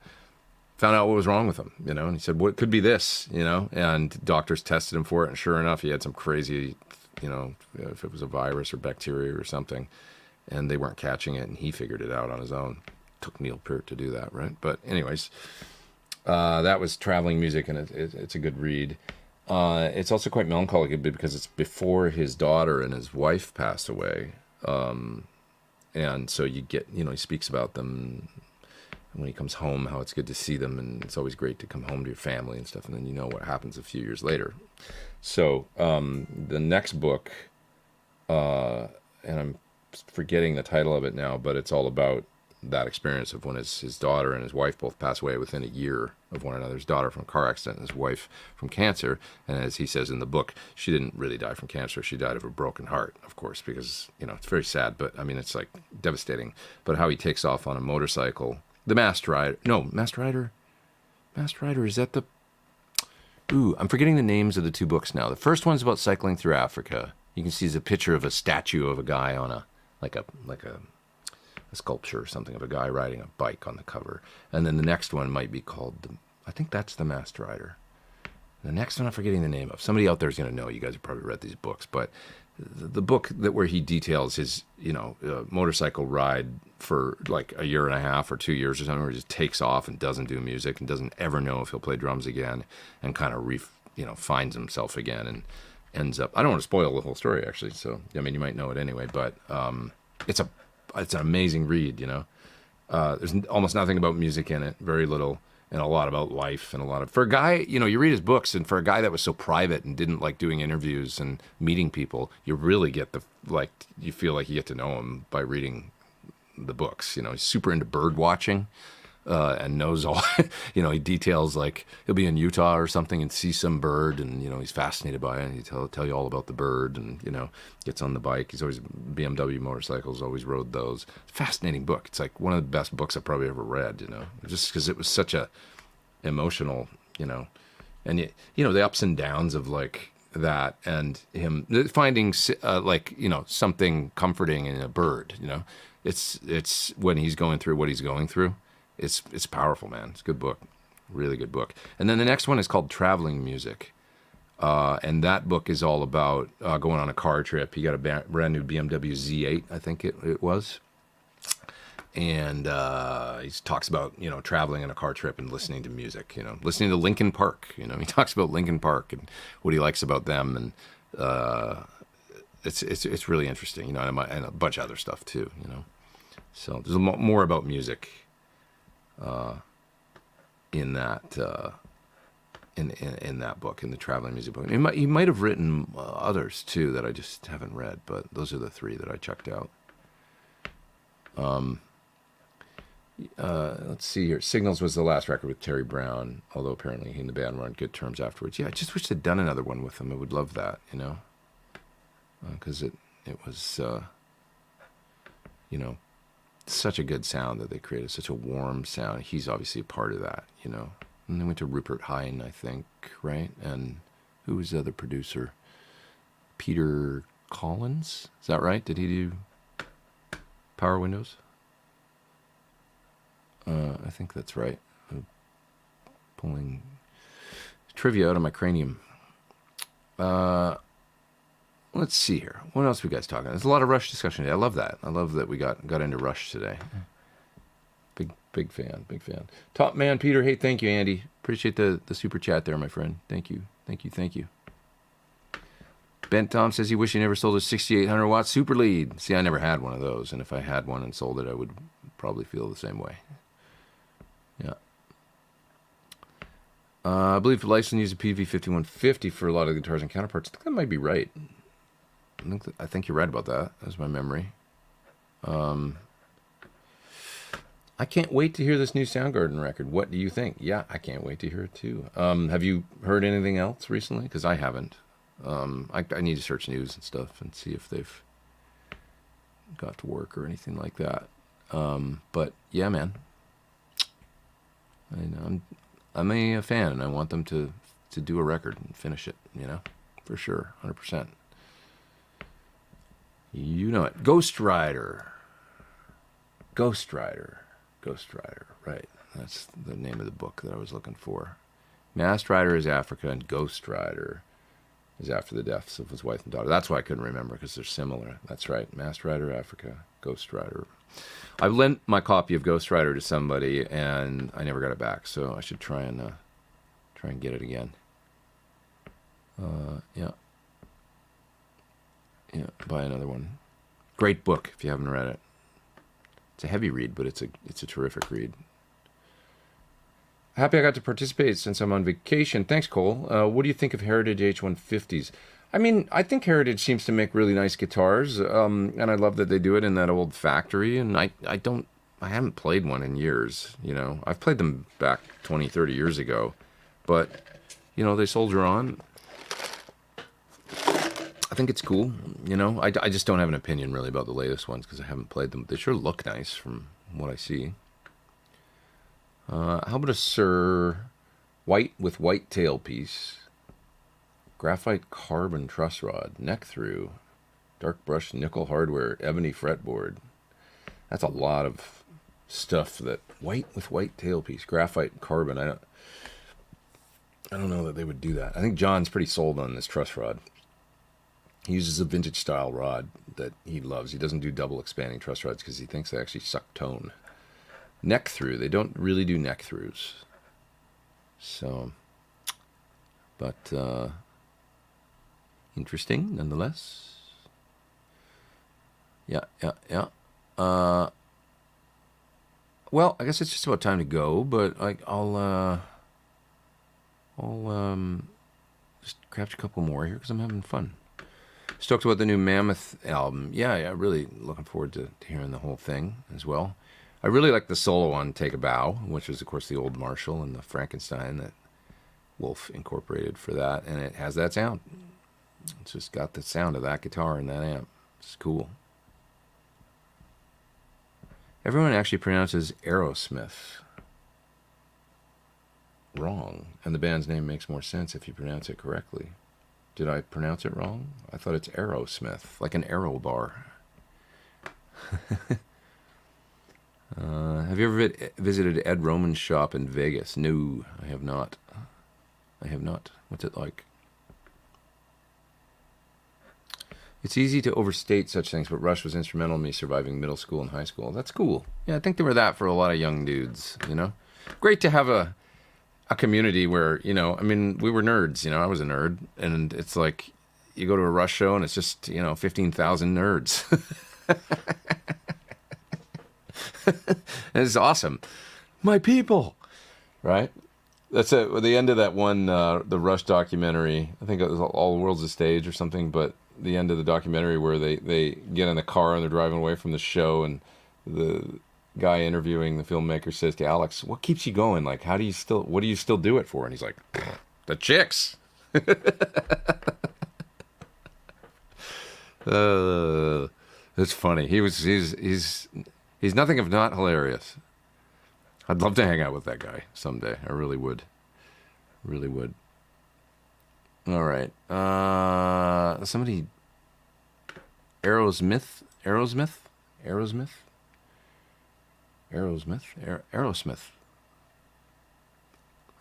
what was wrong with him, and he said, "What could be this?" And doctors tested him for it, and sure enough, he had some crazy, if it was a virus or bacteria or something, and they weren't catching it, and he figured it out on his own. Took Neil Peart to do that, right? But anyways, that was Traveling Music, and it's a good read. It's also quite melancholic because it's before his daughter and his wife passed away. And so you get, he speaks about them when he comes home, how it's good to see them, and it's always great to come home to your family and stuff, and then what happens a few years later. So the next book, and I'm forgetting the title of it now, but it's all about that experience of when his daughter and his wife both passed away within a year of one another. His daughter from a car accident and his wife from cancer. And as he says in the book, she didn't really die from cancer. She died of a broken heart, of course, because, it's very sad, but I mean, it's like devastating. But how he takes off on a motorcycle, the Masked Rider, is that the, I'm forgetting the names of the 2 books now. The first one's about cycling through Africa. You can see there's a picture of a statue of a guy on a sculpture or something of a guy riding a bike on the cover. And then the next one might be called, I think that's the Masked Rider. The next one I'm forgetting the name of. Somebody out there is going to know. You guys have probably read these books, but the book where he details his, motorcycle ride for like a year and a half or 2 years or something, where he just takes off and doesn't do music and doesn't ever know if he'll play drums again, and kind of finds himself again and ends up. I don't want to spoil the whole story, actually. So I mean, you might know it anyway, but it's an amazing read. There's almost nothing about music in it, very little, and a lot about life, and a lot of, for a guy, you read his books, and for a guy that was so private and didn't like doing interviews and meeting people, you really get you feel like you get to know him by reading the books. He's super into bird watching. and knows all. He details, like he'll be in Utah or something and see some bird, and he's fascinated by it, and he tell you all about the bird, and gets on the bike. He's always BMW motorcycles, always rode those. Fascinating book. It's like one of the best books I've probably ever read. Just because it was such a emotional, and the ups and downs of like that, and him finding something comforting in a bird. It's when he's going through what he's going through. It's powerful, man. It's a good book, really good book. And then the next one is called Traveling Music, and that book is all about going on a car trip. He got a brand new BMW Z8, I think it was, and he talks about traveling on a car trip and listening to music. Listening to Linkin Park. He talks about Linkin Park and what he likes about them, and it's really interesting. And a bunch of other stuff too. So there's more about music in that in that book, in the Traveling Music book. He might have written others too that I just haven't read, but those are the three that I checked out. Let's see here. Signals was the last record with Terry Brown, although apparently he and the band were on good terms afterwards. Yeah, I just wish they'd done another one with him. I would love that, because it was such a good sound that they created, such a warm sound. He's obviously a part of that, And they went to Rupert Hine, I think, right? And who was the other producer? Peter Collins? Is that right? Did he do Power Windows? I think that's right. I'm pulling trivia out of my cranium. Let's see here. What else we guys talking? There's a lot of Rush discussion today. I love that. I love that we got into Rush today. Big fan. Top man Peter. Hey, thank you, Andy. Appreciate the super chat there, my friend. Thank you. Ben Tom says he wished he never sold a 6800 watt super lead. See, I never had one of those, and if I had one and sold it, I would probably feel the same way. Yeah. I believe Lyson used a PV5150 for a lot of the guitars and counterparts. I think that might be right. I think you're right about that. That's my memory. I can't wait to hear this new Soundgarden record. What do you think? Yeah, I can't wait to hear it too. Have you heard anything else recently? Because I haven't. I need to search news and stuff and see if they've got to work or anything like that. But yeah, man. I'm a fan, and I want them to do a record and finish it, for sure, 100%. You know it. Ghost Rider, right. That's the name of the book that I was looking for. Masked Rider is Africa, and Ghost Rider is after the deaths of his wife and daughter. That's why I couldn't remember, because they're similar. That's right. Masked Rider, Africa, Ghost Rider. I've lent my copy of Ghost Rider to somebody, and I never got it back, so I should try and get it again. Yeah, buy another one. Great book if you haven't read it. It's a heavy read, but it's a terrific read. Happy I got to participate since I'm on vacation. Thanks, Cole. What do you think of Heritage H150s? I mean, I think Heritage seems to make really nice guitars, and I love that they do it in that old factory. And I haven't played one in years. I've played them back 20, 30 years ago, but they soldier on. I think it's cool. I just don't have an opinion really about the latest ones because I haven't played them. They sure look nice from what I see. How about a Sir white with white tailpiece, graphite carbon truss rod, neck through, dark brush nickel hardware, ebony fretboard. That's a lot of stuff. That white with white tailpiece, graphite carbon. I don't know that they would do that. I think John's pretty sold on this truss rod. He uses a vintage style rod that he loves. He doesn't do double expanding truss rods because he thinks they actually suck tone. Neck through. They don't really do neck throughs. So, but interesting nonetheless. Yeah. Well, I guess it's just about time to go, but I'll just craft a couple more here because I'm having fun. Stoked about the new Mammoth album. Yeah, really looking forward to hearing the whole thing as well. I really like the solo on Take a Bow, which is, of course, the old Marshall and the Frankenstein that Wolf incorporated for that. And it has that sound. It's just got the sound of that guitar and that amp. It's cool. Everyone actually pronounces Aerosmith wrong. And the band's name makes more sense if you pronounce it correctly. Did I pronounce it wrong? I thought it's Aerosmith, like an aero bar. Have you ever visited Ed Roman's shop in Vegas? No, I have not. I have not. What's it like? It's easy to overstate such things, but Rush was instrumental in me surviving middle school and high school. That's cool. Yeah, I think they were that for a lot of young dudes, you know? Great to have a community where, you know, I mean, we were nerds, you know, I was a nerd, and it's like, you go to a Rush show and it's just, you know, 15,000 nerds. It's awesome. My people, right? That's it. At the end of that one, the Rush documentary, I think it was All the World's a Stage or something, but the end of the documentary where they get in the car and they're driving away from the show, and the guy interviewing the filmmaker says to Alex, what keeps you going? Like, what do you still do it for? And he's like, the chicks. It's funny. He's nothing if not hilarious. I'd love to hang out with that guy someday. I really would. Really would. All right. Somebody. Aerosmith. I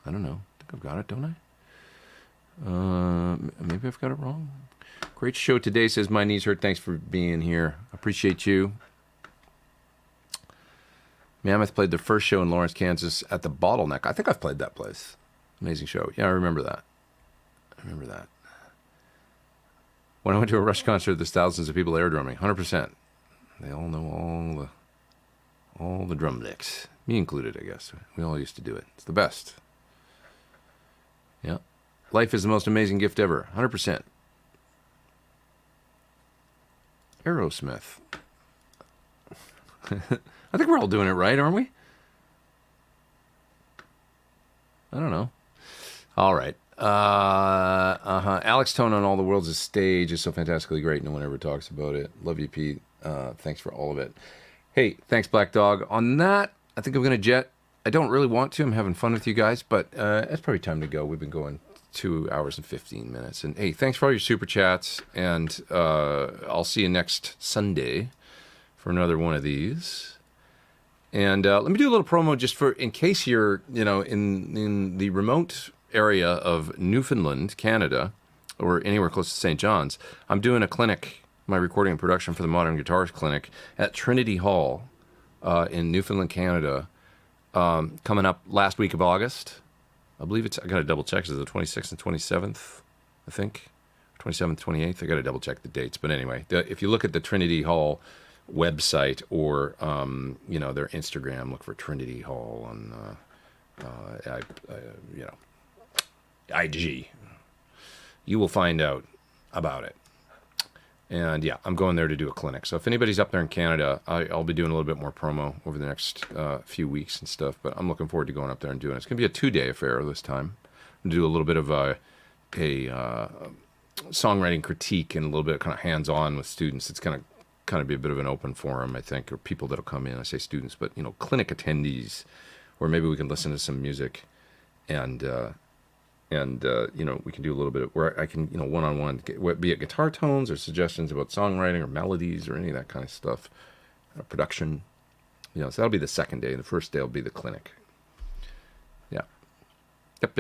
don't know. I think I've got it, don't I? Maybe I've got it wrong. Great show today, says My Knees Hurt. Thanks for being here. Appreciate you. Mammoth played their first show in Lawrence, Kansas at the Bottleneck. I think I've played that place. Amazing show. Yeah, I remember that. When I went to a Rush concert, there's thousands of people air drumming. 100%. They all know all the drum licks. Me included, I guess. We all used to do it. It's the best. Yeah. Life is the most amazing gift ever. 100%. Aerosmith. I think we're all doing it right, aren't we? I don't know. All right. Alex Tone on All the World's a Stage is so fantastically great. No one ever talks about it. Love you, Pete. Thanks for all of it. Hey, thanks, Black Dog. On that, I think I'm going to jet. I don't really want to. I'm having fun with you guys, but it's probably time to go. We've been going 2 hours and 15 minutes. And hey, thanks for all your super chats. And I'll see you next Sunday for another one of these. And let me do a little promo just for, in case you're, you know, in the remote area of Newfoundland, Canada, or anywhere close to St. John's. I'm doing a clinic, my recording and production for the Modern Guitarist Clinic at Trinity Hall in Newfoundland, Canada, coming up last week of August. I believe I got to double check. Is it the 26th and 27th, I think? 27th, 28th? I got to double check the dates. But anyway, if you look at the Trinity Hall website or, you know, their Instagram, look for Trinity Hall on, you know, IG. You will find out about it. And yeah, I'm going there to do a clinic. So if anybody's up there in Canada, I'll be doing a little bit more promo over the next few weeks and stuff. But I'm looking forward to going up there and doing it. It's going to be a 2-day affair this time. I'm going to do a little bit of a songwriting critique and a little bit kind of hands-on with students. It's going to kind of be a bit of an open forum, I think, or people that'll come in. I say students, but, you know, clinic attendees, where maybe we can listen to some music and you know, we can do a little bit of where I can, you know, one-on-one, be it guitar tones or suggestions about songwriting or melodies or any of that kind of stuff, production, you know. So that'll be the second day. The first day will be the clinic. Yeah. Yep.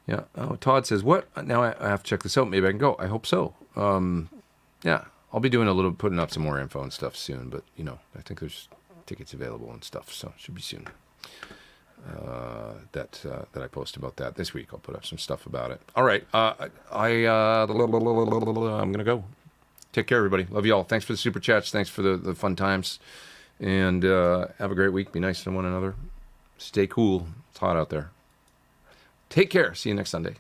Yeah. Oh, Todd says, what? Now I have to check this out. Maybe I can go. I hope so. Yeah, I'll be putting up some more info and stuff soon, but, you know, I think there's tickets available and stuff, so it should be soon. That I post about that this week. I'll put up some stuff about it. All right, I'm gonna go. Take care, everybody. Love you all. Thanks for the super chats. Thanks for the fun times, and have a great week. Be nice to one another. Stay cool. It's hot out there. Take care. See you next Sunday.